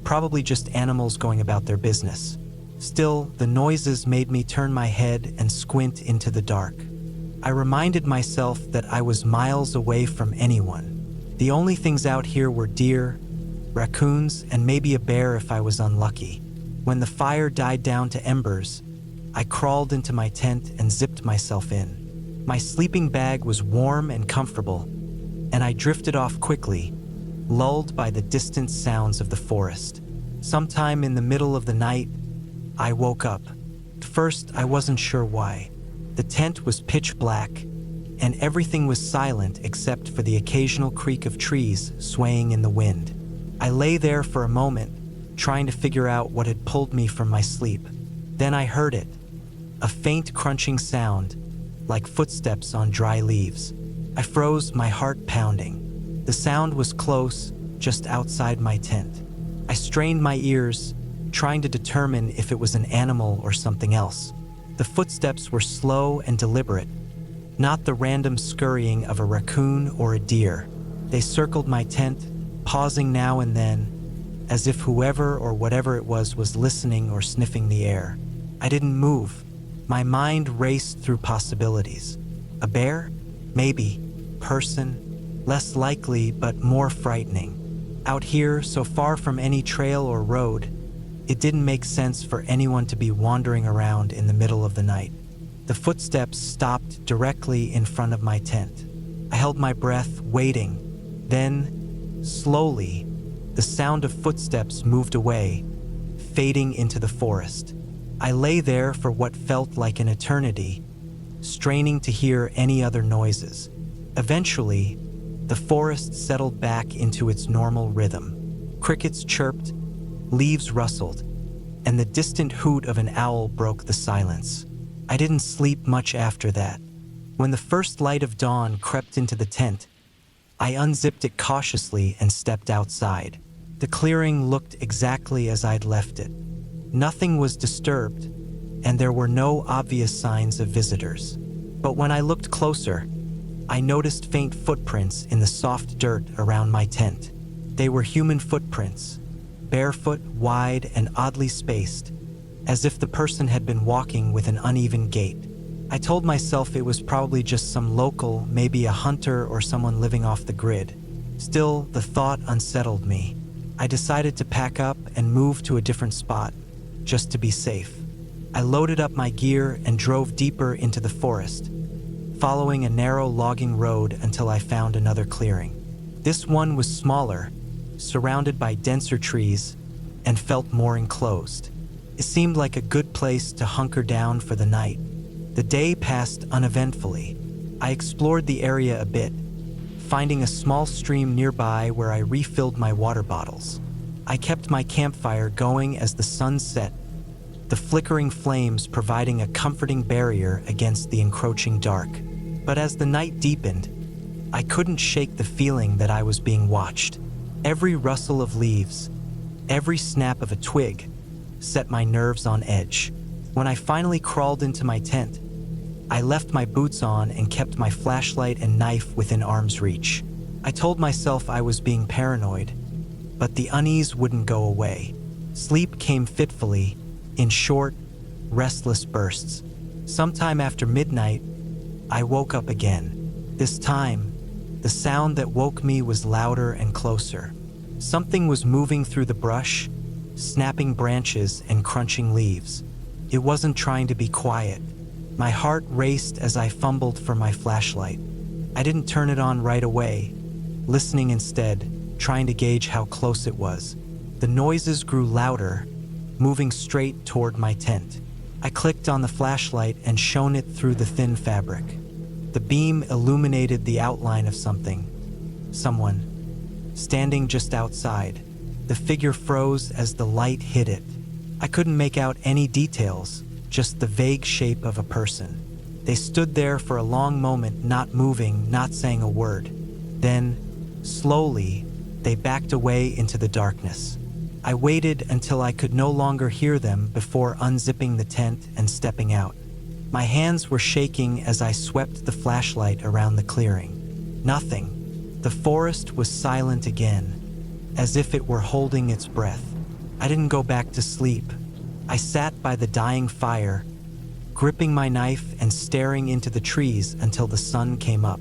Speaker 1: probably just animals going about their business. Still, the noises made me turn my head and squint into the dark. I reminded myself that I was miles away from anyone. The only things out here were deer, raccoons, and maybe a bear if I was unlucky. When the fire died down to embers, I crawled into my tent and zipped myself in. My sleeping bag was warm and comfortable, and I drifted off quickly, lulled by the distant sounds of the forest. Sometime in the middle of the night, I woke up. At first, I wasn't sure why. The tent was pitch black, and everything was silent except for the occasional creak of trees swaying in the wind. I lay there for a moment, trying to figure out what had pulled me from my sleep. Then I heard it, a faint crunching sound, like footsteps on dry leaves. I froze, my heart pounding. The sound was close, just outside my tent. I strained my ears, trying to determine if it was an animal or something else. The footsteps were slow and deliberate, not the random scurrying of a raccoon or a deer. They circled my tent, pausing now and then, as if whoever or whatever it was listening or sniffing the air. I didn't move. My mind raced through possibilities. A bear? Maybe. Person? Less likely, but more frightening. Out here, so far from any trail or road, it didn't make sense for anyone to be wandering around in the middle of the night. The footsteps stopped directly in front of my tent. I held my breath, waiting. Then, slowly, the sound of footsteps moved away, fading into the forest. I lay there for what felt like an eternity, straining to hear any other noises. Eventually, the forest settled back into its normal rhythm. Crickets chirped, leaves rustled, and the distant hoot of an owl broke the silence. I didn't sleep much after that. When the first light of dawn crept into the tent, I unzipped it cautiously and stepped outside. The clearing looked exactly as I'd left it. Nothing was disturbed, and there were no obvious signs of visitors. But when I looked closer, I noticed faint footprints in the soft dirt around my tent. They were human footprints, barefoot, wide, and oddly spaced, as if the person had been walking with an uneven gait. I told myself it was probably just some local, maybe a hunter or someone living off the grid. Still, the thought unsettled me. I decided to pack up and move to a different spot, just to be safe. I loaded up my gear and drove deeper into the forest, following a narrow logging road until I found another clearing. This one was smaller, surrounded by denser trees, and felt more enclosed. It seemed like a good place to hunker down for the night. The day passed uneventfully. I explored the area a bit, finding a small stream nearby where I refilled my water bottles. I kept my campfire going as the sun set, the flickering flames providing a comforting barrier against the encroaching dark. But as the night deepened, I couldn't shake the feeling that I was being watched. Every rustle of leaves, every snap of a twig, set my nerves on edge. When I finally crawled into my tent, I left my boots on and kept my flashlight and knife within arm's reach. I told myself I was being paranoid, but the unease wouldn't go away. Sleep came fitfully, in short, restless bursts. Sometime after midnight, I woke up again. This time, the sound that woke me was louder and closer. Something was moving through the brush, snapping branches and crunching leaves. It wasn't trying to be quiet. My heart raced as I fumbled for my flashlight. I didn't turn it on right away, listening instead, trying to gauge how close it was. The noises grew louder, moving straight toward my tent. I clicked on the flashlight and shone it through the thin fabric. The beam illuminated the outline of someone, standing just outside. The figure froze as the light hit it. I couldn't make out any details, just the vague shape of a person. They stood there for a long moment, not moving, not saying a word. Then, slowly, they backed away into the darkness. I waited until I could no longer hear them before unzipping the tent and stepping out. My hands were shaking as I swept the flashlight around the clearing. Nothing. The forest was silent again, as if it were holding its breath. I didn't go back to sleep. I sat by the dying fire, gripping my knife and staring into the trees until the sun came up.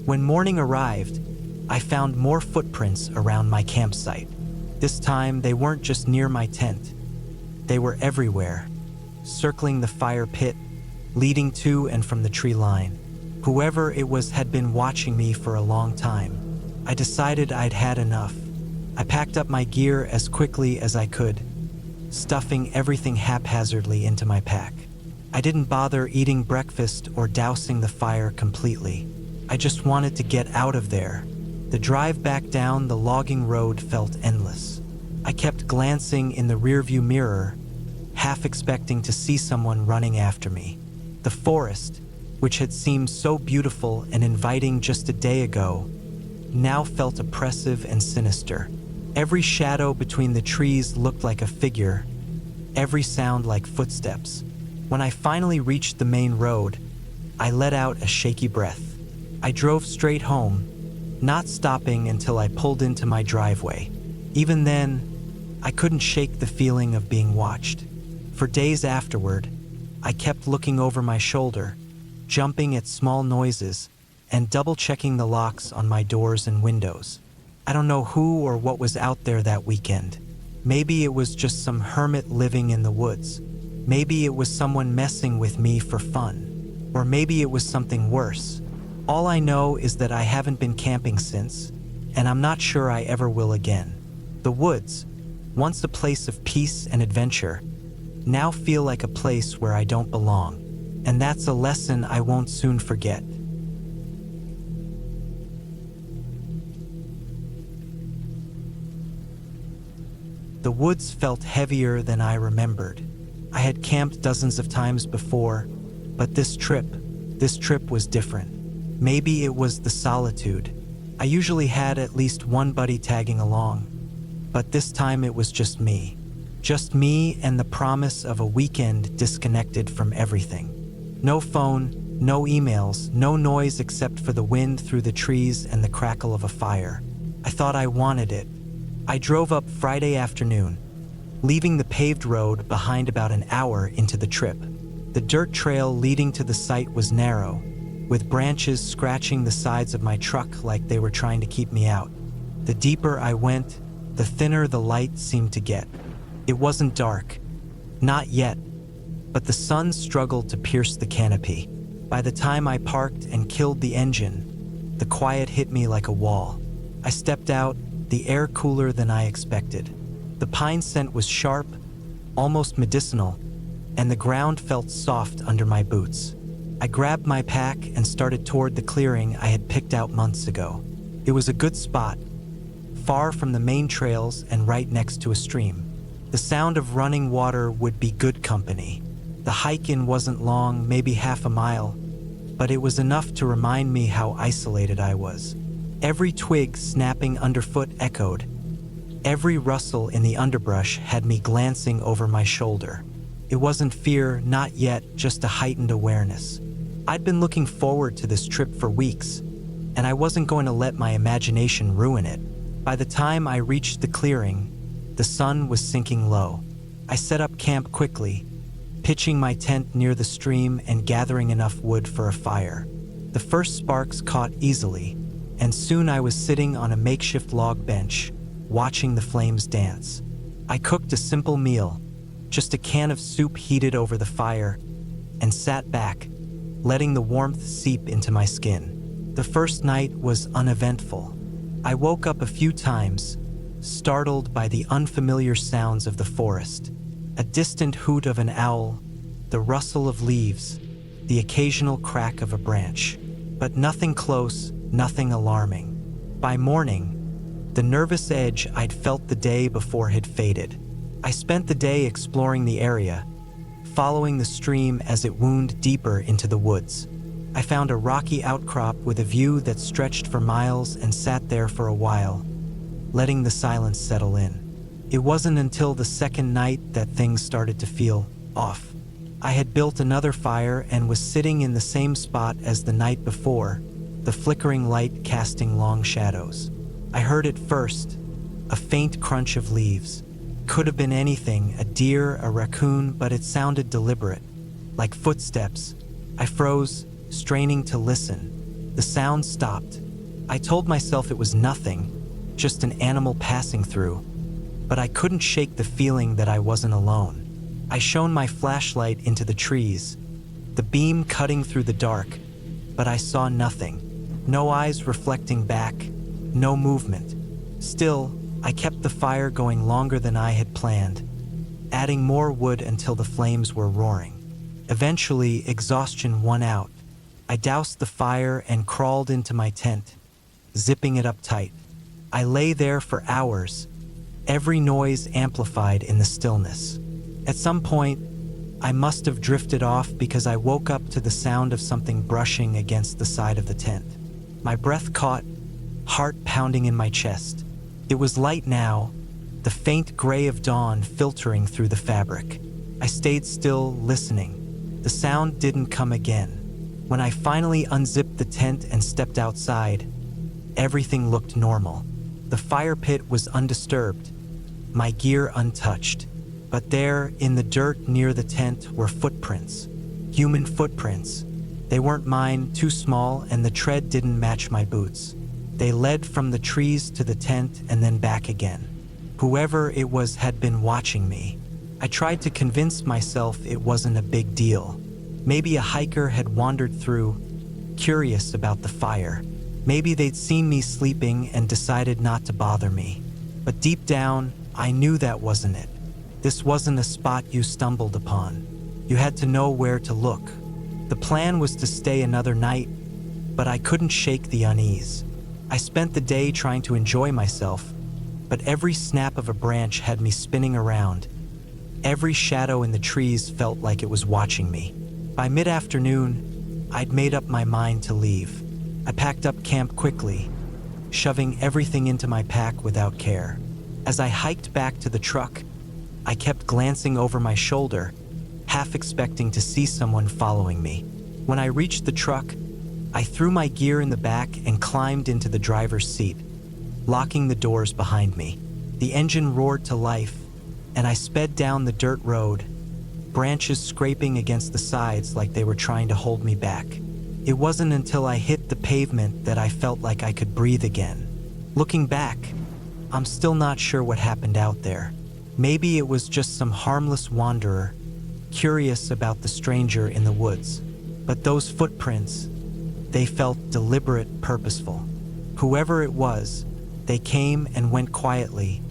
Speaker 1: When morning arrived, I found more footprints around my campsite. This time, they weren't just near my tent. They were everywhere, circling the fire pit, leading to and from the tree line. Whoever it was had been watching me for a long time. I decided I'd had enough. I packed up my gear as quickly as I could, stuffing everything haphazardly into my pack. I didn't bother eating breakfast or dousing the fire completely. I just wanted to get out of there. The drive back down the logging road felt endless. I kept glancing in the rearview mirror, half expecting to see someone running after me. The forest, which had seemed so beautiful and inviting just a day ago, now felt oppressive and sinister. Every shadow between the trees looked like a figure, every sound like footsteps. When I finally reached the main road, I let out a shaky breath. I drove straight home, not stopping until I pulled into my driveway. Even then, I couldn't shake the feeling of being watched. For days afterward, I kept looking over my shoulder, jumping at small noises, and double-checking the locks on my doors and windows. I don't know who or what was out there that weekend. Maybe it was just some hermit living in the woods. Maybe it was someone messing with me for fun. Or maybe it was something worse. All I know is that I haven't been camping since, and I'm not sure I ever will again. The woods, once a place of peace and adventure, now feel like a place where I don't belong. And that's a lesson I won't soon forget. The woods felt heavier than I remembered. I had camped dozens of times before, but this trip was different. Maybe it was the solitude. I usually had at least one buddy tagging along, but this time it was just me. Just me and the promise of a weekend disconnected from everything. No phone, no emails, no noise except for the wind through the trees and the crackle of a fire. I thought I wanted it. I drove up Friday afternoon, leaving the paved road behind about an hour into the trip. The dirt trail leading to the site was narrow, with branches scratching the sides of my truck like they were trying to keep me out. The deeper I went, the thinner the light seemed to get. It wasn't dark, not yet, but the sun struggled to pierce the canopy. By the time I parked and killed the engine, the quiet hit me like a wall. I stepped out, the air cooler than I expected. The pine scent was sharp, almost medicinal, and the ground felt soft under my boots. I grabbed my pack and started toward the clearing I had picked out months ago. It was a good spot, far from the main trails and right next to a stream. The sound of running water would be good company. The hike in wasn't long, maybe half a mile, but it was enough to remind me how isolated I was. Every twig snapping underfoot echoed. Every rustle in the underbrush had me glancing over my shoulder. It wasn't fear, not yet, just a heightened awareness. I'd been looking forward to this trip for weeks, and I wasn't going to let my imagination ruin it. By the time I reached the clearing, the sun was sinking low. I set up camp quickly, pitching my tent near the stream and gathering enough wood for a fire. The first sparks caught easily, and soon I was sitting on a makeshift log bench, watching the flames dance. I cooked a simple meal, just a can of soup heated over the fire, and sat back, letting the warmth seep into my skin. The first night was uneventful. I woke up a few times, startled by the unfamiliar sounds of the forest. A distant hoot of an owl, the rustle of leaves, the occasional crack of a branch. But nothing close, nothing alarming. By morning, the nervous edge I'd felt the day before had faded. I spent the day exploring the area, following the stream as it wound deeper into the woods. I found a rocky outcrop with a view that stretched for miles and sat there for a while, letting the silence settle in. It wasn't until the second night that things started to feel off. I had built another fire and was sitting in the same spot as the night before, the flickering light casting long shadows. I heard it first, a faint crunch of leaves. Could have been anything, a deer, a raccoon, but it sounded deliberate, like footsteps. I froze, straining to listen. The sound stopped. I told myself it was nothing, just an animal passing through, but I couldn't shake the feeling that I wasn't alone. I shone my flashlight into the trees, the beam cutting through the dark, but I saw nothing. No eyes reflecting back, no movement. Still, I kept the fire going longer than I had planned, adding more wood until the flames were roaring. Eventually, exhaustion won out. I doused the fire and crawled into my tent, zipping it up tight. I lay there for hours, every noise amplified in the stillness. At some point, I must have drifted off because I woke up to the sound of something brushing against the side of the tent. My breath caught, heart pounding in my chest. It was light now, the faint gray of dawn filtering through the fabric. I stayed still, listening. The sound didn't come again. When I finally unzipped the tent and stepped outside, everything looked normal. The fire pit was undisturbed, my gear untouched. But there, in the dirt near the tent, were footprints. Human footprints. They weren't mine, too small, and the tread didn't match my boots. They led from the trees to the tent and then back again. Whoever it was had been watching me. I tried to convince myself it wasn't a big deal. Maybe a hiker had wandered through, curious about the fire. Maybe they'd seen me sleeping and decided not to bother me. But deep down, I knew that wasn't it. This wasn't a spot you stumbled upon. You had to know where to look. The plan was to stay another night, but I couldn't shake the unease. I spent the day trying to enjoy myself, but every snap of a branch had me spinning around. Every shadow in the trees felt like it was watching me. By mid-afternoon, I'd made up my mind to leave. I packed up camp quickly, shoving everything into my pack without care. As I hiked back to the truck, I kept glancing over my shoulder, half expecting to see someone following me. When I reached the truck, I threw my gear in the back and climbed into the driver's seat, locking the doors behind me. The engine roared to life, and I sped down the dirt road, branches scraping against the sides like they were trying to hold me back. It wasn't until I hit the pavement that I felt like I could breathe again. Looking back, I'm still not sure what happened out there. Maybe it was just some harmless wanderer, curious about the stranger in the woods. But those footprints, they felt deliberate, purposeful. Whoever it was, they came and went quietly,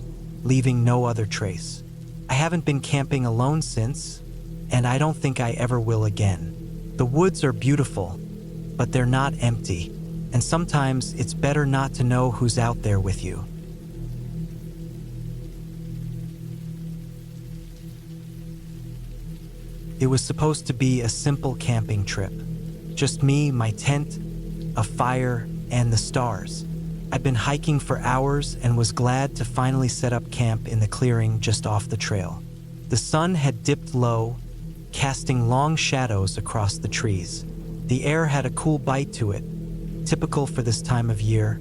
Speaker 1: leaving no other trace. I haven't been camping alone since, and I don't think I ever will again. The woods are beautiful, but they're not empty, and sometimes it's better not to know who's out there with you. It was supposed to be a simple camping trip. Just me, my tent, a fire, and the stars. I'd been hiking for hours and was glad to finally set up camp in the clearing just off the trail. The sun had dipped low, casting long shadows across the trees. The air had a cool bite to it, typical for this time of year,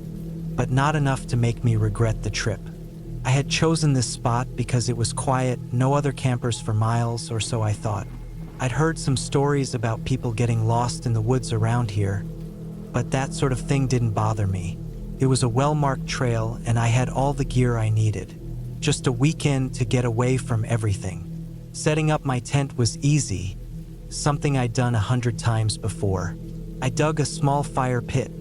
Speaker 1: but not enough to make me regret the trip. I had chosen this spot because it was quiet, no other campers for miles, or so I thought. I'd heard some stories about people getting lost in the woods around here, but that sort of thing didn't bother me. It was a well-marked trail, and I had all the gear I needed. Just a weekend to get away from everything. Setting up my tent was easy. something I'd done 100 times before. I dug a small fire pit,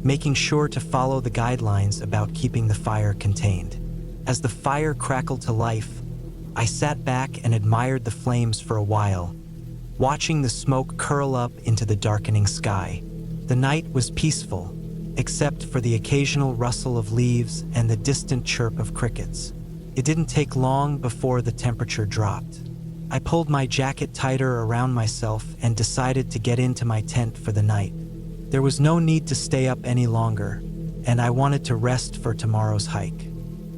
Speaker 1: making sure to follow the guidelines about keeping the fire contained. As the fire crackled to life, I sat back and admired the flames for a while, watching the smoke curl up into the darkening sky. The night was peaceful, except for the occasional rustle of leaves and the distant chirp of crickets. It didn't take long before the temperature dropped. I pulled my jacket tighter around myself and decided to get into my tent for the night. There was no need to stay up any longer, and I wanted to rest for tomorrow's hike.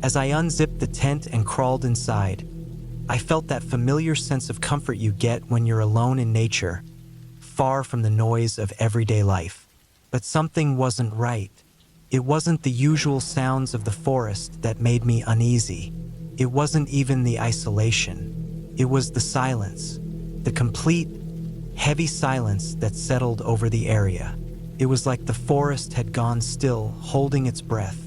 Speaker 1: As I unzipped the tent and crawled inside, I felt that familiar sense of comfort you get when you're alone in nature, far from the noise of everyday life. But something wasn't right. It wasn't the usual sounds of the forest that made me uneasy. It wasn't even the isolation. It was the silence, the complete, heavy silence that settled over the area. It was like the forest had gone still, holding its breath.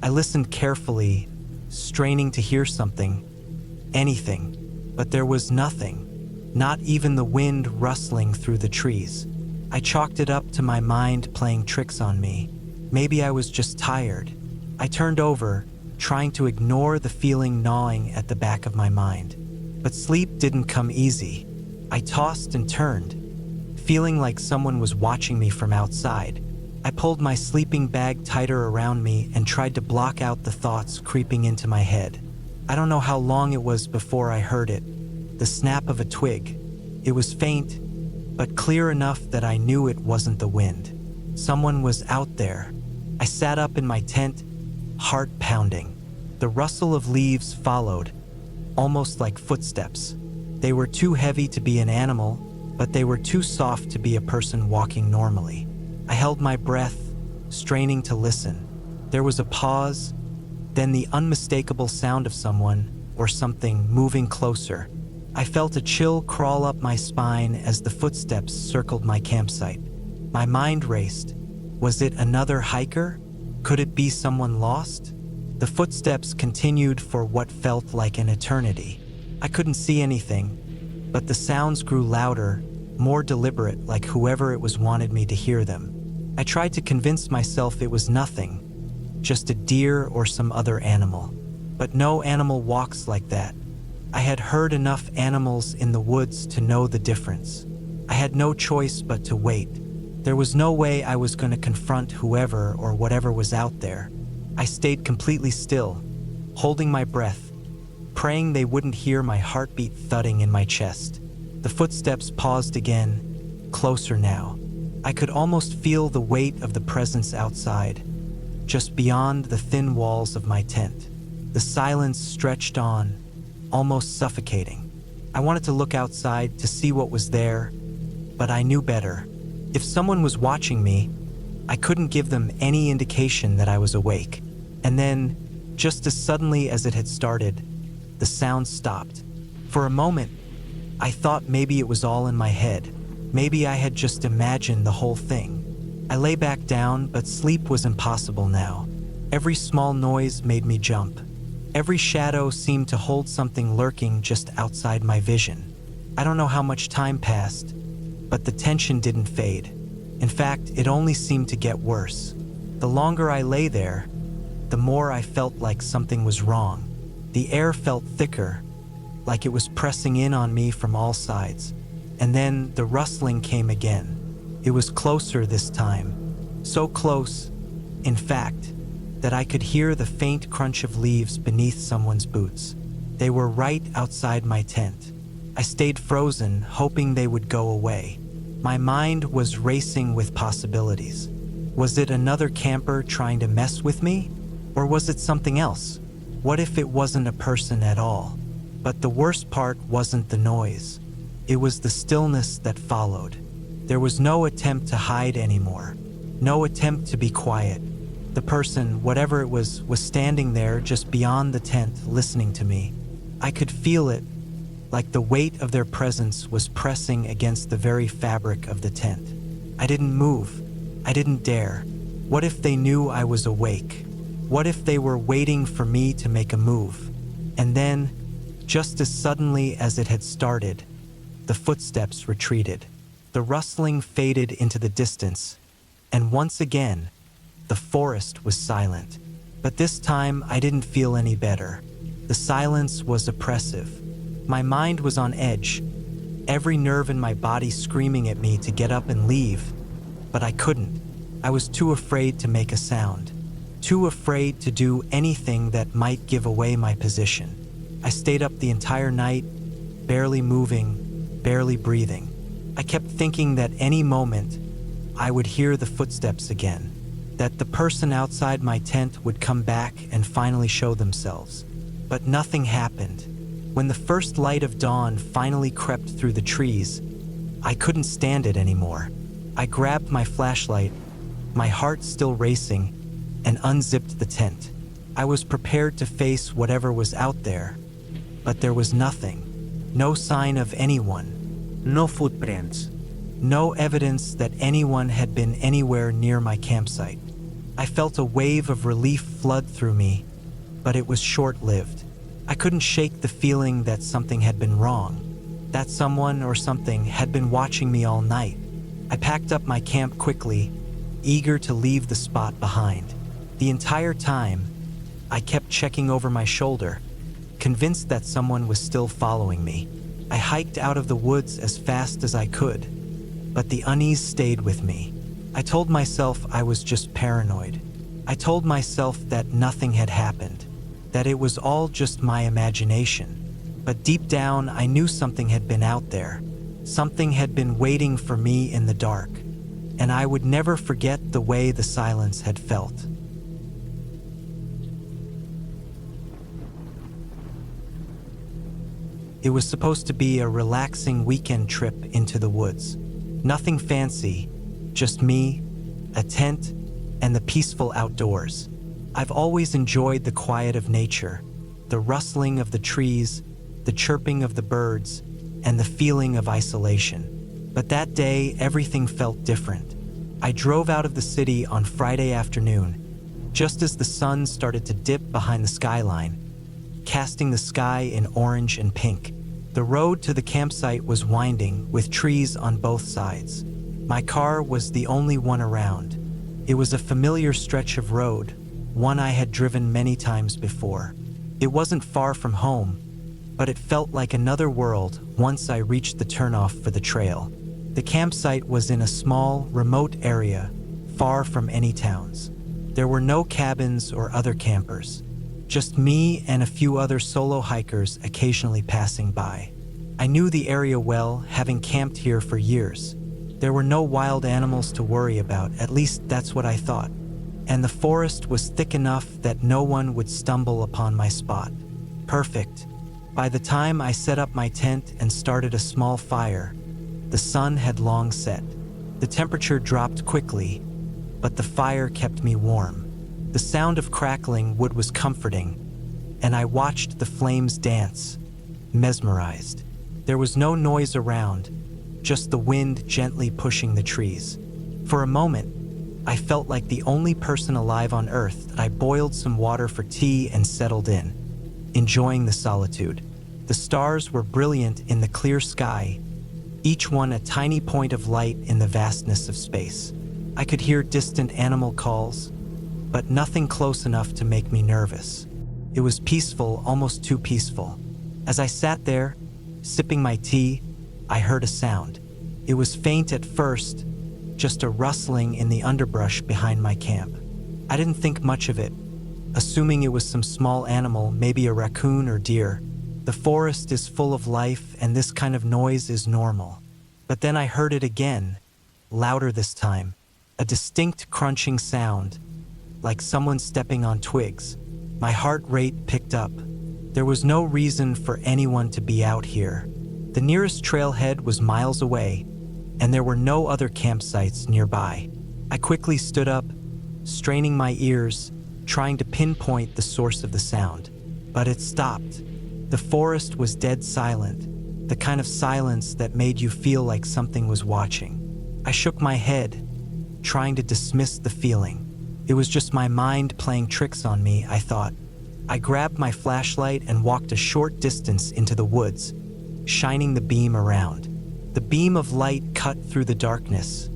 Speaker 1: I listened carefully, straining to hear something, anything, but there was nothing, not even the wind rustling through the trees. I chalked it up to my mind playing tricks on me. Maybe I was just tired. I turned over, trying to ignore the feeling gnawing at the back of my mind. But sleep didn't come easy. I tossed and turned, feeling like someone was watching me from outside. I pulled my sleeping bag tighter around me and tried to block out the thoughts creeping into my head. I don't know how long it was before I heard it, the snap of a twig. It was faint, but clear enough that I knew it wasn't the wind. Someone was out there. I sat up in my tent, heart pounding. The rustle of leaves followed, almost like footsteps. They were too heavy to be an animal, but they were too soft to be a person walking normally. I held my breath, straining to listen. There was a pause, then the unmistakable sound of someone or something moving closer. I felt a chill crawl up my spine as the footsteps circled my campsite. My mind raced. Was it another hiker? Could it be someone lost? The footsteps continued for what felt like an eternity. I couldn't see anything, but the sounds grew louder, more deliberate, like whoever it was wanted me to hear them. I tried to convince myself it was nothing, just a deer or some other animal. But no animal walks like that. I had heard enough animals in the woods to know the difference. I had no choice but to wait. There was no way I was going to confront whoever or whatever was out there. I stayed completely still, holding my breath, praying they wouldn't hear my heartbeat thudding in my chest. The footsteps paused again, closer now. I could almost feel the weight of the presence outside, just beyond the thin walls of my tent. The silence stretched on, almost suffocating. I wanted to look outside to see what was there, but I knew better. If someone was watching me, I couldn't give them any indication that I was awake. And then, just as suddenly as it had started, the sound stopped. For a moment, I thought maybe it was all in my head. Maybe I had just imagined the whole thing. I lay back down, but sleep was impossible now. Every small noise made me jump. Every shadow seemed to hold something lurking just outside my vision. I don't know how much time passed, but the tension didn't fade. In fact, it only seemed to get worse. The longer I lay there, the more I felt like something was wrong. The air felt thicker, like it was pressing in on me from all sides. And then the rustling came again. It was closer this time. So close, in fact, that I could hear the faint crunch of leaves beneath someone's boots. They were right outside my tent. I stayed frozen, hoping they would go away. My mind was racing with possibilities. Was it another camper trying to mess with me? Or was it something else? What if it wasn't a person at all? But the worst part wasn't the noise. It was the stillness that followed. There was no attempt to hide anymore. No attempt to be quiet. The person, whatever it was standing there just beyond the tent, listening to me. I could feel it, like the weight of their presence was pressing against the very fabric of the tent. I didn't move. I didn't dare. What if they knew I was awake? What if they were waiting for me to make a move? And then, just as suddenly as it had started, The footsteps retreated. The rustling faded into the distance, and once again, the forest was silent. But this time, I didn't feel any better. The silence was oppressive. My mind was on edge, every nerve in my body screaming at me to get up and leave, but I couldn't. I was too afraid to make a sound, too afraid to do anything that might give away my position. I stayed up the entire night, barely moving, barely breathing. I kept thinking that any moment I would hear the footsteps again, that the person outside my tent would come back and finally show themselves. But nothing happened. When the first light of dawn finally crept through the trees, I couldn't stand it anymore. I grabbed my flashlight, my heart still racing, and unzipped the tent. I was prepared to face whatever was out there, but there was nothing. No sign of anyone.
Speaker 3: No footprints.
Speaker 1: No evidence that anyone had been anywhere near my campsite. I felt a wave of relief flood through me, but it was short-lived. I couldn't shake the feeling that something had been wrong, that someone or something had been watching me all night. I packed up my camp quickly, eager to leave the spot behind. The entire time, I kept checking over my shoulder, convinced that someone was still following me. I hiked out of the woods as fast as I could, but the unease stayed with me. I told myself I was just paranoid. I told myself that nothing had happened, that it was all just my imagination. But deep down, I knew something had been out there. Something had been waiting for me in the dark, and I would never forget the way the silence had felt. It was supposed to be a relaxing weekend trip into the woods. Nothing fancy, just me, a tent, and the peaceful outdoors. I've always enjoyed the quiet of nature, the rustling of the trees, the chirping of the birds, and the feeling of isolation. But that day, everything felt different. I drove out of the city on Friday afternoon, just as the sun started to dip behind the skyline, casting the sky in orange and pink. The road to the campsite was winding, with trees on both sides. My car was the only one around. It was a familiar stretch of road, one I had driven many times before. It wasn't far from home, but it felt like another world once I reached the turnoff for the trail. The campsite was in a small, remote area, far from any towns. There were no cabins or other campers, just me and a few other solo hikers occasionally passing by. I knew the area well, having camped here for years. There were no wild animals to worry about, at least that's what I thought. And the forest was thick enough that no one would stumble upon my spot. Perfect. By the time I set up my tent and started a small fire, the sun had long set. The temperature dropped quickly, but the fire kept me warm. The sound of crackling wood was comforting, and I watched the flames dance, mesmerized. There was no noise around, just the wind gently pushing the trees. For a moment, I felt like the only person alive on Earth. I boiled some water for tea and settled in, enjoying the solitude. The stars were brilliant in the clear sky, each one a tiny point of light in the vastness of space. I could hear distant animal calls, but nothing close enough to make me nervous. It was peaceful, almost too peaceful. As I sat there, sipping my tea, I heard a sound. It was faint at first, just a rustling in the underbrush behind my camp. I didn't think much of it, assuming it was some small animal, maybe a raccoon or deer. The forest is full of life, and this kind of noise is normal. But then I heard it again, louder this time, a distinct crunching sound, like someone stepping on twigs. My heart rate picked up. There was no reason for anyone to be out here. The nearest trailhead was miles away, and there were no other campsites nearby. I quickly stood up, straining my ears, trying to pinpoint the source of the sound. But it stopped. The forest was dead silent, the kind of silence that made you feel like something was watching. I shook my head, trying to dismiss the feeling. It was just my mind playing tricks on me, I thought. I grabbed my flashlight and walked a short distance into the woods, shining the beam around. The beam of light cut through the darkness,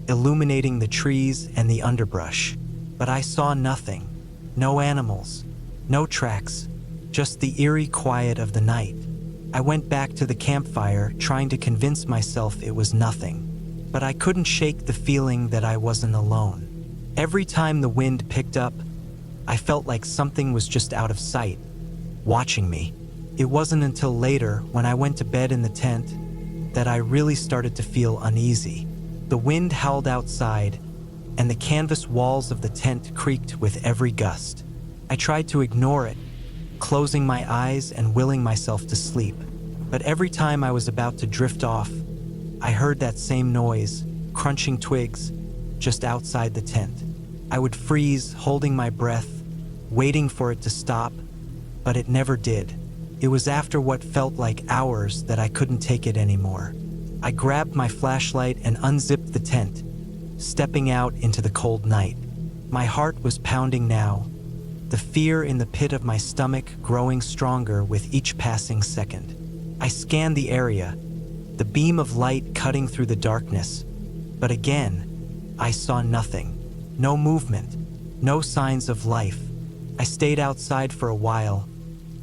Speaker 1: illuminating the trees and the underbrush. But I saw nothing. No animals, no tracks, just the eerie quiet of the night. I went back to the campfire, trying to convince myself it was nothing. But I couldn't shake the feeling that I wasn't alone. Every time the wind picked up, I felt like something was just out of sight, watching me. It wasn't until later, when I went to bed in the tent, that I really started to feel uneasy. The wind howled outside, and the canvas walls of the tent creaked with every gust. I tried to ignore it, closing my eyes and willing myself to sleep. But every time I was about to drift off, I heard that same noise, crunching twigs, just outside the tent. I would freeze, holding my breath, waiting for it to stop, but it never did. It was after what felt like hours that I couldn't take it anymore. I grabbed my flashlight and unzipped the tent, stepping out into the cold night. My heart was pounding now, the fear in the pit of my stomach growing stronger with each passing second. I scanned the area, the beam of light cutting through the darkness, but again, I saw nothing. No movement, no signs of life. I stayed outside for a while,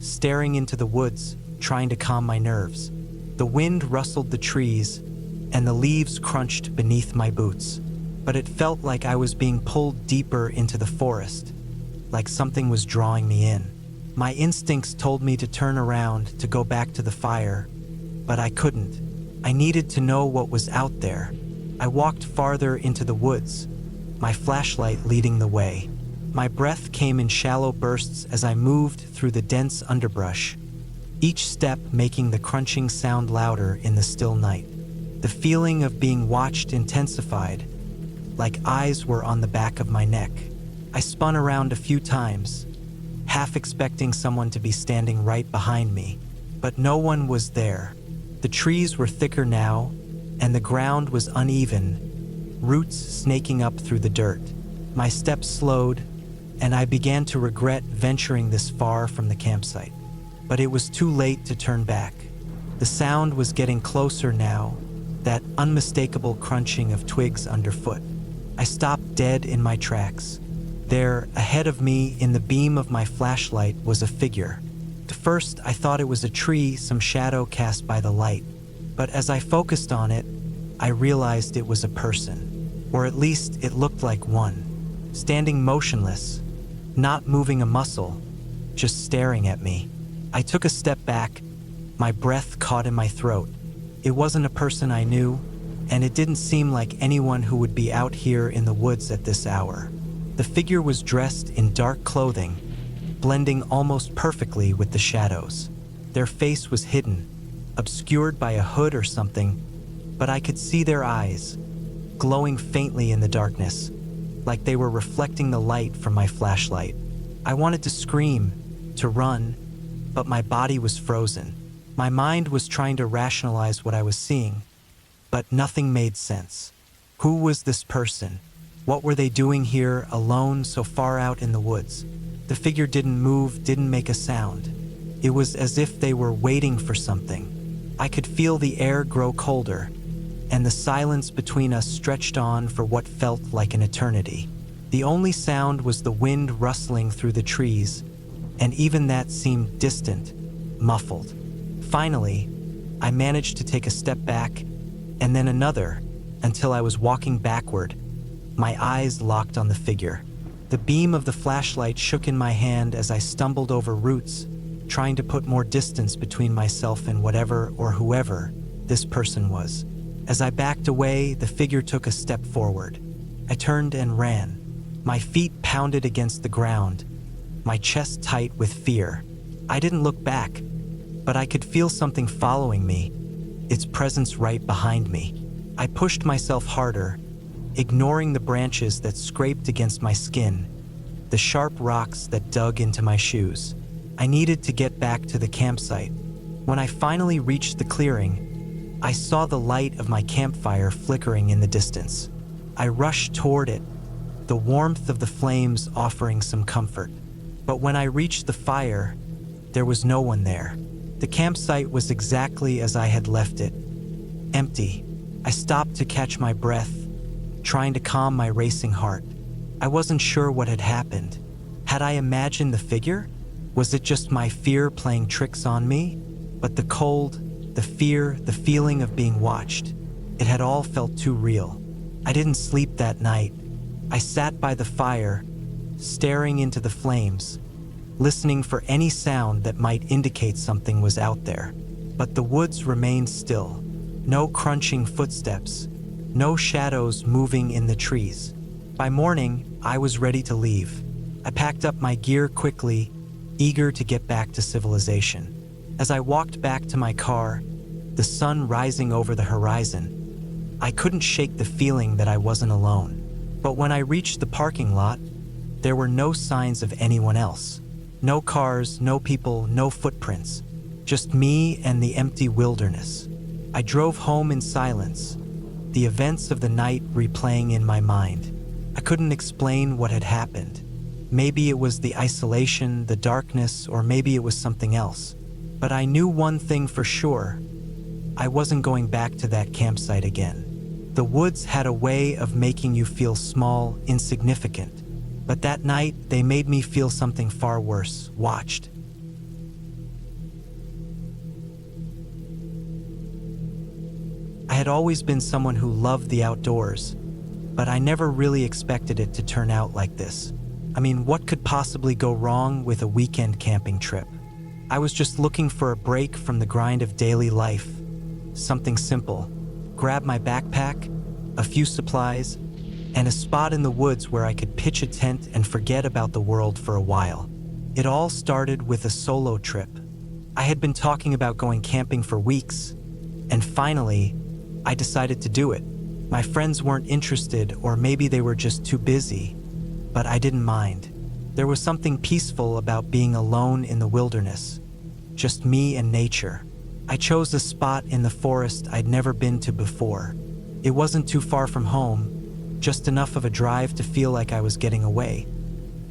Speaker 1: staring into the woods, trying to calm my nerves. The wind rustled the trees, and the leaves crunched beneath my boots. But it felt like I was being pulled deeper into the forest, like something was drawing me in. My instincts told me to turn around, to go back to the fire, but I couldn't. I needed to know what was out there. I walked farther into the woods, my flashlight leading the way. My breath came in shallow bursts as I moved through the dense underbrush, each step making the crunching sound louder in the still night. The feeling of being watched intensified, like eyes were on the back of my neck. I spun around a few times, half expecting someone to be standing right behind me, but no one was there. The trees were thicker now, and the ground was uneven, roots snaking up through the dirt. My steps slowed, and I began to regret venturing this far from the campsite. But it was too late to turn back. The sound was getting closer now, that unmistakable crunching of twigs underfoot. I stopped dead in my tracks. There, ahead of me, in the beam of my flashlight, was a figure. At first, I thought it was a tree, some shadow cast by the light. But as I focused on it, I realized it was a person. Or at least it looked like one. Standing motionless, not moving a muscle, just staring at me. I took a step back, my breath caught in my throat. It wasn't a person I knew, and it didn't seem like anyone who would be out here in the woods at this hour. The figure was dressed in dark clothing, blending almost perfectly with the shadows. Their face was hidden, obscured by a hood or something, but I could see their eyes, glowing faintly in the darkness, like they were reflecting the light from my flashlight. I wanted to scream, to run, but my body was frozen. My mind was trying to rationalize what I was seeing, but nothing made sense. Who was this person? What were they doing here, alone, so far out in the woods? The figure didn't move, didn't make a sound. It was as if they were waiting for something. I could feel the air grow colder, and the silence between us stretched on for what felt like an eternity. The only sound was the wind rustling through the trees, and even that seemed distant, muffled. Finally, I managed to take a step back, and then another, until I was walking backward, my eyes locked on the figure. The beam of the flashlight shook in my hand as I stumbled over roots, trying to put more distance between myself and whatever or whoever this person was. As I backed away, the figure took a step forward. I turned and ran. My feet pounded against the ground, my chest tight with fear. I didn't look back, but I could feel something following me, its presence right behind me. I pushed myself harder, ignoring the branches that scraped against my skin, the sharp rocks that dug into my shoes. I needed to get back to the campsite. When I finally reached the clearing, I saw the light of my campfire flickering in the distance. I rushed toward it, the warmth of the flames offering some comfort. But when I reached the fire, there was no one there. The campsite was exactly as I had left it, empty. I stopped to catch my breath, trying to calm my racing heart. I wasn't sure what had happened. Had I imagined the figure? Was it just my fear playing tricks on me? But the cold, the fear, the feeling of being watched, it had all felt too real. I didn't sleep that night. I sat by the fire, staring into the flames, listening for any sound that might indicate something was out there. But the woods remained still. No crunching footsteps, no shadows moving in the trees. By morning, I was ready to leave. I packed up my gear quickly, eager to get back to civilization. As I walked back to my car, the sun rising over the horizon, I couldn't shake the feeling that I wasn't alone. But when I reached the parking lot, there were no signs of anyone else. No cars, no people, no footprints. Just me and the empty wilderness. I drove home in silence, the events of the night replaying in my mind. I couldn't explain what had happened. Maybe it was the isolation, the darkness, or maybe it was something else. But I knew one thing for sure. I wasn't going back to that campsite again. The woods had a way of making you feel small, insignificant. But that night, they made me feel something far worse, watched. I had always been someone who loved the outdoors, but I never really expected it to turn out like this. I mean, what could possibly go wrong with a weekend camping trip? I was just looking for a break from the grind of daily life. Something simple. Grab my backpack, a few supplies, and a spot in the woods where I could pitch a tent and forget about the world for a while. It all started with a solo trip. I had been talking about going camping for weeks, and finally, I decided to do it. My friends weren't interested, or maybe they were just too busy, but I didn't mind. There was something peaceful about being alone in the wilderness, just me and nature. I chose a spot in the forest I'd never been to before. It wasn't too far from home, just enough of a drive to feel like I was getting away,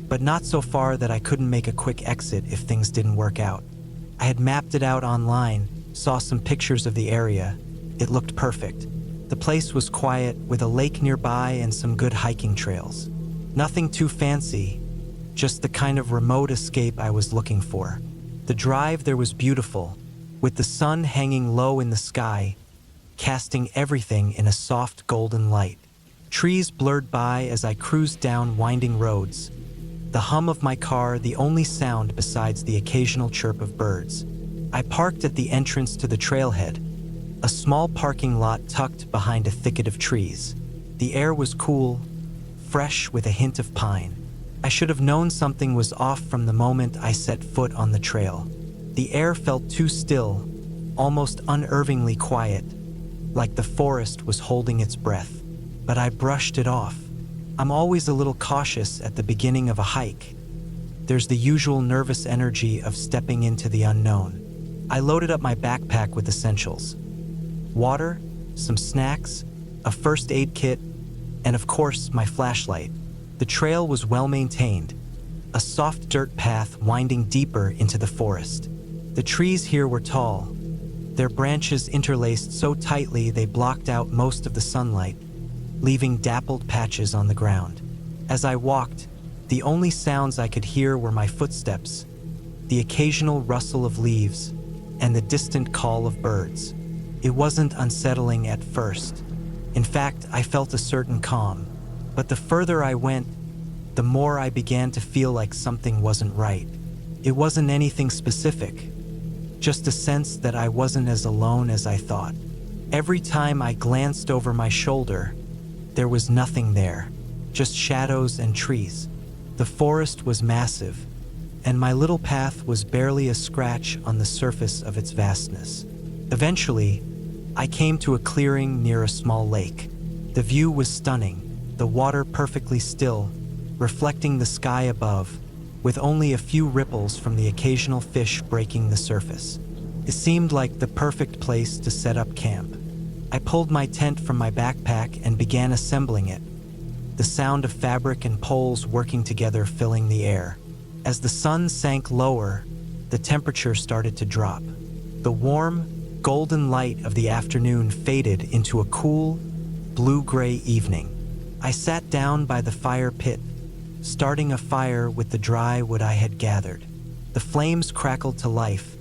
Speaker 1: but not so far that I couldn't make a quick exit if things didn't work out. I had mapped it out online, saw some pictures of the area. It looked perfect. The place was quiet, with a lake nearby and some good hiking trails. Nothing too fancy, just the kind of remote escape I was looking for. The drive there was beautiful, with the sun hanging low in the sky, casting everything in a soft golden light. Trees blurred by as I cruised down winding roads. The hum of my car the only sound besides the occasional chirp of birds. I parked at the entrance to the trailhead, a small parking lot tucked behind a thicket of trees. The air was cool, fresh with a hint of pine. I should have known something was off from the moment I set foot on the trail. The air felt too still, almost unnervingly quiet, like the forest was holding its breath. But I brushed it off. I'm always a little cautious at the beginning of a hike. There's the usual nervous energy of stepping into the unknown. I loaded up my backpack with essentials: water, some snacks, a first aid kit, and of course, my flashlight. The trail was well maintained, a soft dirt path winding deeper into the forest. The trees here were tall, their branches interlaced so tightly they blocked out most of the sunlight, leaving dappled patches on the ground. As I walked, the only sounds I could hear were my footsteps, the occasional rustle of leaves, and the distant call of birds. It wasn't unsettling at first. In fact, I felt a certain calm. But the further I went, the more I began to feel like something wasn't right. It wasn't anything specific, just a sense that I wasn't as alone as I thought. Every time I glanced over my shoulder, there was nothing there, just shadows and trees. The forest was massive, and my little path was barely a scratch on the surface of its vastness. Eventually, I came to a clearing near a small lake. The view was stunning, the water perfectly still, reflecting the sky above, with only a few ripples from the occasional fish breaking the surface. It seemed like the perfect place to set up camp. I pulled my tent from my backpack and began assembling it, the sound of fabric and poles working together filling the air. As the sun sank lower, the temperature started to drop. The warm, golden light of the afternoon faded into a cool, blue-gray evening. I sat down by the fire pit, starting a fire with the dry wood I had gathered. The flames crackled to life,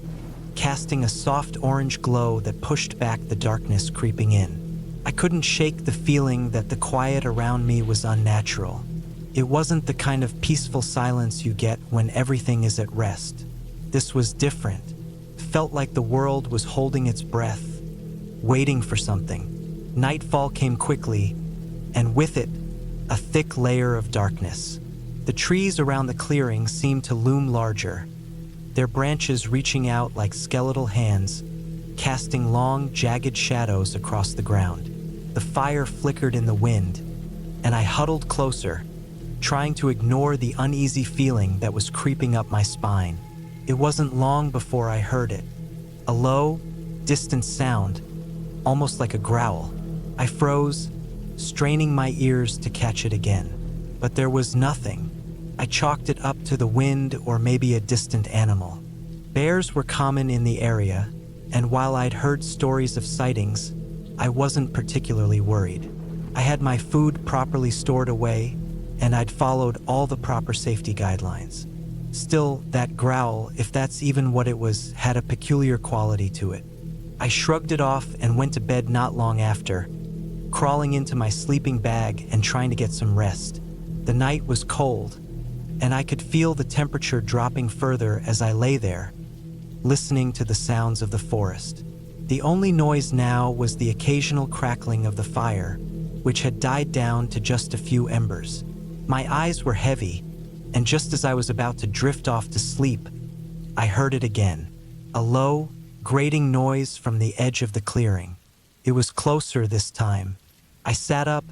Speaker 1: casting a soft orange glow that pushed back the darkness creeping in. I couldn't shake the feeling that the quiet around me was unnatural. It wasn't the kind of peaceful silence you get when everything is at rest. This was different. It felt like the world was holding its breath, waiting for something. Nightfall came quickly, and with it, a thick layer of darkness. The trees around the clearing seemed to loom larger, their branches reaching out like skeletal hands, casting long, jagged shadows across the ground. The fire flickered in the wind, and I huddled closer, trying to ignore the uneasy feeling that was creeping up my spine. It wasn't long before I heard it. A low, distant sound, almost like a growl. I froze, straining my ears to catch it again. But there was nothing. I chalked it up to the wind or maybe a distant animal. Bears were common in the area, and while I'd heard stories of sightings, I wasn't particularly worried. I had my food properly stored away, and I'd followed all the proper safety guidelines. Still, that growl, if that's even what it was, had a peculiar quality to it. I shrugged it off and went to bed not long after, crawling into my sleeping bag and trying to get some rest. The night was cold, and I could feel the temperature dropping further as I lay there, listening to the sounds of the forest. The only noise now was the occasional crackling of the fire, which had died down to just a few embers. My eyes were heavy, and just as I was about to drift off to sleep, I heard it again. A low, grating noise from the edge of the clearing. It was closer this time. I sat up,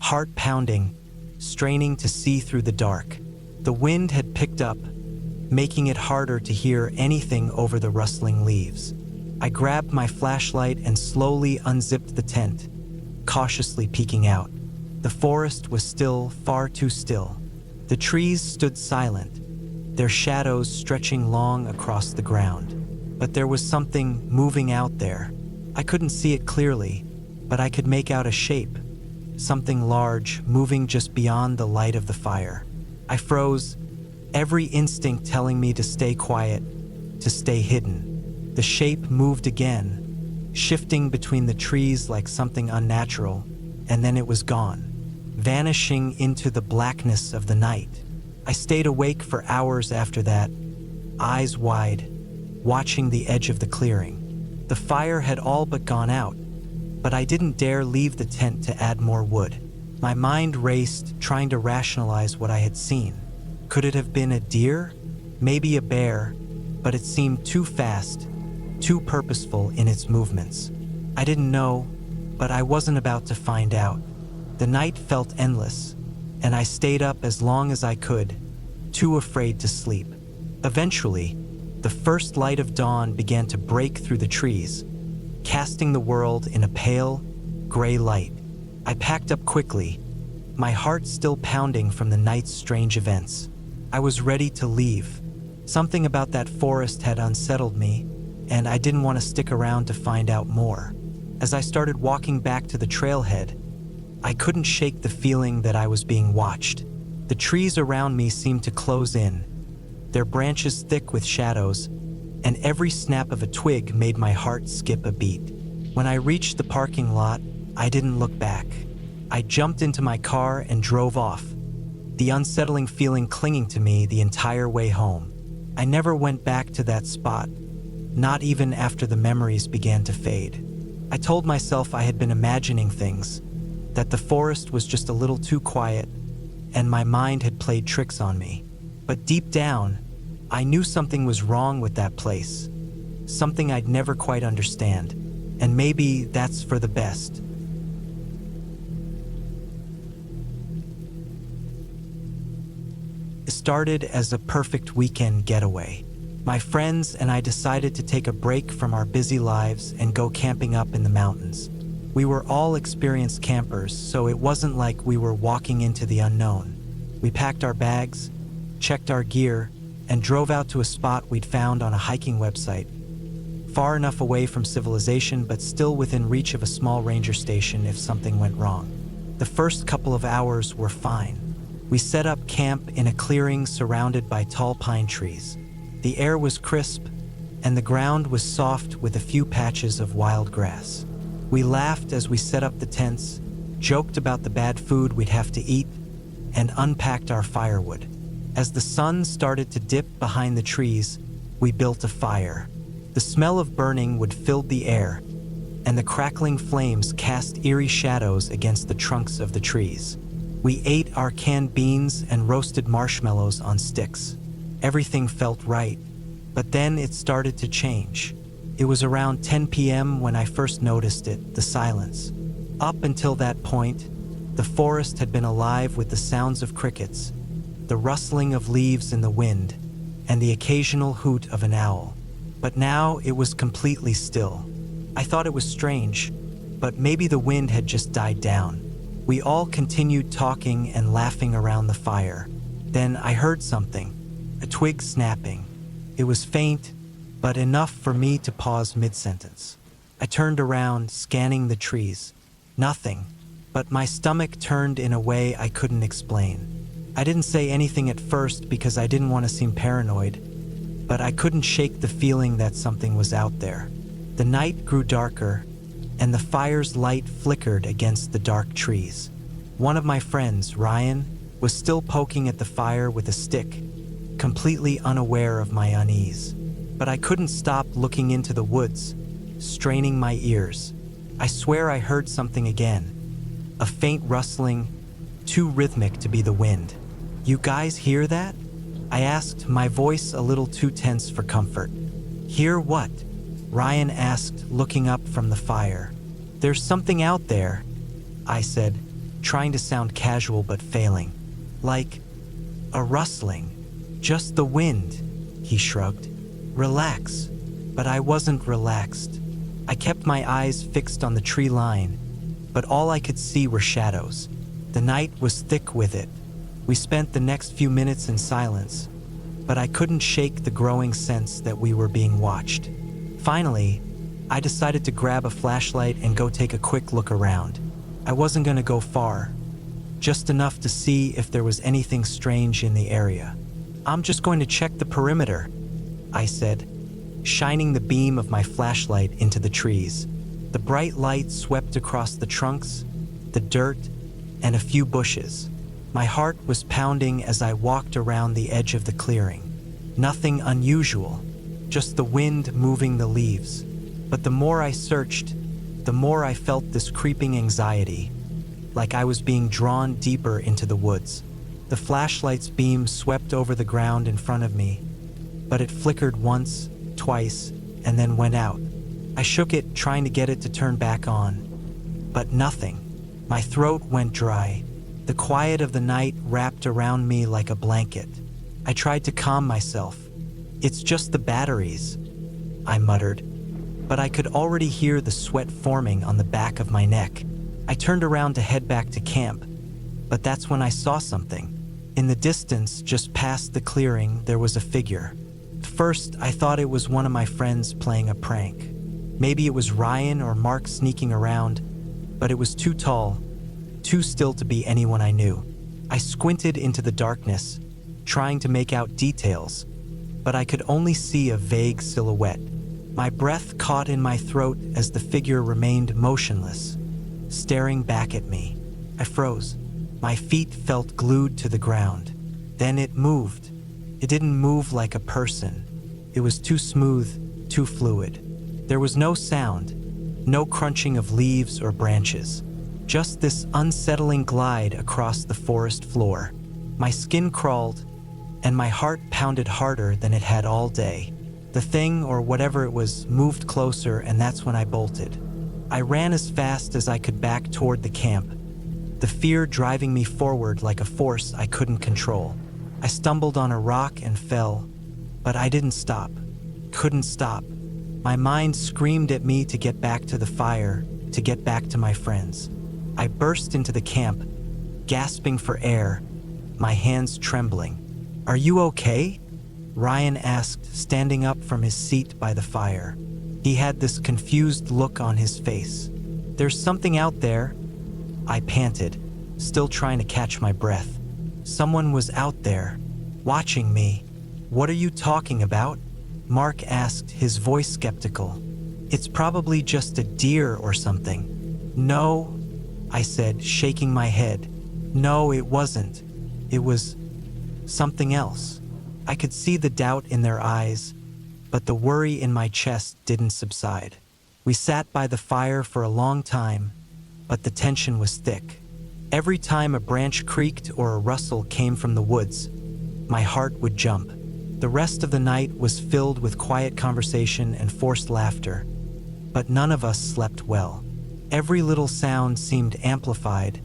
Speaker 1: heart pounding, straining to see through the dark. The wind had picked up, making it harder to hear anything over the rustling leaves. I grabbed my flashlight and slowly unzipped the tent, cautiously peeking out. The forest was still far too still. The trees stood silent, their shadows stretching long across the ground. But there was something moving out there. I couldn't see it clearly, but I could make out a shape, something large moving just beyond the light of the fire. I froze, every instinct telling me to stay quiet, to stay hidden. The shape moved again, shifting between the trees like something unnatural, and then it was gone, vanishing into the blackness of the night. I stayed awake for hours after that, eyes wide, watching the edge of the clearing. The fire had all but gone out, but I didn't dare leave the tent to add more wood. My mind raced, trying to rationalize what I had seen. Could it have been a deer? Maybe a bear, but it seemed too fast, too purposeful in its movements. I didn't know, but I wasn't about to find out. The night felt endless, and I stayed up as long as I could, too afraid to sleep. Eventually, the first light of dawn began to break through the trees, casting the world in a pale, gray light. I packed up quickly, my heart still pounding from the night's strange events. I was ready to leave. Something about that forest had unsettled me, and I didn't want to stick around to find out more. As I started walking back to the trailhead, I couldn't shake the feeling that I was being watched. The trees around me seemed to close in, their branches thick with shadows, and every snap of a twig made my heart skip a beat. When I reached the parking lot, I didn't look back. I jumped into my car and drove off, the unsettling feeling clinging to me the entire way home. I never went back to that spot, not even after the memories began to fade. I told myself I had been imagining things, that the forest was just a little too quiet, and my mind had played tricks on me. But deep down, I knew something was wrong with that place, something I'd never quite understand, and maybe that's for the best. It started as a perfect weekend getaway. My friends and I decided to take a break from our busy lives and go camping up in the mountains. We were all experienced campers, so it wasn't like we were walking into the unknown. We packed our bags, checked our gear, and drove out to a spot we'd found on a hiking website. far enough away from civilization but still within reach of a small ranger station if something went wrong. The first couple of hours were fine. We set up camp in a clearing surrounded by tall pine trees. The air was crisp, and the ground was soft with a few patches of wild grass. We laughed as we set up the tents, joked about the bad food we'd have to eat, and unpacked our firewood. As the sun started to dip behind the trees, we built a fire. The smell of burning wood filled the air, and the crackling flames cast eerie shadows against the trunks of the trees. We ate our canned beans and roasted marshmallows on sticks. Everything felt right, but then it started to change. It was around 10 p.m. when I first noticed it, the silence. Up until that point, the forest had been alive with the sounds of crickets, the rustling of leaves in the wind, and the occasional hoot of an owl. But now it was completely still. I thought it was strange, but maybe the wind had just died down. We all continued talking and laughing around the fire. Then I heard something, a twig snapping. It was faint, but enough for me to pause mid-sentence. I turned around, scanning the trees. Nothing, but my stomach turned in a way I couldn't explain. I didn't say anything at first because I didn't want to seem paranoid, but I couldn't shake the feeling that something was out there. The night grew darker, and the fire's light flickered against the dark trees. One of my friends, Ryan, was still poking at the fire with a stick, completely unaware of my unease. But I couldn't stop looking into the woods, straining my ears. I swear I heard something again, a faint rustling, too rhythmic to be the wind. "You guys hear that?" I asked, my voice a little too tense for comfort. "Hear what?" Ryan asked, looking up from the fire. "There's something out there," I said, trying to sound casual but failing. "Like a rustling. Just the wind," he shrugged. "Relax." But I wasn't relaxed. I kept my eyes fixed on the tree line, but all I could see were shadows. The night was thick with it. We spent the next few minutes in silence, but I couldn't shake the growing sense that we were being watched. Finally, I decided to grab a flashlight and go take a quick look around. I wasn't going to go far, just enough to see if there was anything strange in the area. "I'm just going to check the perimeter," I said, shining the beam of my flashlight into the trees. The bright light swept across the trunks, the dirt, and a few bushes. My heart was pounding as I walked around the edge of the clearing. Nothing unusual, just the wind moving the leaves. But the more I searched, the more I felt this creeping anxiety, like I was being drawn deeper into the woods. The flashlight's beam swept over the ground in front of me, but it flickered once, twice, and then went out. I shook it, trying to get it to turn back on, but nothing. My throat went dry. The quiet of the night wrapped around me like a blanket. I tried to calm myself. "It's just the batteries," I muttered, but I could already hear the sweat forming on the back of my neck. I turned around to head back to camp, but that's when I saw something. In the distance, just past the clearing, there was a figure. At first, I thought it was one of my friends playing a prank. Maybe it was Ryan or Mark sneaking around, but it was too tall, too still to be anyone I knew. I squinted into the darkness, trying to make out details, but I could only see a vague silhouette. My breath caught in my throat as the figure remained motionless, staring back at me. I froze. My feet felt glued to the ground. Then it moved. It didn't move like a person. It was too smooth, too fluid. There was no sound, no crunching of leaves or branches. Just this unsettling glide across the forest floor. My skin crawled, and my heart pounded harder than it had all day. The thing, or whatever it was, moved closer, and that's when I bolted. I ran as fast as I could back toward the camp, the fear driving me forward like a force I couldn't control. I stumbled on a rock and fell, but I didn't stop. Couldn't stop. My mind screamed at me to get back to the fire, to get back to my friends. I burst into the camp, gasping for air, my hands trembling. "Are you okay?" Ryan asked, standing up from his seat by the fire. He had this confused look on his face. "There's something out there," I panted, still trying to catch my breath. "Someone was out there, watching me." "What are you talking about?" Mark asked, his voice skeptical. "It's probably just a deer or something." "No," I said, shaking my head. "No, it wasn't. It was something else." I could see the doubt in their eyes, but the worry in my chest didn't subside. We sat by the fire for a long time, but the tension was thick. Every time a branch creaked or a rustle came from the woods, my heart would jump. The rest of the night was filled with quiet conversation and forced laughter, but none of us slept well. Every little sound seemed amplified,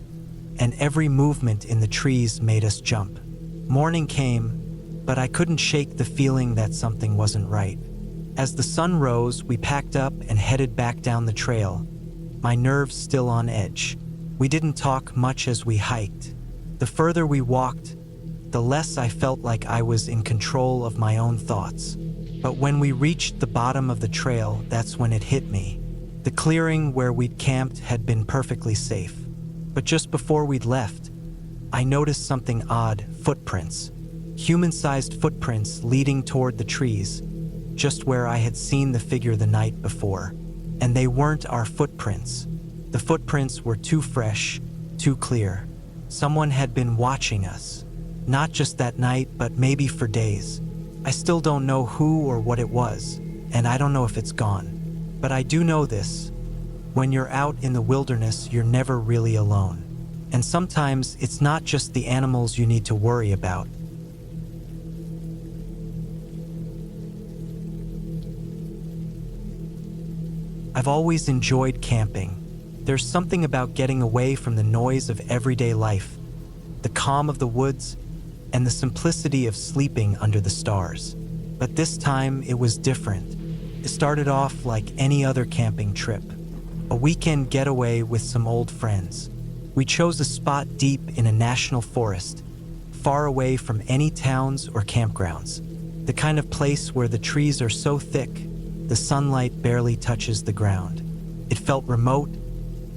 Speaker 1: and every movement in the trees made us jump. Morning came, but I couldn't shake the feeling that something wasn't right. As the sun rose, we packed up and headed back down the trail, my nerves still on edge. We didn't talk much as we hiked. The further we walked, the less I felt like I was in control of my own thoughts. But when we reached the bottom of the trail, that's when it hit me. The clearing where we'd camped had been perfectly safe. But just before we'd left, I noticed something odd: footprints. Human-sized footprints leading toward the trees, just where I had seen the figure the night before. And they weren't our footprints. The footprints were too fresh, too clear. Someone had been watching us, not just that night, but maybe for days. I still don't know who or what it was, and I don't know if it's gone. But I do know this: when you're out in the wilderness, you're never really alone. And sometimes it's not just the animals you need to worry about. I've always enjoyed camping. There's something about getting away from the noise of everyday life, the calm of the woods, and the simplicity of sleeping under the stars. But this time it was different. It started off like any other camping trip, a weekend getaway with some old friends. We chose a spot deep in a national forest, far away from any towns or campgrounds, the kind of place where the trees are so thick the sunlight barely touches the ground. It felt remote,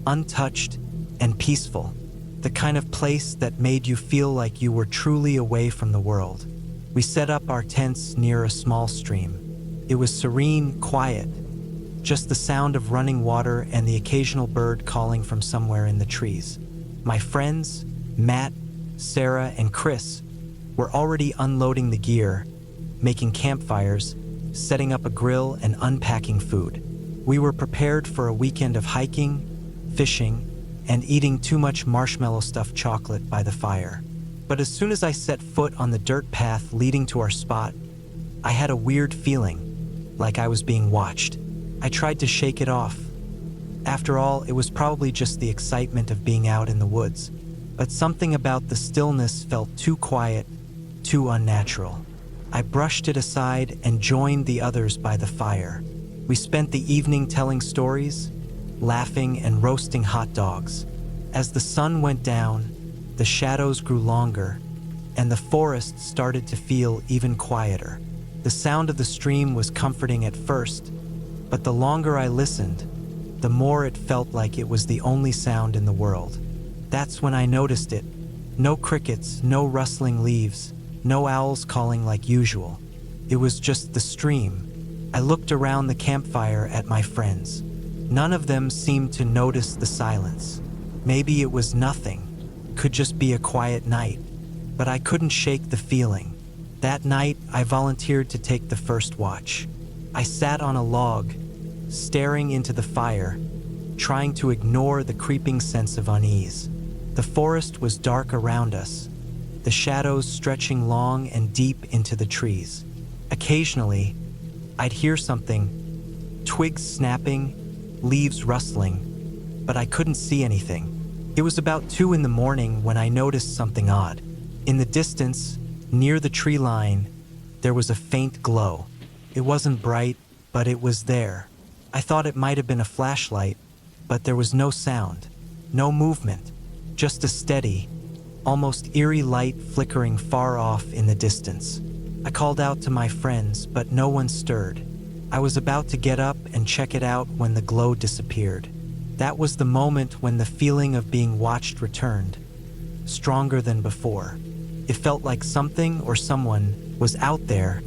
Speaker 1: untouched, and peaceful, the kind of place that made you feel like you were truly away from the world. We set up our tents near a small stream. It was serene, quiet, just the sound of running water and the occasional bird calling from somewhere in the trees. My friends, Matt, Sarah, and Chris, were already unloading the gear, making campfires, setting up a grill, and unpacking food. We were prepared for a weekend of hiking, fishing, and eating too much marshmallow stuffed chocolate by the fire. But as soon as I set foot on the dirt path leading to our spot, I had a weird feeling, like I was being watched. I tried to shake it off. After all, it was probably just the excitement of being out in the woods. But something about the stillness felt too quiet, too unnatural. I brushed it aside and joined the others by the fire. We spent the evening telling stories, laughing, and roasting hot dogs. As the sun went down, the shadows grew longer, and the forest started to feel even quieter. The sound of the stream was comforting at first, but the longer I listened, the more it felt like it was the only sound in the world. That's when I noticed it. No crickets, no rustling leaves, no owls calling like usual. It was just the stream. I looked around the campfire at my friends. None of them seemed to notice the silence. Maybe it was nothing, could just be a quiet night. But I couldn't shake the feeling. That night, I volunteered to take the first watch. I sat on a log, staring into the fire, trying to ignore the creeping sense of unease. The forest was dark around us, the shadows stretching long and deep into the trees. Occasionally, I'd hear something, twigs snapping, leaves rustling, but I couldn't see anything. It was about 2 in the morning when I noticed something odd. In the distance, near the tree line, there was a faint glow. It wasn't bright, but it was there. I thought it might have been a flashlight, but there was no sound, no movement, just a steady, almost eerie light flickering far off in the distance. I called out to my friends, but no one stirred. I was about to get up and check it out when the glow disappeared. That was the moment when the feeling of being watched returned, stronger than before. It felt like something or someone was out there,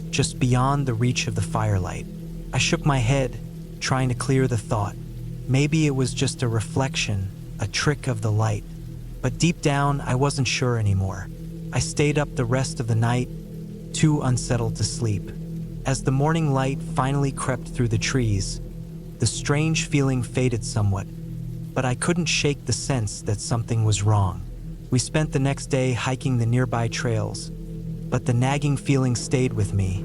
Speaker 1: just beyond the reach of the firelight. I shook my head, trying to clear the thought. Maybe it was just a reflection, a trick of the light. But deep down, I wasn't sure anymore. I stayed up the rest of the night, too unsettled to sleep. As the morning light finally crept through the trees, the strange feeling faded somewhat, but I couldn't shake the sense that something was wrong. We spent the next day hiking the nearby trails, but the nagging feeling stayed with me,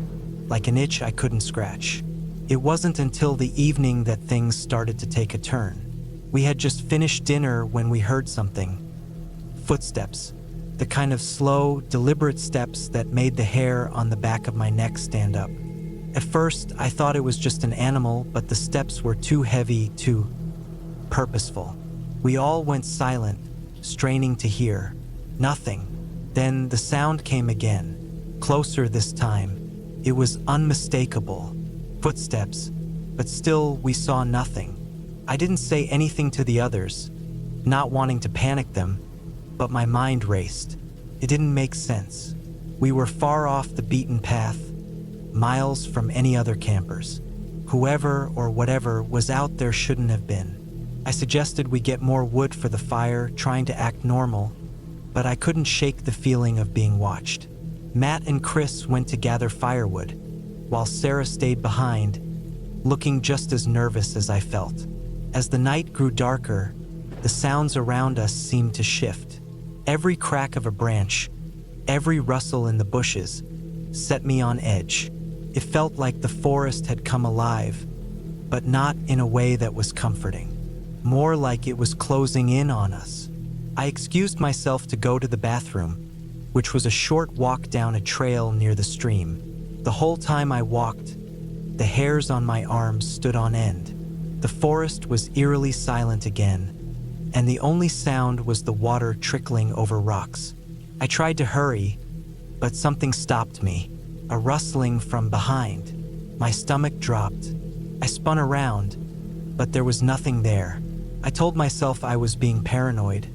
Speaker 1: like an itch I couldn't scratch. It wasn't until the evening that things started to take a turn. We had just finished dinner when we heard something. Footsteps. The kind of slow, deliberate steps that made the hair on the back of my neck stand up. At first, I thought it was just an animal, but the steps were too heavy, too purposeful. We all went silent, straining to hear. Nothing. Then the sound came again, closer this time. It was unmistakable. Footsteps, but still we saw nothing. I didn't say anything to the others, not wanting to panic them, but my mind raced. It didn't make sense. We were far off the beaten path, miles from any other campers. Whoever or whatever was out there shouldn't have been. I suggested we get more wood for the fire, trying to act normal, but I couldn't shake the feeling of being watched. Matt and Chris went to gather firewood, while Sarah stayed behind, looking just as nervous as I felt. As the night grew darker, the sounds around us seemed to shift. Every crack of a branch, every rustle in the bushes, set me on edge. It felt like the forest had come alive, but not in a way that was comforting. More like it was closing in on us. I excused myself to go to the bathroom, which was a short walk down a trail near the stream. The whole time I walked, the hairs on my arms stood on end. The forest was eerily silent again, and the only sound was the water trickling over rocks. I tried to hurry, but something stopped me, a rustling from behind. My stomach dropped. I spun around, but there was nothing there. I told myself I was being paranoid,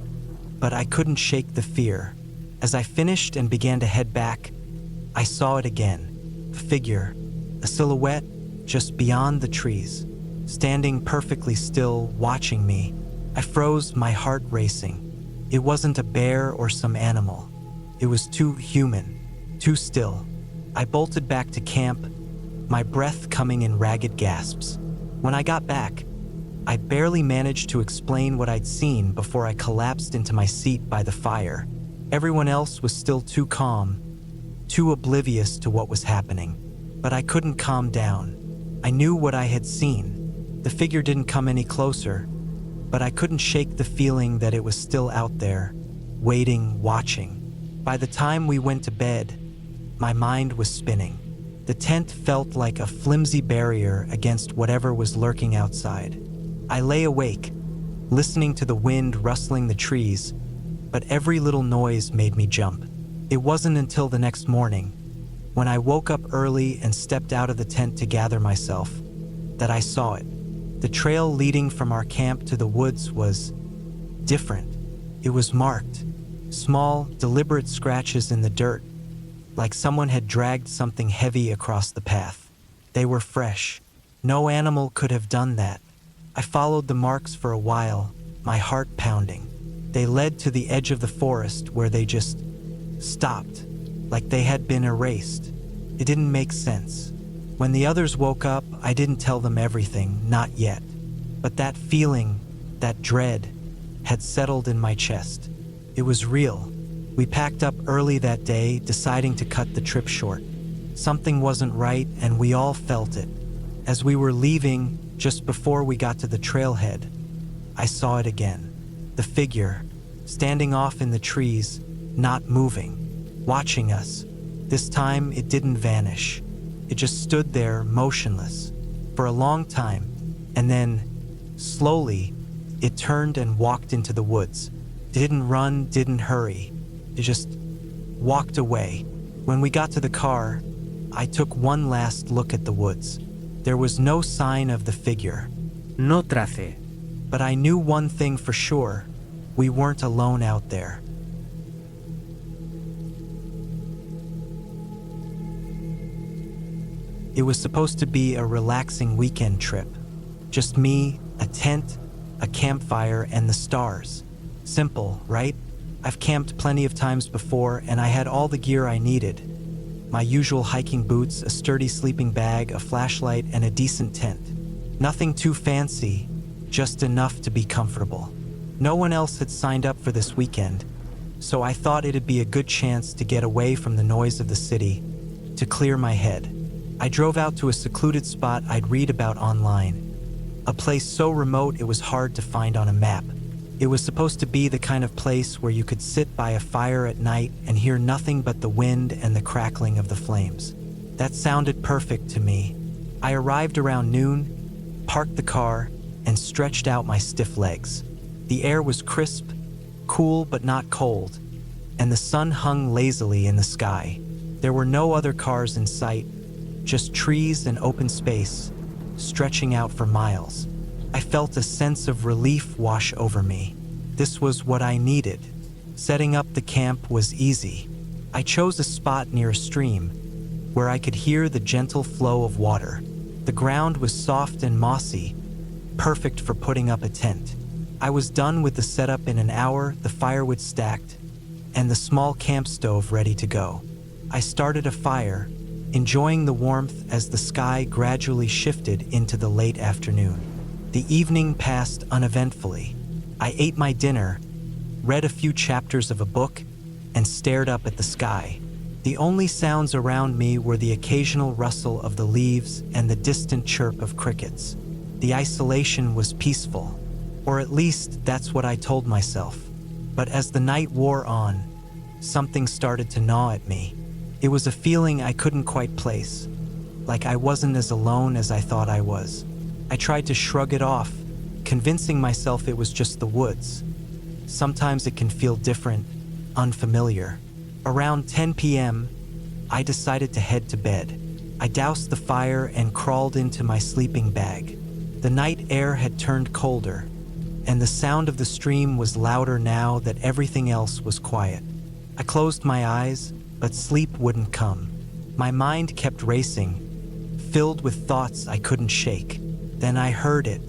Speaker 1: but I couldn't shake the fear. As I finished and began to head back, I saw it again. A figure, a silhouette just beyond the trees, standing perfectly still, watching me. I froze, my heart racing. It wasn't a bear or some animal. It was too human, too still. I bolted back to camp, my breath coming in ragged gasps. When I got back, I barely managed to explain what I'd seen before I collapsed into my seat by the fire. Everyone else was still too calm, too oblivious to what was happening. But I couldn't calm down. I knew what I had seen. The figure didn't come any closer, but I couldn't shake the feeling that it was still out there, waiting, watching. By the time we went to bed, my mind was spinning. The tent felt like a flimsy barrier against whatever was lurking outside. I lay awake, listening to the wind rustling the trees, but every little noise made me jump. It wasn't until the next morning, when I woke up early and stepped out of the tent to gather myself, that I saw it. The trail leading from our camp to the woods was different. It was marked, small, deliberate scratches in the dirt, like someone had dragged something heavy across the path. They were fresh. No animal could have done that. I followed the marks for a while, my heart pounding. They led to the edge of the forest where they just stopped, like they had been erased. It didn't make sense. When the others woke up, I didn't tell them everything, not yet. But that feeling, that dread, had settled in my chest. It was real. We packed up early that day, deciding to cut the trip short. Something wasn't right, and we all felt it. As we were leaving, just before we got to the trailhead, I saw it again. The figure, standing off in the trees, not moving, watching us. This time, it didn't vanish. It just stood there, motionless, for a long time, and then, slowly, it turned and walked into the woods. It didn't run, didn't hurry. It just walked away. When we got to the car, I took one last look at the woods. There was no sign of the figure.
Speaker 3: No trace.
Speaker 1: But I knew one thing for sure. We weren't alone out there. It was supposed to be a relaxing weekend trip. Just me, a tent, a campfire, and the stars. Simple, right? I've camped plenty of times before, and I had all the gear I needed. My usual hiking boots, a sturdy sleeping bag, a flashlight, and a decent tent. Nothing too fancy, just enough to be comfortable. No one else had signed up for this weekend, so I thought it'd be a good chance to get away from the noise of the city, to clear my head. I drove out to a secluded spot I'd read about online. A place so remote it was hard to find on a map. It was supposed to be the kind of place where you could sit by a fire at night and hear nothing but the wind and the crackling of the flames. That sounded perfect to me. I arrived around noon, parked the car, and stretched out my stiff legs. The air was crisp, cool but not cold, and the sun hung lazily in the sky. There were no other cars in sight, just trees and open space, stretching out for miles. I felt a sense of relief wash over me. This was what I needed. Setting up the camp was easy. I chose a spot near a stream, where I could hear the gentle flow of water. The ground was soft and mossy, perfect for putting up a tent. I was done with the setup in an hour, the firewood stacked, and the small camp stove ready to go. I started a fire, enjoying the warmth as the sky gradually shifted into the late afternoon. The evening passed uneventfully. I ate my dinner, read a few chapters of a book, and stared up at the sky. The only sounds around me were the occasional rustle of the leaves and the distant chirp of crickets. The isolation was peaceful, or at least that's what I told myself. But as the night wore on, something started to gnaw at me. It was a feeling I couldn't quite place, like I wasn't as alone as I thought I was. I tried to shrug it off, convincing myself it was just the woods. Sometimes it can feel different, unfamiliar. Around 10 p.m., I decided to head to bed. I doused the fire and crawled into my sleeping bag. The night air had turned colder, and the sound of the stream was louder now that everything else was quiet. I closed my eyes, but sleep wouldn't come. My mind kept racing, filled with thoughts I couldn't shake. Then I heard it,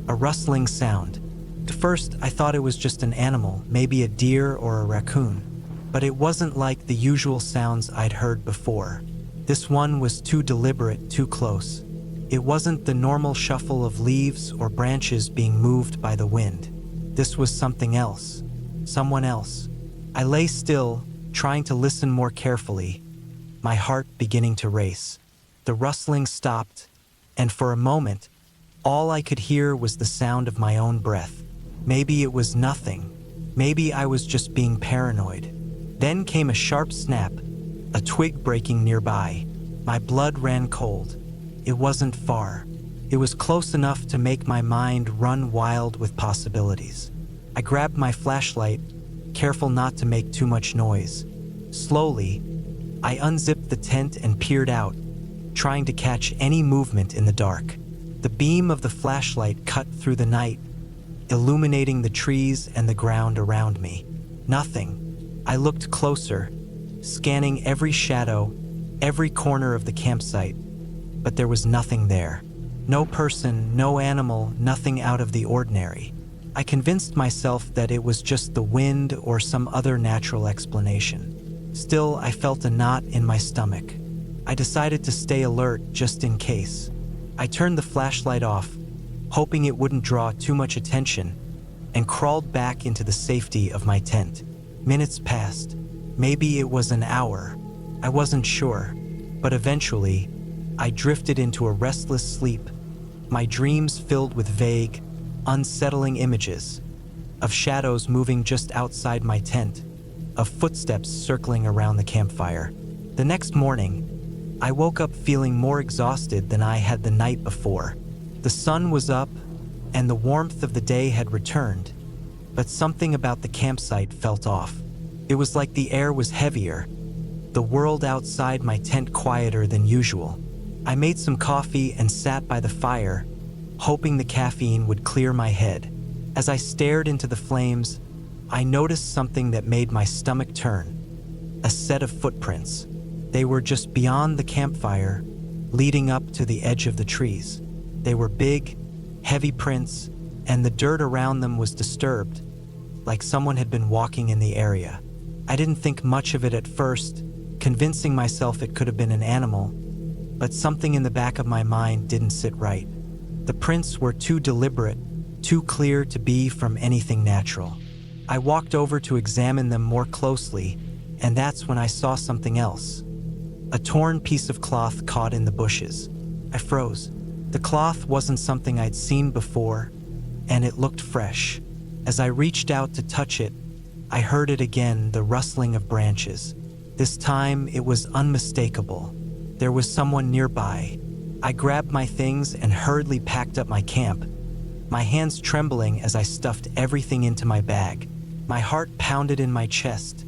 Speaker 1: a rustling sound. At first, I thought it was just an animal, maybe a deer or a raccoon. But it wasn't like the usual sounds I'd heard before. This one was too deliberate, too close. It wasn't the normal shuffle of leaves or branches being moved by the wind. This was something else, someone else. I lay still, trying to listen more carefully, my heart beginning to race. The rustling stopped, and for a moment, all I could hear was the sound of my own breath. Maybe it was nothing. Maybe I was just being paranoid. Then came a sharp snap, a twig breaking nearby. My blood ran cold. It wasn't far. It was close enough to make my mind run wild with possibilities. I grabbed my flashlight, careful not to make too much noise. Slowly, I unzipped the tent and peered out, trying to catch any movement in the dark. The beam of the flashlight cut through the night, illuminating the trees and the ground around me. Nothing. I looked closer, scanning every shadow, every corner of the campsite, but there was nothing there. No person, no animal, nothing out of the ordinary. I convinced myself that it was just the wind or some other natural explanation. Still, I felt a knot in my stomach. I decided to stay alert just in case. I turned the flashlight off, hoping it wouldn't draw too much attention, and crawled back into the safety of my tent. Minutes passed. Maybe it was an hour. I wasn't sure, but eventually, I drifted into a restless sleep, my dreams filled with vague, unsettling images, of shadows moving just outside my tent, of footsteps circling around the campfire. The next morning, I woke up feeling more exhausted than I had the night before. The sun was up, and the warmth of the day had returned, but something about the campsite felt off. It was like the air was heavier, the world outside my tent quieter than usual. I made some coffee and sat by the fire, hoping the caffeine would clear my head. As I stared into the flames, I noticed something that made my stomach turn. A set of footprints. They were just beyond the campfire, leading up to the edge of the trees. They were big, heavy prints, and the dirt around them was disturbed, like someone had been walking in the area. I didn't think much of it at first, convincing myself it could have been an animal, but something in the back of my mind didn't sit right. The prints were too deliberate, too clear to be from anything natural. I walked over to examine them more closely, and that's when I saw something else. A torn piece of cloth caught in the bushes. I froze. The cloth wasn't something I'd seen before, and it looked fresh. As I reached out to touch it, I heard it again, the rustling of branches. This time, it was unmistakable. There was someone nearby. I grabbed my things and hurriedly packed up my camp, my hands trembling as I stuffed everything into my bag. My heart pounded in my chest,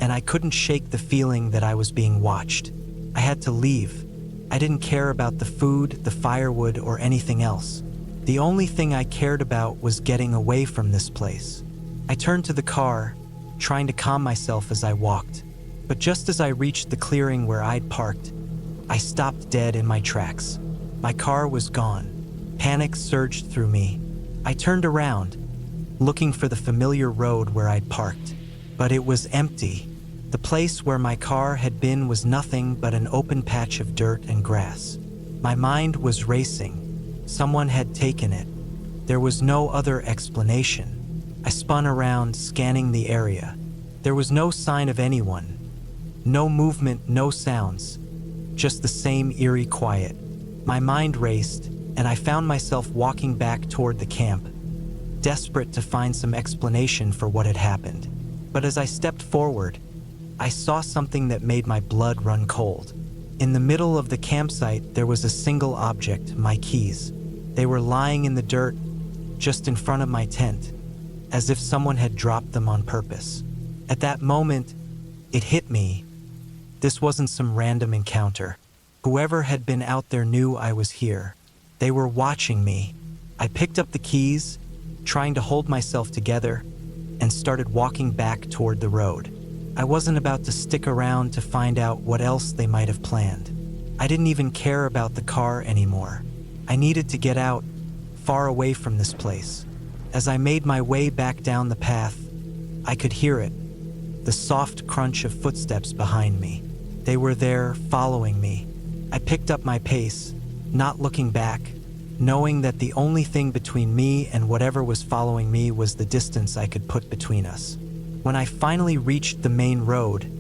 Speaker 1: and I couldn't shake the feeling that I was being watched. I had to leave. I didn't care about the food, the firewood, or anything else. The only thing I cared about was getting away from this place. I turned to the car, trying to calm myself as I walked. But just as I reached the clearing where I'd parked, I stopped dead in my tracks. My car was gone. Panic surged through me. I turned around, looking for the familiar road where I'd parked. But it was empty. The place where my car had been was nothing but an open patch of dirt and grass. My mind was racing. Someone had taken it. There was no other explanation. I spun around, scanning the area. There was no sign of anyone. No movement, no sounds. Just the same eerie quiet. My mind raced, and I found myself walking back toward the camp, desperate to find some explanation for what had happened. But as I stepped forward, I saw something that made my blood run cold. In the middle of the campsite, there was a single object, my keys. They were lying in the dirt, just in front of my tent, as if someone had dropped them on purpose. At that moment, it hit me. This wasn't some random encounter. Whoever had been out there knew I was here. They were watching me. I picked up the keys, trying to hold myself together, and started walking back toward the road. I wasn't about to stick around to find out what else they might have planned. I didn't even care about the car anymore. I needed to get out, far away from this place. As I made my way back down the path, I could hear it, the soft crunch of footsteps behind me. They were there, following me. I picked up my pace, not looking back, knowing that the only thing between me and whatever was following me was the distance I could put between us. When I finally reached the main road,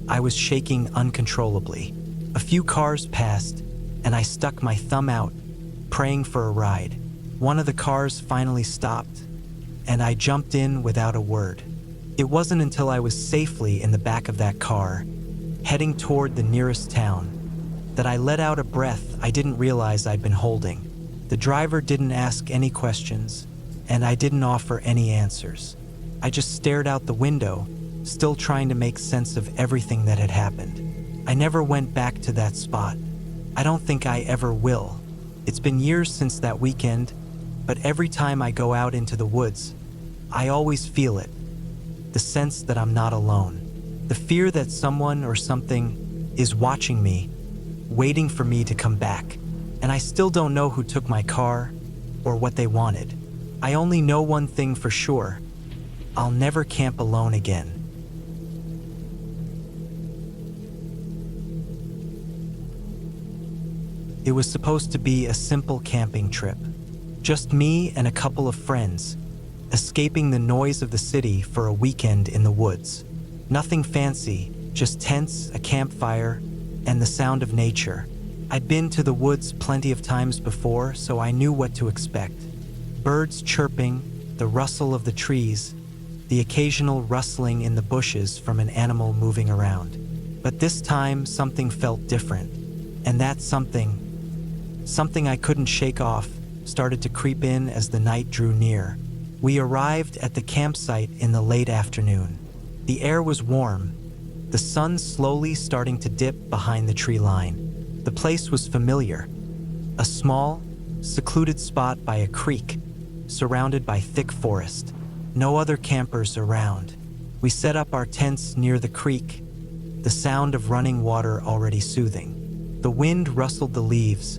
Speaker 1: I was shaking uncontrollably. A few cars passed, and I stuck my thumb out, praying for a ride. One of the cars finally stopped, and I jumped in without a word. It wasn't until I was safely in the back of that car, heading toward the nearest town, that I let out a breath I didn't realize I'd been holding. The driver didn't ask any questions, and I didn't offer any answers. I just stared out the window, still trying to make sense of everything that had happened. I never went back to that spot. I don't think I ever will. It's been years since that weekend, but every time I go out into the woods, I always feel it. The sense that I'm not alone. The fear that someone or something is watching me, waiting for me to come back. And I still don't know who took my car or what they wanted. I only know one thing for sure. I'll never camp alone again. It was supposed to be a simple camping trip. Just me and a couple of friends, escaping the noise of the city for a weekend in the woods. Nothing fancy, just tents, a campfire, and the sound of nature. I'd been to the woods plenty of times before, so I knew what to expect. Birds chirping, the rustle of the trees, the occasional rustling in the bushes from an animal moving around. But this time, something felt different. And that something I couldn't shake off, started to creep in as the night drew near. We arrived at the campsite in the late afternoon. The air was warm, the sun slowly starting to dip behind the tree line. The place was familiar. A small, secluded spot by a creek, surrounded by thick forest. No other campers around. We set up our tents near the creek, the sound of running water already soothing. The wind rustled the leaves,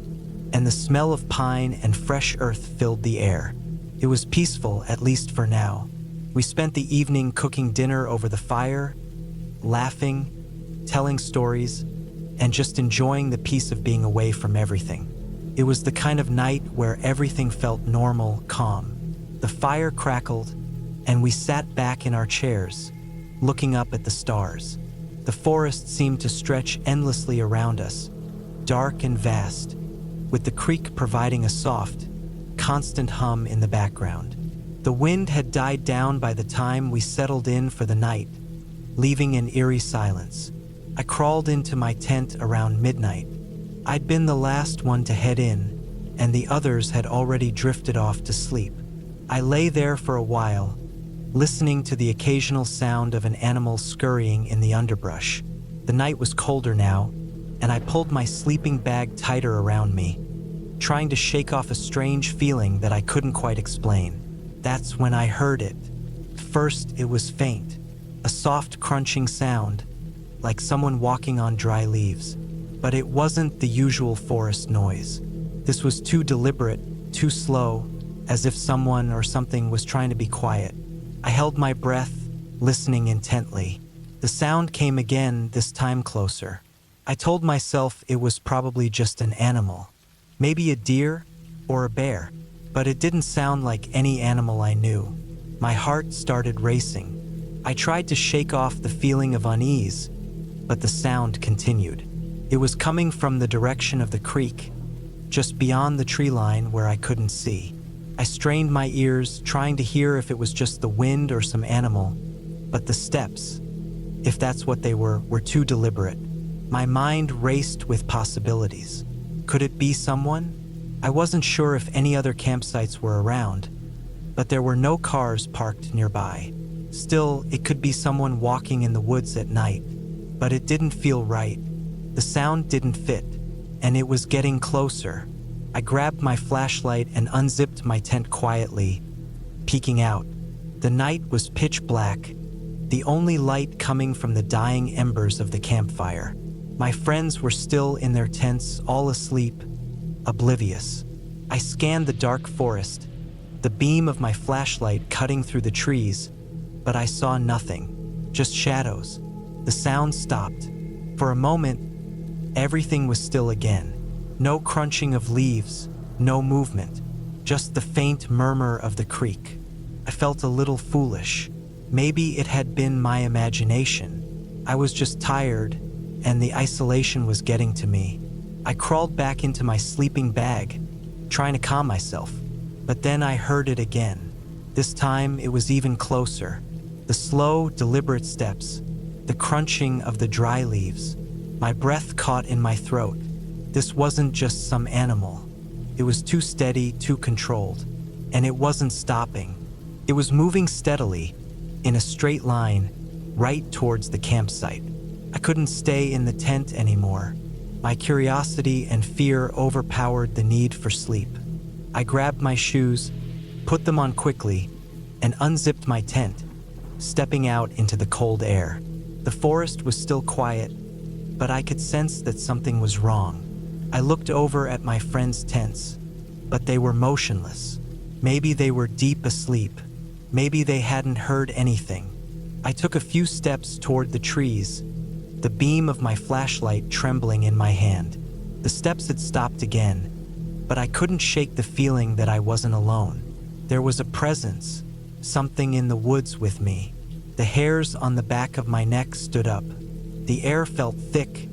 Speaker 1: and the smell of pine and fresh earth filled the air. It was peaceful, at least for now. We spent the evening cooking dinner over the fire, laughing, telling stories, and just enjoying the peace of being away from everything. It was the kind of night where everything felt normal, calm. The fire crackled, and we sat back in our chairs, looking up at the stars. The forest seemed to stretch endlessly around us, dark and vast, with the creek providing a soft, constant hum in the background. The wind had died down by the time we settled in for the night, leaving an eerie silence. I crawled into my tent around midnight. I'd been the last one to head in, and the others had already drifted off to sleep. I lay there for a while, listening to the occasional sound of an animal scurrying in the underbrush. The night was colder now, and I pulled my sleeping bag tighter around me, trying to shake off a strange feeling that I couldn't quite explain. That's when I heard it. First, it was faint, a soft crunching sound, like someone walking on dry leaves. But it wasn't the usual forest noise. This was too deliberate, too slow, as if someone or something was trying to be quiet. I held my breath, listening intently. The sound came again, this time closer. I told myself it was probably just an animal, maybe a deer or a bear, but it didn't sound like any animal I knew. My heart started racing. I tried to shake off the feeling of unease, but the sound continued. It was coming from the direction of the creek, just beyond the tree line where I couldn't see. I strained my ears, trying to hear if it was just the wind or some animal, but the steps, if that's what they were too deliberate. My mind raced with possibilities. Could it be someone? I wasn't sure if any other campsites were around, but there were no cars parked nearby. Still, it could be someone walking in the woods at night, but it didn't feel right. The sound didn't fit, and it was getting closer. I grabbed my flashlight and unzipped my tent quietly, peeking out. The night was pitch black, the only light coming from the dying embers of the campfire. My friends were still in their tents, all asleep, oblivious. I scanned the dark forest, the beam of my flashlight cutting through the trees, but I saw nothing, just shadows. The sound stopped. For a moment, everything was still again. No crunching of leaves, no movement, just the faint murmur of the creek. I felt a little foolish. Maybe it had been my imagination. I was just tired, and the isolation was getting to me. I crawled back into my sleeping bag, trying to calm myself. But then I heard it again. This time it was even closer. The slow, deliberate steps, the crunching of the dry leaves. My breath caught in my throat. This wasn't just some animal. It was too steady, too controlled. And it wasn't stopping. It was moving steadily, in a straight line, right towards the campsite. I couldn't stay in the tent anymore. My curiosity and fear overpowered the need for sleep. I grabbed my shoes, put them on quickly, and unzipped my tent, stepping out into the cold air. The forest was still quiet, but I could sense that something was wrong. I looked over at my friends' tents, but they were motionless. Maybe they were deep asleep. Maybe they hadn't heard anything. I took a few steps toward the trees, the beam of my flashlight trembling in my hand. The steps had stopped again, but I couldn't shake the feeling that I wasn't alone. There was a presence, something in the woods with me. The hairs on the back of my neck stood up. The air felt thick,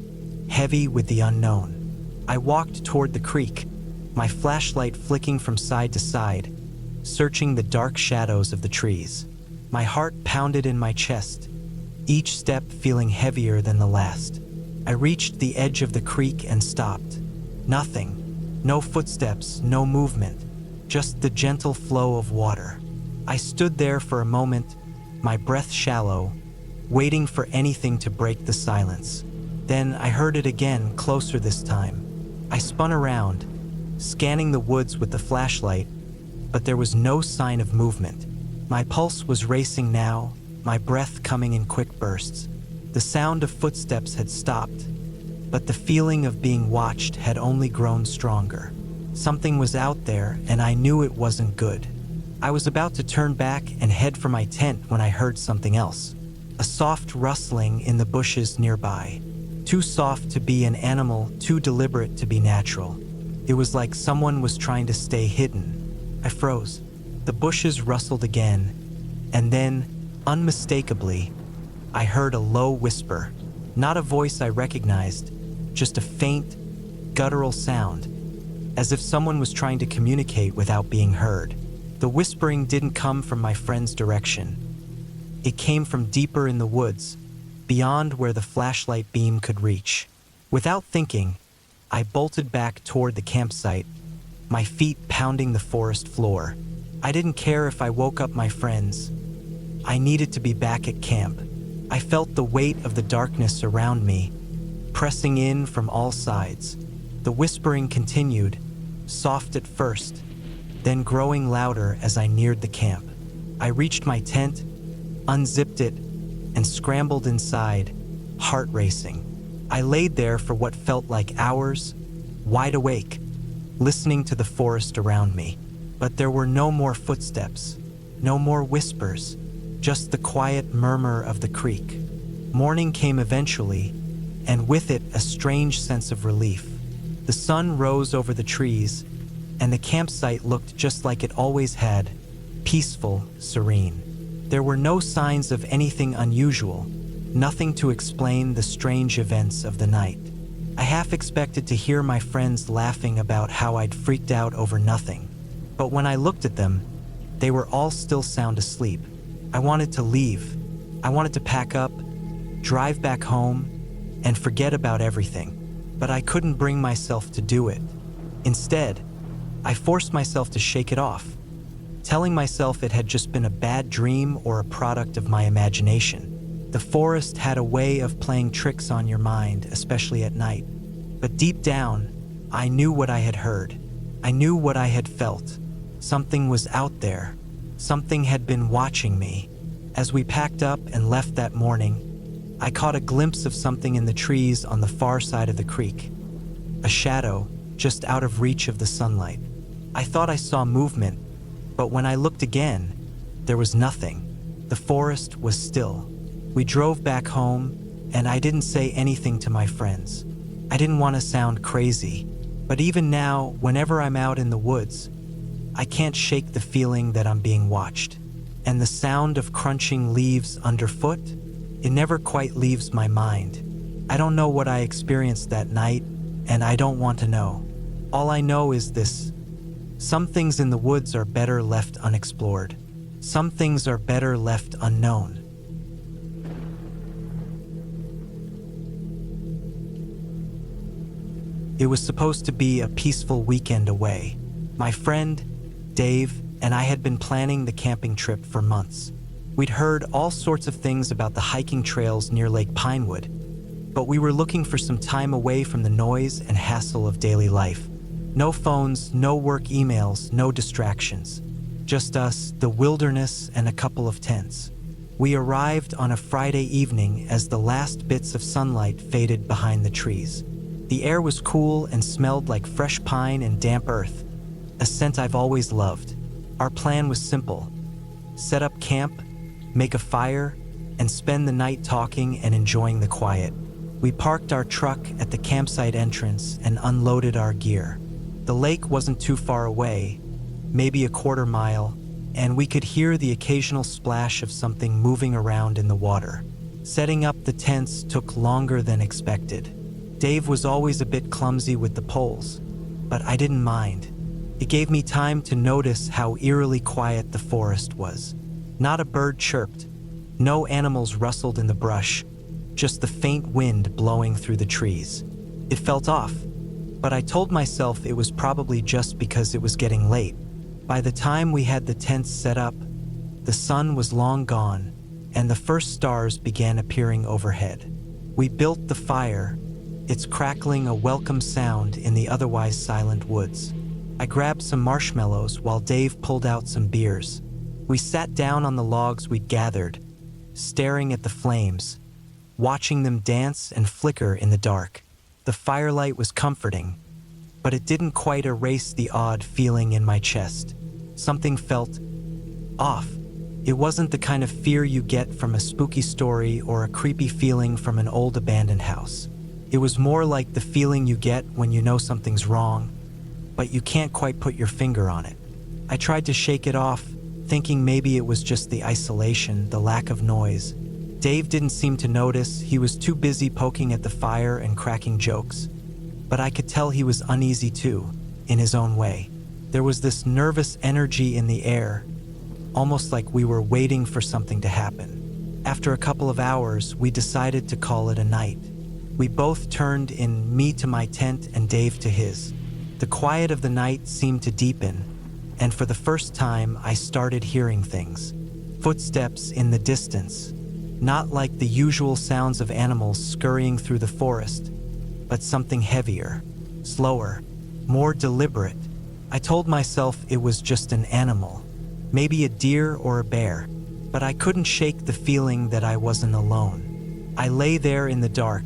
Speaker 1: heavy with the unknown. I walked toward the creek, my flashlight flicking from side to side, searching the dark shadows of the trees. My heart pounded in my chest, each step feeling heavier than the last. I reached the edge of the creek and stopped. Nothing. No footsteps, no movement, just the gentle flow of water. I stood there for a moment, my breath shallow, waiting for anything to break the silence. Then I heard it again, closer this time. I spun around, scanning the woods with the flashlight, but there was no sign of movement. My pulse was racing now, my breath coming in quick bursts. The sound of footsteps had stopped, but the feeling of being watched had only grown stronger. Something was out there, and I knew it wasn't good. I was about to turn back and head for my tent when I heard something else. A soft rustling in the bushes nearby. Too soft to be an animal, too deliberate to be natural. It was like someone was trying to stay hidden. I froze. The bushes rustled again, and then, unmistakably, I heard a low whisper. Not a voice I recognized, just a faint, guttural sound, as if someone was trying to communicate without being heard. The whispering didn't come from my friend's direction. It came from deeper in the woods, beyond where the flashlight beam could reach. Without thinking, I bolted back toward the campsite, my feet pounding the forest floor. I didn't care if I woke up my friends. I needed to be back at camp. I felt the weight of the darkness around me, pressing in from all sides. The whispering continued, soft at first, then growing louder as I neared the camp. I reached my tent, unzipped it, and scrambled inside, heart racing. I laid there for what felt like hours, wide awake, listening to the forest around me. But there were no more footsteps, no more whispers, just the quiet murmur of the creek. Morning came eventually, and with it a strange sense of relief. The sun rose over the trees, and the campsite looked just like it always had, peaceful, serene. There were no signs of anything unusual, nothing to explain the strange events of the night. I half expected to hear my friends laughing about how I'd freaked out over nothing. But when I looked at them, they were all still sound asleep. I wanted to leave. I wanted to pack up, drive back home, and forget about everything. But I couldn't bring myself to do it. Instead, I forced myself to shake it off, telling myself it had just been a bad dream or a product of my imagination. The forest had a way of playing tricks on your mind, especially at night. But deep down, I knew what I had heard. I knew what I had felt. Something was out there. Something had been watching me. As we packed up and left that morning, I caught a glimpse of something in the trees on the far side of the creek. A shadow, just out of reach of the sunlight. I thought I saw movement, but when I looked again, there was nothing. The forest was still. We drove back home, and I didn't say anything to my friends. I didn't want to sound crazy, but even now, whenever I'm out in the woods, I can't shake the feeling that I'm being watched. And the sound of crunching leaves underfoot, it never quite leaves my mind. I don't know what I experienced that night, and I don't want to know. All I know is this: some things in the woods are better left unexplored. Some things are better left unknown. It was supposed to be a peaceful weekend away. My friend, Dave, and I had been planning the camping trip for months. We'd heard all sorts of things about the hiking trails near Lake Pinewood, but we were looking for some time away from the noise and hassle of daily life. No phones, no work emails, no distractions. Just us, the wilderness, and a couple of tents. We arrived on a Friday evening as the last bits of sunlight faded behind the trees. The air was cool and smelled like fresh pine and damp earth, a scent I've always loved. Our plan was simple: set up camp, make a fire, and spend the night talking and enjoying the quiet. We parked our truck at the campsite entrance and unloaded our gear. The lake wasn't too far away, maybe a quarter mile, and we could hear the occasional splash of something moving around in the water. Setting up the tents took longer than expected. Dave was always a bit clumsy with the poles, but I didn't mind. It gave me time to notice how eerily quiet the forest was. Not a bird chirped, no animals rustled in the brush, just the faint wind blowing through the trees. It felt off, but I told myself it was probably just because it was getting late. By the time we had the tents set up, the sun was long gone, and the first stars began appearing overhead. We built the fire, its crackling a welcome sound in the otherwise silent woods. I grabbed some marshmallows while Dave pulled out some beers. We sat down on the logs we'd gathered, staring at the flames, watching them dance and flicker in the dark. The firelight was comforting, but it didn't quite erase the odd feeling in my chest. Something felt off. It wasn't the kind of fear you get from a spooky story or a creepy feeling from an old abandoned house. It was more like the feeling you get when you know something's wrong, but you can't quite put your finger on it. I tried to shake it off, thinking maybe it was just the isolation, the lack of noise. Dave didn't seem to notice. He was too busy poking at the fire and cracking jokes. But I could tell he was uneasy too, in his own way. There was this nervous energy in the air, almost like we were waiting for something to happen. After a couple of hours, we decided to call it a night. We both turned in, me to my tent and Dave to his. The quiet of the night seemed to deepen, and for the first time I started hearing things. Footsteps in the distance, not like the usual sounds of animals scurrying through the forest, but something heavier, slower, more deliberate. I told myself it was just an animal, maybe a deer or a bear, but I couldn't shake the feeling that I wasn't alone. I lay there in the dark,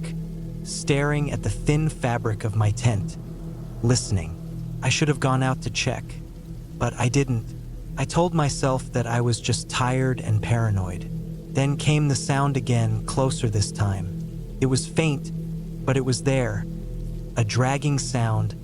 Speaker 1: staring at the thin fabric of my tent, listening. I should have gone out to check, but I didn't. I told myself that I was just tired and paranoid. Then came the sound again, closer this time. It was faint, but it was there. A dragging sound,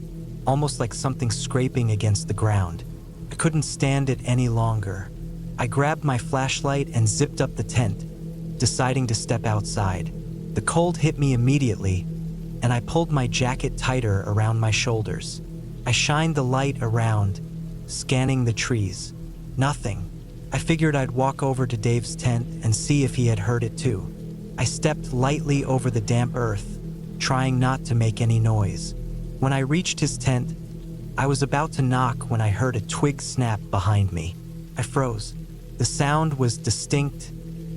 Speaker 1: almost like something scraping against the ground. I couldn't stand it any longer. I grabbed my flashlight and zipped up the tent, deciding to step outside. The cold hit me immediately, and I pulled my jacket tighter around my shoulders. I shined the light around, scanning the trees. Nothing. I figured I'd walk over to Dave's tent and see if he had heard it too. I stepped lightly over the damp earth, trying not to make any noise. When I reached his tent, I was about to knock when I heard a twig snap behind me. I froze. The sound was distinct,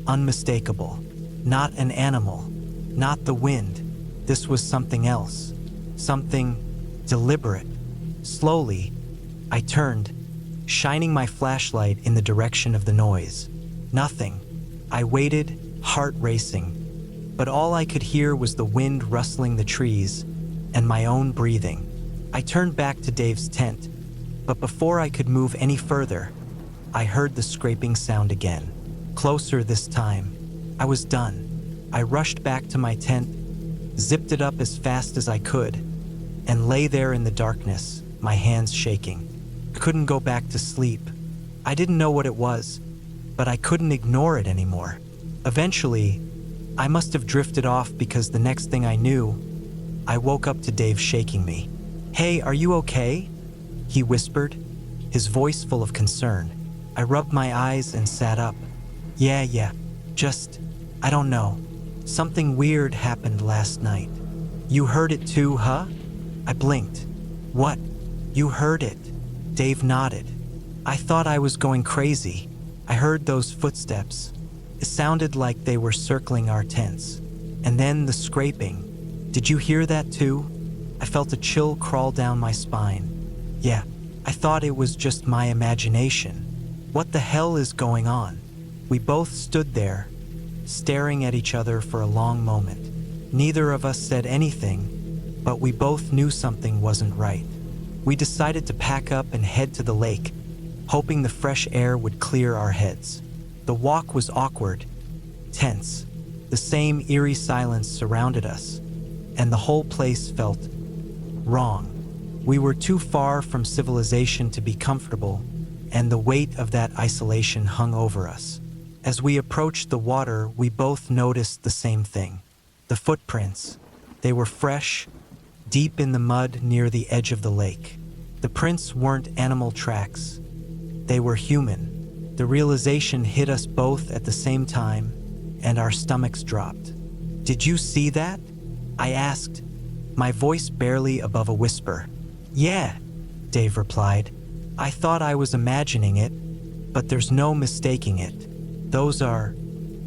Speaker 1: unmistakable. Not an animal, not the wind. This was something else, something deliberate. Slowly, I turned, shining my flashlight in the direction of the noise. Nothing. I waited, heart racing, but all I could hear was the wind rustling the trees and my own breathing. I turned back to Dave's tent, but before I could move any further, I heard the scraping sound again, closer this time. I was done. I rushed back to my tent, zipped it up as fast as I could, and lay there in the darkness, my hands shaking. I couldn't go back to sleep. I didn't know what it was, but I couldn't ignore it anymore. Eventually, I must have drifted off because the next thing I knew, I woke up to Dave shaking me. "Hey, are you okay?" he whispered, his voice full of concern. I rubbed my eyes and sat up. Yeah, just, I don't know. Something weird happened last night." "You heard it too, huh?" I blinked. "What? You heard it?" Dave nodded. "I thought I was going crazy. I heard those footsteps. It sounded like they were circling our tents. And then the scraping. Did you hear that too?" I felt a chill crawl down my spine. "Yeah, I thought it was just my imagination. What the hell is going on?" We both stood there, staring at each other for a long moment. Neither of us said anything, but we both knew something wasn't right. We decided to pack up and head to the lake, hoping the fresh air would clear our heads. The walk was awkward, tense. The same eerie silence surrounded us, and the whole place felt wrong. We were too far from civilization to be comfortable, and the weight of that isolation hung over us. As we approached the water, we both noticed the same thing. The footprints. They were fresh, deep in the mud near the edge of the lake. The prints weren't animal tracks. They were human. The realization hit us both at the same time, and our stomachs dropped. "Did you see that?" I asked, my voice barely above a whisper. "Yeah," Dave replied. "I thought I was imagining it, but there's no mistaking it. Those are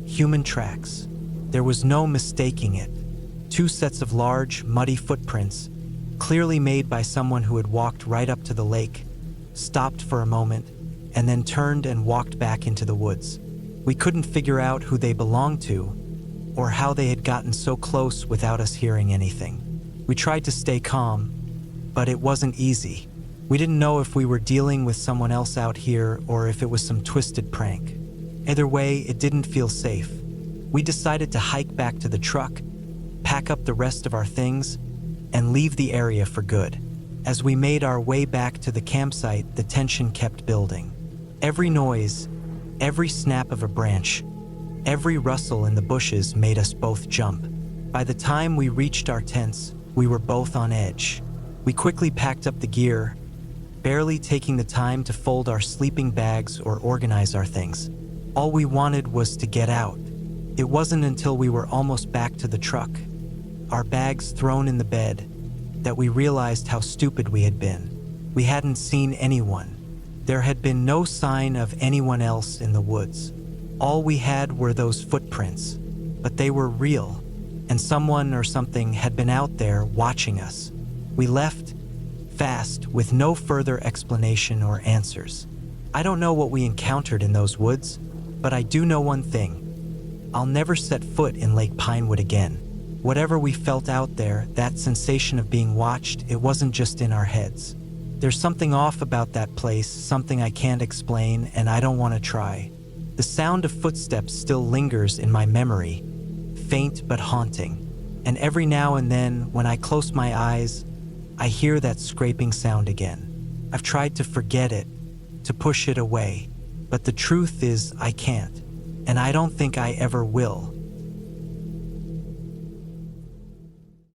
Speaker 1: human tracks. There was no mistaking it." 2 sets of large, muddy footprints, clearly made by someone who had walked right up to the lake, stopped for a moment, and then turned and walked back into the woods. We couldn't figure out who they belonged to, or how they had gotten so close without us hearing anything. We tried to stay calm, but it wasn't easy. We didn't know if we were dealing with someone else out here or if it was some twisted prank. Either way, it didn't feel safe. We decided to hike back to the truck, pack up the rest of our things, and leave the area for good. As we made our way back to the campsite, the tension kept building. Every noise, every snap of a branch, every rustle in the bushes made us both jump. By the time we reached our tents, we were both on edge. We quickly packed up the gear, barely taking the time to fold our sleeping bags or organize our things. All we wanted was to get out. It wasn't until we were almost back to the truck, our bags thrown in the bed, that we realized how stupid we had been. We hadn't seen anyone. There had been no sign of anyone else in the woods. All we had were those footprints, but they were real, and someone or something had been out there watching us. We left fast with no further explanation or answers. I don't know what we encountered in those woods, but I do know one thing. I'll never set foot in Lake Pinewood again. Whatever we felt out there, that sensation of being watched, it wasn't just in our heads. There's something off about that place, something I can't explain, and I don't want to try. The sound of footsteps still lingers in my memory, faint but haunting. And every now and then, when I close my eyes, I hear that scraping sound again. I've tried to forget it, to push it away, but the truth is I can't, and I don't think I ever will.